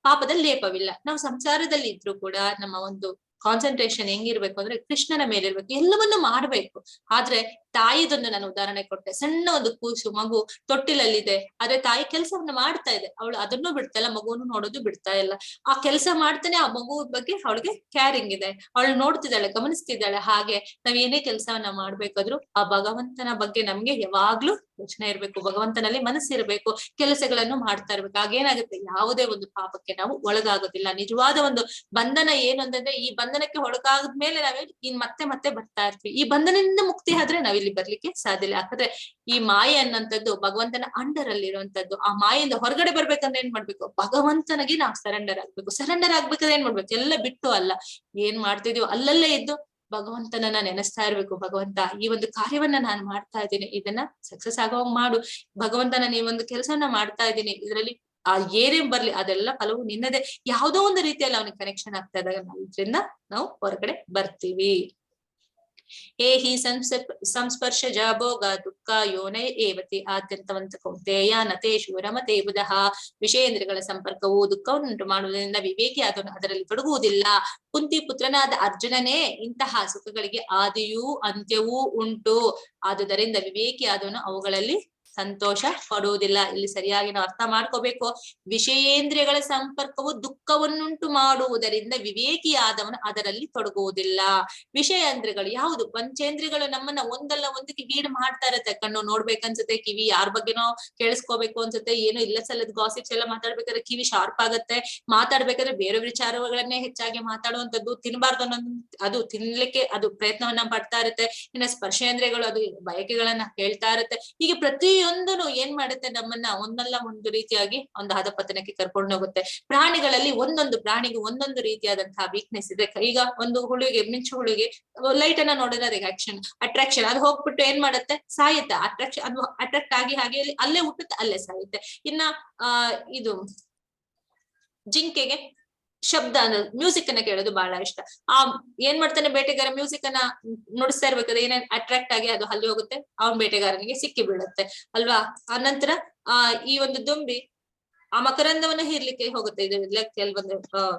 ಪಾಪದಲ್ಲಿ ಲೇಪವಿಲ್ಲ. ನಾವು ಸಂಸಾರದಲ್ಲಿ ಇದ್ರು ಕೂಡ ನಮ್ಮ ಒಂದು ಕಾನ್ಸಂಟ್ರೇಷನ್ ಹೆಂಗಿರ್ಬೇಕು ಅಂದ್ರೆ ಕೃಷ್ಣನ ಮೇಲೆ ಇರ್ಬೇಕು, ಎಲ್ಲವನ್ನೂ ಮಾಡ್ಬೇಕು. ಆದ್ರೆ ತಾಯಿದೊಂದು ನಾನು ಉದಾಹರಣೆ ಕೊಟ್ಟೆ. ಸಣ್ಣ ಒಂದು ಕೂಸು ಮಗು ತೊಟ್ಟಿಲಲ್ಲಿದೆ, ಆದ್ರೆ ತಾಯಿ ಕೆಲಸವನ್ನ ಮಾಡ್ತಾ ಇದೆ, ಅವಳು ಅದನ್ನು ಬಿಡ್ತಾ ಇಲ್ಲ, ಮಗುವನ್ನು ನೋಡೋದು ಬಿಡ್ತಾ ಇಲ್ಲ. ಆ ಕೆಲಸ ಮಾಡ್ತಾನೆ ಆ ಮಗು ಬಗ್ಗೆ ಅವಳಿಗೆ ಕ್ಯಾರಿಂಗ್ ಇದೆ, ಅವಳು ನೋಡ್ತಿದ್ದಾಳೆ, ಗಮನಿಸ್ತಿದ್ದಾಳೆ. ಹಾಗೆ ನಾವ್ ಏನೇ ಕೆಲಸವನ್ನ ಮಾಡ್ಬೇಕಾದ್ರೂ ಆ ಭಗವಂತನ ಬಗ್ಗೆ ನಮ್ಗೆ ಯಾವಾಗ್ಲೂ ಯೋಚನೆ ಇರ್ಬೇಕು, ಭಗವಂತನಲ್ಲಿ ಮನಸ್ಸಿರ್ಬೇಕು, ಕೆಲಸಗಳನ್ನು ಮಾಡ್ತಾ ಇರ್ಬೇಕು. ಆಗೇನಾಗುತ್ತೆ, ಯಾವುದೇ ಒಂದು ಪಾಪಕ್ಕೆ ನಾವು ಒಳಗಾಗೋದಿಲ್ಲ. ನಿಜವಾದ ಒಂದು ಬಂಧನ ಏನು ಅಂತಂದ್ರೆ, ಈ ಬಂಧನಕ್ಕೆ ಒಳಗಾದ್ಮೇಲೆ ನಾವೇ ಇನ್ ಮತ್ತೆ ಬರ್ತಾ ಇರ್ತೀವಿ. ಈ ಬಂಧನದಿಂದ ಮುಕ್ತಿ ಆದ್ರೆ ನಾವಿಲ್ಲಿ ಬರ್ಲಿಕ್ಕೆ ಸಾಧ್ಯ ಇಲ್ಲ. ಯಾಕಂದ್ರೆ ಈ ಮಾಯೆ ಅನ್ನೋಂಥದ್ದು ಭಗವಂತನ ಅಂಡರ್ ಅಲ್ಲಿ ಇರುವಂತದ್ದು. ಆ ಮಾಯೆಯಿಂದ ಹೊರಗಡೆ ಬರ್ಬೇಕಂದ್ರೆ ಏನ್ ಮಾಡ್ಬೇಕು, ಭಗವಂತನಿಗೆ ನಾವು ಸರೆಂಡರ್ ಆಗ್ಬೇಕು. ಸರೆಂಡರ್ ಆಗ್ಬೇಕಾದ್ರೆ ಏನ್ ಮಾಡ್ಬೇಕು, ಎಲ್ಲ ಬಿಟ್ಟು ಅಲ್ಲ, ಏನ್ ಮಾಡ್ತಿದೀವೋ ಅಲ್ಲಲ್ಲೇ ಇದ್ದು ಭಗವಂತನನ್ನ ನೆನೆಸ್ತಾ ಇರ್ಬೇಕು. ಭಗವಂತ, ಈ ಒಂದು ಕಾರ್ಯವನ್ನ ನಾನು ಮಾಡ್ತಾ ಇದ್ದೀನಿ, ಇದನ್ನ ಸಕ್ಸಸ್ ಆಗೋಂಗ್ ಮಾಡು. ಭಗವಂತನ ಈ ಒಂದು ಕೆಲಸವನ್ನ ಮಾಡ್ತಾ ಇದ್ದೀನಿ, ಇದರಲ್ಲಿ ಏನೇ ಬರ್ಲಿ ಅದೆಲ್ಲ ಫಲವು ನಿನ್ನದೇ. ಯಾವುದೋ ಒಂದು ರೀತಿಯಲ್ಲಿ ಅವನಿಗೆ ಕನೆಕ್ಷನ್ ಆಗ್ತಾ ಇದ್ದಾಗ ನಾವು ಇದ್ರಿಂದ ನಾವು ಹೊರಗಡೆ ಬರ್ತೀವಿ. ಹಿ ಸಂಸ್ಪರ್ಶ ಭೋಗ ದುಃಖ ಯೋನಯ ಏವತಿ ಆತ್ಯಂತವಂತ ಕೌಂತೆಯ ನತೇಶು ರಮತೆ ಬುಧಃ. ವಿಷಯೇಂದ್ರಿಯಗಳ ಸಂಪರ್ಕವು ದುಃಖವನ್ನುಂಟು ಮಾಡುವುದರಿಂದ ವಿವೇಕಿ ಅದರಲ್ಲಿ ತೊಡಗುವುದಿಲ್ಲ. ಕುಂತಿ ಪುತ್ರನಾದ ಅರ್ಜುನನೇ ಇಂತಹ ಸುಖಗಳಿಗೆ ಆದಿಯೂ ಅಂತ್ಯವೂ ಉಂಟು, ಆದುದರಿಂದ ವಿವೇಕಿ ಆದವನು ಅವುಗಳಲ್ಲಿ ಸಂತೋಷ ಪಡುವುದಿಲ್ಲ. ಇಲ್ಲಿ ಸರಿಯಾಗಿ ನಾವು ಅರ್ಥ ಮಾಡ್ಕೋಬೇಕು. ವಿಷಯೇಂದ್ರಿಯಗಳ ಸಂಪರ್ಕವು ದುಃಖವನ್ನುಂಟು ಮಾಡುವುದರಿಂದ ವಿವೇಕಿಯಾದವನು ಅದರಲ್ಲಿ ತೊಡಗುವುದಿಲ್ಲ. ವಿಷಯೇಂದ್ರಿಯಗಳು ಯಾವುದು? ಪಂಚೇಂದ್ರಿಯಗಳು ನಮ್ಮನ್ನ ಒಂದಲ್ಲ ಒಂದಕ್ಕೆ ಗೀಡ್ ಮಾಡ್ತಾ ಇರತ್ತೆ. ಕಣ್ಣು ನೋಡ್ಬೇಕನ್ಸುತ್ತೆ, ಕಿವಿ ಯಾರ ಬಗ್ಗೆನೋ ಕೇಳಿಸ್ಕೋಬೇಕು ಅನ್ಸುತ್ತೆ, ಏನೋ ಇಲ್ಲ ಸಲ್ಲದ ಗಾಸಿಪ್ಸ್ ಎಲ್ಲ ಮಾತಾಡ್ಬೇಕಾದ್ರೆ ಕಿವಿ ಶಾರ್ಪ್ ಆಗತ್ತೆ, ಮಾತಾಡ್ಬೇಕಾದ್ರೆ ಬೇರೆ ವಿಚಾರಗಳನ್ನೇ ಹೆಚ್ಚಾಗಿ ಮಾತಾಡುವಂಥದ್ದು, ತಿನ್ಬಾರ್ದು ಅನ್ನೋದು ಅದು ತಿನ್ಲಿಕ್ಕೆ ಅದು ಪ್ರಯತ್ನವನ್ನ ಪಡ್ತಾ ಇರುತ್ತೆ. ಇನ್ನ ಸ್ಪರ್ಶೇಂದ್ರಿಯಗಳು ಅದು ಬಯಕೆಗಳನ್ನ ಹೇಳ್ತಾ ಇರುತ್ತೆ. ಹೀಗೆ ಪ್ರತಿಯೊಂದನು ಏನ್ ಮಾಡುತ್ತೆ, ನಮ್ಮನ್ನ ಒಂದಲ್ಲ ಒಂದು ರೀತಿಯಾಗಿ ಒಂದು ಹದಪತನಕ್ಕೆ ಕರ್ಕೊಂಡು ಹೋಗುತ್ತೆ. ಪ್ರಾಣಿಗಳಲ್ಲಿ ಒಂದೊಂದು ಪ್ರಾಣಿಗೆ ಒಂದೊಂದು ರೀತಿಯಾದಂತಹ ವೀಕ್ನೆಸ್ ಇದೆ. ಈಗ ಒಂದು ಹುಳುಗೆ, ಮಿಂಚು ಹುಳುಗೆ ಲೈಟ್ ಅನ್ನ ನೋಡಿದ್ರೆ ಅದಕ್ಕೆ ಅಟ್ರಾಕ್ಷನ್, ಅದು ಹೋಗ್ಬಿಟ್ಟು ಏನ್ ಮಾಡುತ್ತೆ, ಸಾಯುತ್ತೆ. ಅದು ಅಟ್ರಾಕ್ಟ್ ಆಗಿ ಹಾಗೆ ಅಲ್ಲೇ ಹುಟ್ಟುತ್ತೆ, ಅಲ್ಲೇ ಸಾಯುತ್ತೆ. ಇನ್ನ ಇದು ಜಿಂಕೆಗೆ ಶಬ್ದ ಮ್ಯೂಸಿಕ್ ಅನ್ನ ಕೇಳೋದು ಬಹಳ ಇಷ್ಟ. ಏನ್ ಮಾಡ್ತಾನೆ ಬೇಟೆಗಾರ, ಮ್ಯೂಸಿಕ್ ಅನ್ನ ನುಡಿಸ್ತಾ ಇರ್ಬೇಕಾದ್ರೆ ಏನೇನ್ ಅಟ್ರಾಕ್ಟ್ ಆಗಿ ಅದು ಅಲ್ಲಿ ಹೋಗುತ್ತೆ, ಅವನ್ ಬೇಟೆಗಾರನಿಗೆ ಸಿಕ್ಕಿ ಬೀಳುತ್ತೆ ಅಲ್ವಾ. ಆನಂತರ ಈ ಒಂದು ದುಂಬಿ ಆ ಮಕರಂದವನ್ನ ಹೀರ್ಲಿಕ್ಕೆ ಹೋಗುತ್ತೆ. ಇದು ಕೆಲವೊಂದು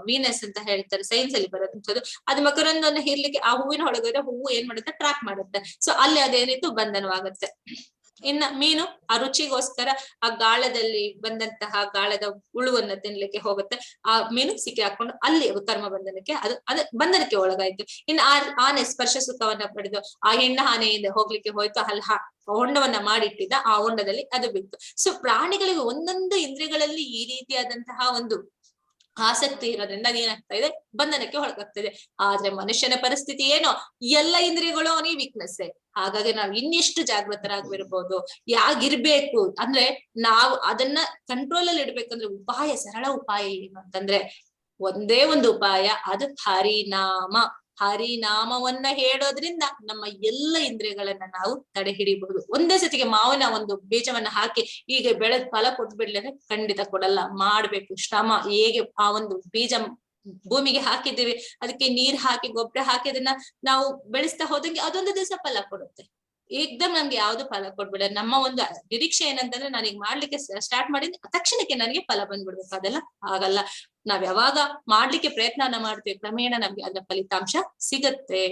ವೀನಸ್ ಅಂತ ಹೇಳ್ತಾರೆ, ಸೈನ್ಸ್ ಅಲ್ಲಿ ಬರೋದು. ಅದು ಮಕರಂದವನ್ನ ಹೀರ್ಲಿಕ್ಕೆ ಆ ಹೂವಿನ ಒಳಗಡೆ ಹೂವು ಏನ್ ಮಾಡುತ್ತೆ, ಟ್ರಾಪ್ ಮಾಡುತ್ತೆ. ಸೊ ಅಲ್ಲಿ ಅದೇನಿತ್ತು, ಬಂಧನವಾಗುತ್ತೆ. ಇನ್ನ ಮೀನು ಆ ರುಚಿಗೋಸ್ಕರ ಆ ಗಾಳದಲ್ಲಿ ಬಂದಂತಹ ಗಾಳದ ಹುಳುವನ್ನ ತಿನ್ಲಿಕ್ಕೆ ಹೋಗುತ್ತೆ. ಆ ಮೀನು ಸಿಕ್ಕಿ ಹಾಕೊಂಡು ಅಲ್ಲಿ ಕರ್ಮ ಬಂಧನಕ್ಕೆ ಅದು ಬಂಧನಕ್ಕೆ ಒಳಗಾಯ್ತು. ಇನ್ನು ಆನೆ ಸ್ಪರ್ಶ ಸುಖವನ್ನ ಪಡೆದು ಆ ಹೆಣ್ಣ ಆನೆಯಿಂದ ಹೋಗ್ಲಿಕ್ಕೆ ಹೋಯ್ತು, ಅಲ್ಲಿ ಹೊಂಡವನ್ನ ಮಾಡಿಟ್ಟಿದ್ದ, ಆ ಹೊಂಡದಲ್ಲಿ ಅದು ಬಿತ್ತು. ಸೊ ಪ್ರಾಣಿಗಳಿಗೆ ಒಂದೊಂದು ಇಂದ್ರಿಯಗಳಲ್ಲಿ ಈ ರೀತಿಯಾದಂತಹ ಒಂದು ಆಸಕ್ತಿ ಇರೋದ್ರಿಂದ ಏನಾಗ್ತಾ ಇದೆ, ಬಂಧನಕ್ಕೆ ಒಳಗಾಗ್ತದೆ. ಆದ್ರೆ ಮನುಷ್ಯನ ಪರಿಸ್ಥಿತಿ ಏನೋ, ಎಲ್ಲ ಇಂದ್ರಿಯಗಳು ಅವನಿಗೆ ವೀಕ್ನೆಸ್. ಹಾಗಾಗಿ ನಾವು ಇನ್ನೆಷ್ಟು ಜಾಗೃತರಾಗಿರ್ಬೋದು, ಯಾಗಿರ್ಬೇಕು ಅಂದ್ರೆ ನಾವು ಅದನ್ನ ಕಂಟ್ರೋಲ್ ಅಲ್ಲಿ ಇಡ್ಬೇಕಂದ್ರೆ ಉಪಾಯ, ಸರಳ ಉಪಾಯ ಏನು ಅಂತಂದ್ರೆ ಒಂದೇ ಒಂದು ಉಪಾಯ, ಅದು ಹರಿನಾಮ. ಹರಿನಾಮವನ್ನ ಹೇಳೋದ್ರಿಂದ ನಮ್ಮ ಎಲ್ಲ ಇಂದ್ರಿಯಗಳನ್ನ ನಾವು ತಡೆ ಹಿಡಿಬಹುದು. ಒಂದೇ ಸತಿಗೆ ಮಾವಿನ ಒಂದು ಬೀಜವನ್ನ ಹಾಕಿ ಈಗ ಬೆಳೆದ್ ಫಲ ಕೊಟ್ಬಿಡ್ಲಿ ಅಂದ್ರೆ ಖಂಡಿತ ಕೊಡಲ್ಲ. ಮಾಡ್ಬೇಕು ಶ್ರಮ. ಹೇಗೆ ಆ ಒಂದು ಬೀಜ ಭೂಮಿಗೆ ಹಾಕಿದ್ದೀವಿ, ಅದಕ್ಕೆ ನೀರ್ ಹಾಕಿ ಗೊಬ್ಬರ ಹಾಕಿ ಅದನ್ನ ನಾವು ಬೆಳೆಸ್ತಾ ಹೋದಂಗೆ ಅದೊಂದು ದಿವಸ ಫಲ ಕೊಡುತ್ತೆ. ಏಕ್ದಮ್ ನಮ್ಗೆ ಯಾವ್ದು ಫಲ ಕೊಡ್ಬಿಡ. ನಮ್ಮ ಒಂದು ನಿರೀಕ್ಷೆ ಏನಂತಂದ್ರೆ ನಾನೀಗ ಮಾಡ್ಲಿಕ್ಕೆ ಸ್ಟಾರ್ಟ್ ಮಾಡಿದ್ರೆ ತಕ್ಷಣಕ್ಕೆ ನನಗೆ ಫಲ ಬಂದ್ಬಿಡ್ಬೇಕು, ಅದೆಲ್ಲ ಆಗಲ್ಲ. ನಾವ್ ಯಾವಾಗ ಮಾಡ್ಲಿಕ್ಕೆ ಪ್ರಯತ್ನವನ್ನ ಮಾಡ್ತೀವಿ, ಕ್ರಮೇಣ ನಮ್ಗೆ ಅದರ ಫಲಿತಾಂಶ ಸಿಗತ್ತೆ.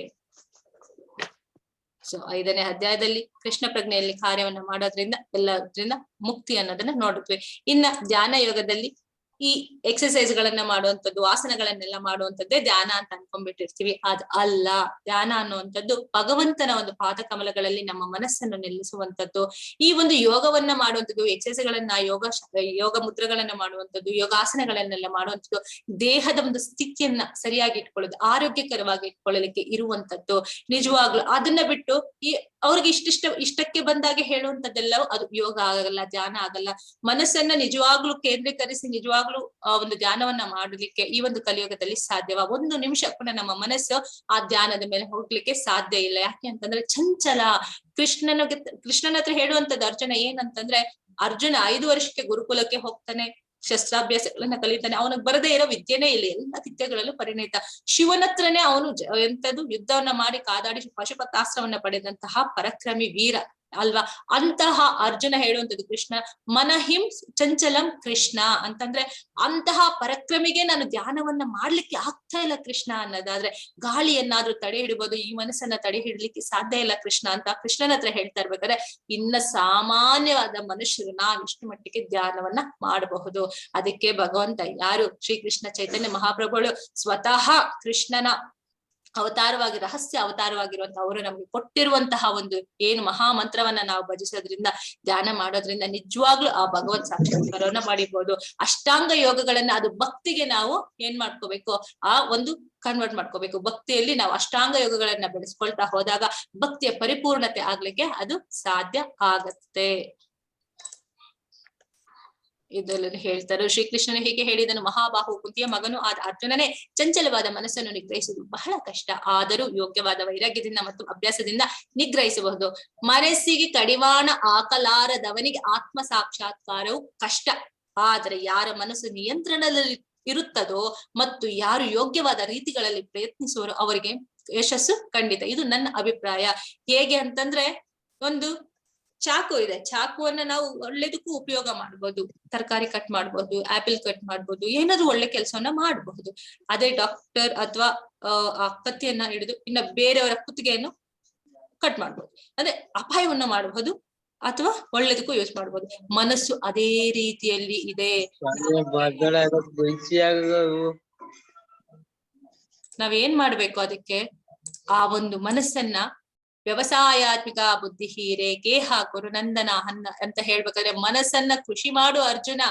ಸೊ 5ನೇ ಅಧ್ಯಾಯದಲ್ಲಿ ಕೃಷ್ಣ ಪ್ರಜ್ಞೆಯಲ್ಲಿ ಕಾರ್ಯವನ್ನ ಮಾಡೋದ್ರಿಂದ ಎಲ್ಲದ್ರಿಂದ ಮುಕ್ತಿ ಅನ್ನೋದನ್ನ ನೋಡುತ್ತೇವೆ. ಇನ್ನ ಧ್ಯಾನ ಯೋಗದಲ್ಲಿ ಈ ಎಕ್ಸರ್ಸೈಸ್ ಗಳನ್ನ ಮಾಡುವಂಥದ್ದು, ಆಸನಗಳನ್ನೆಲ್ಲ ಮಾಡುವಂಥದ್ದೇ ಧ್ಯಾನ ಅಂತ ಅನ್ಕೊಂಡ್ಬಿಟ್ಟಿರ್ತೀವಿ. ಅದ್ ಅಲ್ಲ. ಧ್ಯಾನ ಅನ್ನುವಂಥದ್ದು ಭಗವಂತನ ಒಂದು ಪಾದ ಕಮಲಗಳಲ್ಲಿ ನಮ್ಮ ಮನಸ್ಸನ್ನು ನಿಲ್ಲಿಸುವಂಥದ್ದು. ಈ ಒಂದು ಯೋಗವನ್ನ ಮಾಡುವಂಥದ್ದು, ಎಕ್ಸರ್ಸೈಸ್ ಗಳನ್ನ, ಯೋಗ ಮುದ್ರೆಗಳನ್ನ ಮಾಡುವಂಥದ್ದು, ಯೋಗಾಸನಗಳನ್ನೆಲ್ಲ ಮಾಡುವಂಥದ್ದು ದೇಹದ ಒಂದು ಸ್ಥಿತಿಯನ್ನ ಸರಿಯಾಗಿ ಇಟ್ಕೊಳ್ಳೋದು, ಆರೋಗ್ಯಕರವಾಗಿ ಇಟ್ಕೊಳ್ಳಲಿಕ್ಕೆ ಇರುವಂತದ್ದು. ನಿಜವಾಗ್ಲು ಅದನ್ನ ಬಿಟ್ಟು ಅವ್ರಿಗೆ ಇಷ್ಟಕ್ಕೆ ಬಂದಾಗೆ ಹೇಳುವಂತದ್ದೆಲ್ಲವೂ ಅದು ಯೋಗ ಆಗಲ್ಲ, ಧ್ಯಾನ ಆಗಲ್ಲ. ಮನಸ್ಸನ್ನ ನಿಜವಾಗ್ಲೂ ಕೇಂದ್ರೀಕರಿಸಿ ನಿಜವಾಗ್ಲೂ ಒಂದು ಧ್ಯಾನವನ್ನ ಮಾಡಲಿಕ್ಕೆ ಈ ಒಂದು ಕಲಿಯುಗದಲ್ಲಿ ಸಾಧ್ಯವ? ಒಂದು ನಿಮಿಷ ಕೂಡ ನಮ್ಮ ಮನಸ್ಸು ಆ ಧ್ಯಾನದ ಮೇಲೆ ಹೋಗ್ಲಿಕ್ಕೆ ಸಾಧ್ಯ ಇಲ್ಲ. ಯಾಕೆ ಅಂತಂದ್ರೆ ಚಂಚಲ. ಕೃಷ್ಣನ ಹತ್ರ ಹೇಳುವಂತದ್ದು ಅರ್ಜುನ ಏನಂತಂದ್ರೆ, ಅರ್ಜುನ 5 ವರ್ಷಕ್ಕೆ ಗುರುಕುಲಕ್ಕೆ ಹೋಗ್ತಾನೆ, ಶಸ್ತ್ರಾಭ್ಯಾಸಗಳನ್ನ ಕಲಿತಾನೆ. ಅವನಿಗೆ ಬರದೇ ಇರೋ ವಿದ್ಯೆನೇ ಇಲ್ಲ, ಎಲ್ಲ ವಿದ್ಯೆಗಳಲ್ಲೂ ಪರಿಣಿತ. ಶಿವನತ್ರನೇ ಅವನು ಎಂತದು ಯುದ್ಧವನ್ನ ಮಾಡಿ ಕಾದಾಡಿ ಪಶುಪತಾಸ್ತ್ರವನ್ನ ಪಡೆದಂತಹ ಪರಾಕ್ರಮಿ ವೀರ ಅಲ್ವಾ. ಅಂತಹ ಅರ್ಜುನ ಹೇಳುವಂಥದ್ದು ಕೃಷ್ಣ ಮನಹಿಂ ಚಂಚಲಂ ಕೃಷ್ಣ ಅಂತಂದ್ರೆ ಅಂತಹ ಪರಾಕ್ರಮಿಗೆ ನಾನು ಧ್ಯಾನವನ್ನ ಮಾಡ್ಲಿಕ್ಕೆ ಆಗ್ತಾ ಇಲ್ಲ ಕೃಷ್ಣ ಅನ್ನೋದಾದ್ರೆ ಗಾಳಿಯನ್ನಾದ್ರೂ ತಡೆ ಹಿಡಿಬಹುದು, ಈ ಮನಸ್ಸನ್ನ ತಡೆ ಹಿಡ್ಲಿಕ್ಕೆ ಸಾಧ್ಯ ಇಲ್ಲ ಕೃಷ್ಣ ಅಂತ ಕೃಷ್ಣನ ಹತ್ರ ಹೇಳ್ತಾ ಇರ್ಬೇಕಾದ್ರೆ ಇನ್ನ ಸಾಮಾನ್ಯವಾದ ಮನುಷ್ಯರು ನಾವೆಷ್ಟು ಮಟ್ಟಿಗೆ ಧ್ಯಾನವನ್ನ ಮಾಡಬಹುದು. ಅದಕ್ಕೆ ಭಗವಂತ ಯಾರು ಶ್ರೀಕೃಷ್ಣ ಚೈತನ್ಯ ಮಹಾಪ್ರಭುಗಳು ಸ್ವತಃ ಕೃಷ್ಣನ ಅವತಾರವಾಗಿ ರಹಸ್ಯ ಅವತಾರವಾಗಿರುವಂತಹ ಅವರು ನಮ್ಗೆ ಕೊಟ್ಟಿರುವಂತಹ ಒಂದು ಏನು ಮಹಾ ಮಂತ್ರವನ್ನ ನಾವು ಭಜಿಸೋದ್ರಿಂದ ಧ್ಯಾನ ಮಾಡೋದ್ರಿಂದ ನಿಜವಾಗ್ಲೂ ಆ ಭಗವತ್ ಸಾಕ್ಷಾತ್ಕಾರವನ್ನ ಮಾಡಿರ್ಬೋದು. ಅಷ್ಟಾಂಗ ಯೋಗಗಳನ್ನ ಅದು ಭಕ್ತಿಗೆ ನಾವು ಏನ್ ಮಾಡ್ಕೋಬೇಕು, ಆ ಒಂದು ಕನ್ವರ್ಟ್ ಮಾಡ್ಕೋಬೇಕು. ಭಕ್ತಿಯಲ್ಲಿ ನಾವು ಅಷ್ಟಾಂಗ ಯೋಗಗಳನ್ನ ಬೆಳೆಸ್ಕೊಳ್ತಾ ಹೋದಾಗ ಭಕ್ತಿಯ ಪರಿಪೂರ್ಣತೆ ಆಗ್ಲಿಕ್ಕೆ ಅದು ಸಾಧ್ಯ ಆಗತ್ತೆ. ಇದರಲ್ಲಿ ಹೇಳ್ತಾರೆ ಶ್ರೀಕೃಷ್ಣನು ಹೀಗೆ ಹೇಳಿದನು, ಮಹಾಬಾಹು ಕುಂತಿಯ ಮಗನು ಆದ ಅರ್ಜುನನೇ ಚಂಚಲವಾದ ಮನಸ್ಸನ್ನು ನಿಗ್ರಹಿಸುವುದು ಬಹಳ ಕಷ್ಟ, ಆದರೂ ಯೋಗ್ಯವಾದ ವೈರಾಗ್ಯದಿಂದ ಮತ್ತು ಅಭ್ಯಾಸದಿಂದ ನಿಗ್ರಹಿಸಬಹುದು. ಮನಸ್ಸಿಗೆ ಕಡಿವಾಣ ಹಾಕಲಾರದವನಿಗೆ ಆತ್ಮ ಸಾಕ್ಷಾತ್ಕಾರವು ಕಷ್ಟ, ಆದರೆ ಯಾರ ಮನಸ್ಸು ನಿಯಂತ್ರಣದಲ್ಲಿ ಇರುತ್ತದೋ ಮತ್ತು ಯಾರು ಯೋಗ್ಯವಾದ ರೀತಿಗಳಲ್ಲಿ ಪ್ರಯತ್ನಿಸುವರೋ ಅವರಿಗೆ ಯಶಸ್ಸು ಖಂಡಿತ. ಇದು ನನ್ನ ಅಭಿಪ್ರಾಯ. ಹೇಗೆ ಅಂತಂದ್ರೆ ಒಂದು ಚಾಕು ಇದೆ, ಚಾಕುವನ್ನ ನಾವು ಒಳ್ಳೇದಕ್ಕೂ ಉಪಯೋಗ ಮಾಡ್ಬೋದು, ತರಕಾರಿ ಕಟ್ ಮಾಡ್ಬೋದು, ಆಪಲ್ ಕಟ್ ಮಾಡ್ಬೋದು, ಏನಾದ್ರು ಒಳ್ಳೆ ಕೆಲಸವನ್ನ ಮಾಡಬಹುದು. ಅದೇ ಡಾಕ್ಟರ್ ಅಥವಾ ಆ ಕತ್ತಿಯನ್ನ ಹಿಡಿದು ಇನ್ನ ಬೇರೆಯವರ ಕುತ್ತಿಗೆಯನ್ನು ಕಟ್ ಮಾಡ್ಬೋದು, ಅಂದ್ರೆ ಅಪಾಯವನ್ನ ಮಾಡಬಹುದು ಅಥವಾ ಒಳ್ಳೇದಕ್ಕೂ ಯೂಸ್ ಮಾಡ್ಬೋದು. ಮನಸ್ಸು ಅದೇ ರೀತಿಯಲ್ಲಿ ಇದೆ. ನಾವೇನ್ ಮಾಡ್ಬೇಕು, ಅದಕ್ಕೆ ಆ ಒಂದು ಮನಸ್ಸನ್ನ ವ್ಯವಸಾಯಾತ್ಮಿಕ ಬುದ್ಧಿ ರೇಖೆ ಹಾಕೋರು ನಂದನ ಹನ್ನ ಅಂತ ಹೇಳ್ಬೇಕಾದ್ರೆ ಮನಸ್ಸನ್ನ ಕೃಷಿ ಮಾಡು ಅರ್ಜುನ.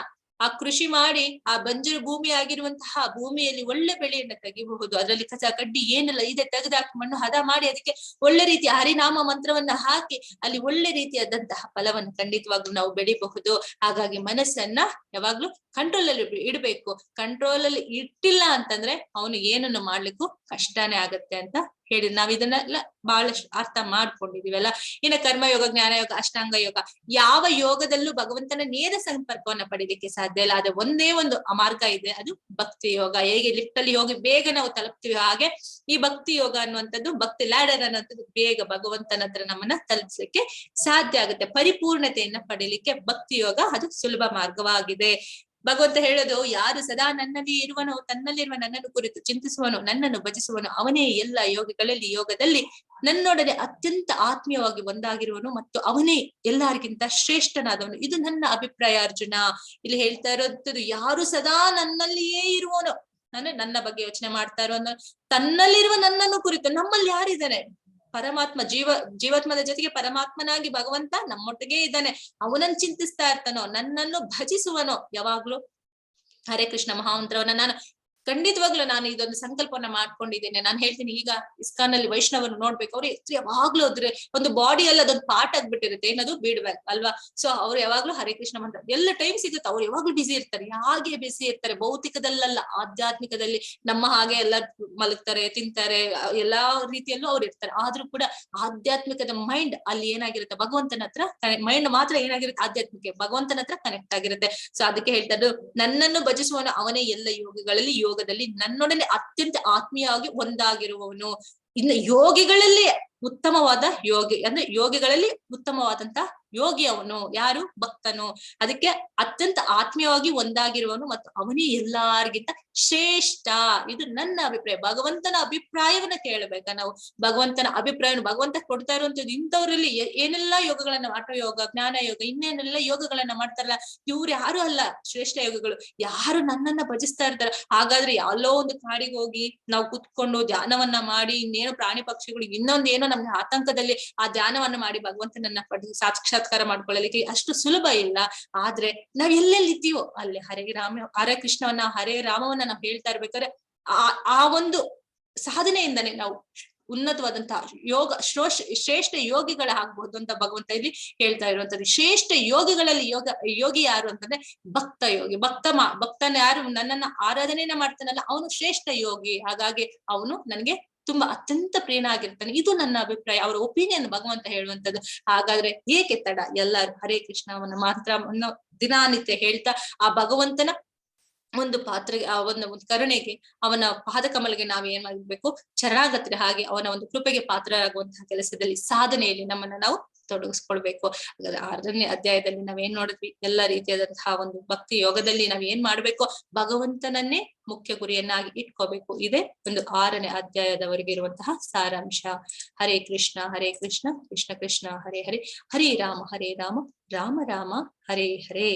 ಆ ಕೃಷಿ ಮಾಡಿ ಆ ಬಂಜರು ಭೂಮಿ ಆಗಿರುವಂತಹ ಭೂಮಿಯಲ್ಲಿ ಒಳ್ಳೆ ಬೆಳೆಯನ್ನ ತೆಗಿಬಹುದು. ಅದರಲ್ಲಿ ಕಸ ಕಡ್ಡಿ ಏನೆಲ್ಲ ಇದೆ ತೆಗೆದಾಕಿ ಮಣ್ಣು ಹದ ಮಾಡಿ ಅದಕ್ಕೆ ಒಳ್ಳೆ ರೀತಿಯ ಹರಿನಾಮ ಮಂತ್ರವನ್ನ ಹಾಕಿ ಅಲ್ಲಿ ಒಳ್ಳೆ ರೀತಿಯಾದಂತಹ ಫಲವನ್ನು ಖಂಡಿತವಾಗ್ಲೂ ನಾವು ಬೆಳಿಬಹುದು. ಹಾಗಾಗಿ ಮನಸ್ಸನ್ನ ಯಾವಾಗ್ಲೂ ಕಂಟ್ರೋಲ್ ಅಲ್ಲಿ ಇಡ್ಬೇಕು. ಕಂಟ್ರೋಲ್ ಅಲ್ಲಿ ಇಟ್ಟಿಲ್ಲ ಅಂತಂದ್ರೆ ಅವನು ಏನನ್ನು ಮಾಡ್ಲಿಕ್ಕೂ ಕಷ್ಟನೇ ಆಗತ್ತೆ ಅಂತ ಹೇಳಿ ನಾವ್ ಇದನ್ನೆಲ್ಲ ಬಹಳಷ್ಟು ಅರ್ಥ ಮಾಡ್ಕೊಂಡಿದೀವಲ್ಲ. ಇನ್ನು ಕರ್ಮಯೋಗ, ಜ್ಞಾನಯೋಗ, ಅಷ್ಟಾಂಗ ಯೋಗ, ಯಾವ ಯೋಗದಲ್ಲೂ ಭಗವಂತನ ನೇರ ಸಂಪರ್ಕವನ್ನ ಪಡಿಲಿಕ್ಕೆ ಸಾಧ್ಯ ಇಲ್ಲ. ಅದೇ ಒಂದೇ ಒಂದು ಮಾರ್ಗ ಇದೆ, ಅದು ಭಕ್ತಿ ಯೋಗ. ಹೇಗೆ ಲಿಫ್ಟ್ ಅಲ್ಲಿ ಹೋಗಿ ಬೇಗ ನಾವು ತಲುಪ್ತೀವಿ, ಹಾಗೆ ಈ ಭಕ್ತಿ ಯೋಗ ಅನ್ನುವಂಥದ್ದು, ಭಕ್ತಿ ಲ್ಯಾಡರ್ ಅನ್ನುವಂಥದ್ದು ಬೇಗ ಭಗವಂತನ ಹತ್ರ ನಮ್ಮನ್ನ ತಲುಪಿಸ್ಲಿಕ್ಕೆ ಸಾಧ್ಯ ಆಗುತ್ತೆ. ಪರಿಪೂರ್ಣತೆಯನ್ನ ಪಡಿಲಿಕ್ಕೆ ಭಕ್ತಿ ಯೋಗ ಅದು ಸುಲಭ ಮಾರ್ಗವಾಗಿದೆ. ಭಗವಂತ ಹೇಳೋದು, ಯಾರು ಸದಾ ನನ್ನಲ್ಲಿ ಇರುವನು, ತನ್ನಲ್ಲಿರುವ ನನ್ನನ್ನು ಕುರಿತು ಚಿಂತಿಸುವನು, ನನ್ನನ್ನು ಭಜಿಸುವನು, ಅವನೇ ಎಲ್ಲ ಯೋಗಿಗಳಲ್ಲಿ ಯೋಗದಲ್ಲಿ ನನ್ನೊಡನೆ ಅತ್ಯಂತ ಆತ್ಮೀಯವಾಗಿ ಒಂದಾಗಿರುವನು ಮತ್ತು ಅವನೇ ಎಲ್ಲರಿಗಿಂತ ಶ್ರೇಷ್ಠನಾದವನು. ಇದು ನನ್ನ ಅಭಿಪ್ರಾಯ ಅರ್ಜುನ. ಇಲ್ಲಿ ಹೇಳ್ತಾ ಇರೋದು, ಯಾರು ಸದಾ ನನ್ನಲ್ಲಿಯೇ ಇರುವನು, ಅಂದ್ರೆ ನನ್ನ ಬಗ್ಗೆ ಯೋಚನೆ ಮಾಡ್ತಾ ಇರೋ, ತನ್ನಲ್ಲಿರುವ ನನ್ನನ್ನು ಕುರಿತು. ನಮ್ಮಲ್ಲಿ ಯಾರಿದ್ದಾನೆ? ಪರಮಾತ್ಮ. ಜೀವಾತ್ಮದ ಜೊತೆಗೆ ಪರಮಾತ್ಮನಾಗಿ ಭಗವಂತ ನಮ್ಮೊಟ್ಟಿಗೆ ಇದ್ದಾನೆ. ಅವನನ್ನು ಚಿಂತಿಸ್ತಾ ಇರ್ತಾನೋ, ನನ್ನನ್ನು ಭಜಿಸುವನೋ ಯಾವಾಗ್ಲೂ. ಹರೇ ಕೃಷ್ಣ ಮಹಾಮಂತ್ರವನ್ನ ನಾನು ಖಂಡಿತವಾಗ್ಲೂ ನಾನು ಇದೊಂದು ಸಂಕಲ್ಪವನ್ನ ಮಾಡ್ಕೊಂಡಿದ್ದೇನೆ. ನಾನು ಹೇಳ್ತೀನಿ, ಈಗ ಇಸ್ಕಾನ್ ಅಲ್ಲಿ ವೈಷ್ಣವರು ನೋಡ್ಬೇಕು, ಅವ್ರು ಯಾವಾಗ್ಲೂ ಅದ್ರೆ ಒಂದು ಬಾಡಿ ಅಲ್ಲಿ ಅದೊಂದು ಪಾರ್ಟ್ ಆಗ್ಬಿಟ್ಟಿರುತ್ತೆ, ಏನದು ಬೀಡ್ಬ್ಯಾಕ್ ಅಲ್ವಾ. ಸೊ ಅವ್ರು ಯಾವಾಗ್ಲೂ ಹರೇ ಕೃಷ್ಣ ಮಂತ್ರ ಎಲ್ಲ ಟೈಮ್ ಸಿಗುತ್ತೆ. ಅವ್ರು ಯಾವಾಗ್ಲೂ ಬಿಸಿ ಇರ್ತಾರೆ, ಹಾಗೆ ಬಿಸಿ ಇರ್ತಾರೆ. ಭೌತಿಕದಲ್ಲ, ಆಧ್ಯಾತ್ಮಿಕದಲ್ಲಿ ನಮ್ಮ ಹಾಗೆ ಎಲ್ಲ ಮಲಗ್ತಾರೆ, ತಿಂತಾರೆ, ಎಲ್ಲಾ ರೀತಿಯಲ್ಲೂ ಅವ್ರು ಇರ್ತಾರೆ. ಆದ್ರೂ ಕೂಡ ಆಧ್ಯಾತ್ಮಿಕದ ಮೈಂಡ್ ಅಲ್ಲಿ ಏನಾಗಿರುತ್ತೆ, ಭಗವಂತನ ಹತ್ರ ಮೈಂಡ್ ಮಾತ್ರ ಏನಾಗಿರುತ್ತೆ, ಆಧ್ಯಾತ್ಮಿಕ ಭಗವಂತನ ಹತ್ರ ಕನೆಕ್ಟ್ ಆಗಿರುತ್ತೆ. ಸೊ ಅದಕ್ಕೆ ಹೇಳ್ತಾ ಇದ್ದು, ನನ್ನನ್ನು ಭಜಿಸುವನು ಅವನೇ ಎಲ್ಲ ಯೋಗಿಗಳಲ್ಲಿ ಯೋಗದಲ್ಲಿ ನನ್ನೊಡನೆ ಅತ್ಯಂತ ಆತ್ಮೀಯವಾಗಿ ಒಂದಾಗಿರುವವನು. ಇನ್ನು ಯೋಗಿಗಳಲ್ಲಿ ಉತ್ತಮವಾದ ಯೋಗಿ, ಅಂದ್ರೆ ಯೋಗಿಗಳಲ್ಲಿ ಉತ್ತಮವಾದಂತ ಯೋಗಿ ಅವನು ಯಾರು? ಭಕ್ತನು. ಅದಕ್ಕೆ ಅತ್ಯಂತ ಆತ್ಮೀಯವಾಗಿ ಒಂದಾಗಿರುವವನು ಮತ್ತು ಅವನೇ ಎಲ್ಲಾರ್ಗಿಂತ ಶ್ರೇಷ್ಠ. ಇದು ನನ್ನ ಅಭಿಪ್ರಾಯ. ಭಗವಂತನ ಅಭಿಪ್ರಾಯವನ್ನ ಕೇಳಬೇಕ ನಾವು. ಭಗವಂತನ ಅಭಿಪ್ರಾಯವನ್ನು ಭಗವಂತ ಕೊಡ್ತಾ ಇರುವಂತದ್ದು ಇಂಥವ್ರಲ್ಲಿ ಏನೆಲ್ಲಾ ಯೋಗಗಳನ್ನ, ಆಟ ಯೋಗ, ಜ್ಞಾನ ಯೋಗ, ಇನ್ನೇನೆಲ್ಲ ಯೋಗಗಳನ್ನ ಮಾಡ್ತಾರಲ್ಲ, ಇವ್ರು ಯಾರು ಅಲ್ಲ ಶ್ರೇಷ್ಠ ಯೋಗಗಳು, ಯಾರು ನನ್ನನ್ನ ಭಜಿಸ್ತಾ ಇರ್ತಾರ. ಹಾಗಾದ್ರೆ ಎಲ್ಲೋ ಒಂದು ಕಾಡಿಗೆ ಹೋಗಿ ನಾವು ಕುತ್ಕೊಂಡು ಧ್ಯಾನವನ್ನ ಮಾಡಿ, ಇನ್ನೇನೋ ಪ್ರಾಣಿ ಪಕ್ಷಿಗಳು ಇನ್ನೊಂದೇನೋ ನಮ್ಗೆ ಆತಂಕದಲ್ಲಿ ಆ ಧ್ಯಾನವನ್ನ ಮಾಡಿ ಭಗವಂತನನ್ನ ಸಾಕ್ಷಾತ್ಕಾರ ಮಾಡ್ಕೊಳ್ಳಲಿಕ್ಕೆ ಅಷ್ಟು ಸುಲಭ ಇಲ್ಲ. ಆದ್ರೆ ನಾವ್ ಎಲ್ಲೆಲ್ಲಿದ್ದೀವೋ ಅಲ್ಲಿ ಹರೇ ಕೃಷ್ಣವನ್ನ, ಹರೇ ರಾಮವನ್ನ ನಾವು ಹೇಳ್ತಾ ಇರ್ಬೇಕಾದ್ರೆ ಆ ಒಂದು ಸಾಧನೆಯಿಂದನೇ ನಾವು ಉನ್ನತವಾದಂತಹ ಯೋಗ ಶ್ರೇಷ್ಠ ಯೋಗಿಗಳ ಆಗ್ಬಹುದು ಅಂತ ಭಗವಂತ ಇಲ್ಲಿ ಹೇಳ್ತಾ ಇರುವಂತದ್ದು. ಶ್ರೇಷ್ಠ ಯೋಗಿಗಳಲ್ಲಿ ಯೋಗಿ ಯಾರು ಅಂತಂದ್ರೆ ಭಕ್ತ ಯೋಗಿ. ಭಕ್ತನ ಯಾರು ನನ್ನನ್ನ ಆರಾಧನೆಯನ್ನ ಮಾಡ್ತಾನಲ್ಲ, ಅವನು ಶ್ರೇಷ್ಠ ಯೋಗಿ. ಹಾಗಾಗಿ ಅವನು ನನಗೆ ತುಂಬಾ ಅತ್ಯಂತ ಪ್ರಿಯನಾಗಿರ್ತಾನೆ. ಇದು ನನ್ನ ಅಭಿಪ್ರಾಯ, ಅವರ ಒಪಿನಿಯನ್ ಭಗವಂತ ಹೇಳುವಂತದ್ದು. ಹಾಗಾದ್ರೆ ಏಕೆ ತಡ, ಎಲ್ಲರೂ ಹರೇ ಕೃಷ್ಣ ಅವನ ಮಾತ್ರವನ್ನು ದಿನಾನಿತ್ಯ ಹೇಳ್ತಾ ಆ ಭಗವಂತನ ಒಂದು ಪಾತ್ರೆಗೆ, ಆ ಒಂದು ಕರುಣೆಗೆ, ಅವನ ಪಾದ ಕಮಲಿಗೆ ನಾವ್ ಏನ್ ಮಾಡ್ಬೇಕು, ಶರಣಾಗತ್ರೆ ಹಾಗೆ ಅವನ ಒಂದು ಕೃಪೆಗೆ ಪಾತ್ರರಾಗುವಂತಹ ಕೆಲಸದಲ್ಲಿ, ಸಾಧನೆಯಲ್ಲಿ ನಮ್ಮನ್ನ ನಾವು ತೊಡಗಿಸ್ಕೊಳ್ಬೇಕು. 6ನೇ ಅಧ್ಯಾಯದಲ್ಲಿ ನಾವೇನ್ ನೋಡಿದ್ವಿ, ಎಲ್ಲ ರೀತಿಯಾದಂತಹ ಒಂದು ಭಕ್ತಿ ಯೋಗದಲ್ಲಿ ನಾವ್ ಏನ್ ಮಾಡ್ಬೇಕು, ಭಗವಂತನನ್ನೇ ಮುಖ್ಯ ಗುರಿಯನ್ನಾಗಿ ಇಟ್ಕೋಬೇಕು. ಇದೇ ಒಂದು 6ನೇ ಅಧ್ಯಾಯದವರೆಗೆ ಇರುವಂತಹ ಸಾರಾಂಶ. ಹರೇ ಕೃಷ್ಣ ಕೃಷ್ಣ ಕೃಷ್ಣ ಹರೇ ಹರೇ, ಹರೇ ರಾಮ ರಾಮ ರಾಮ ಹರೇ ಹರೇ.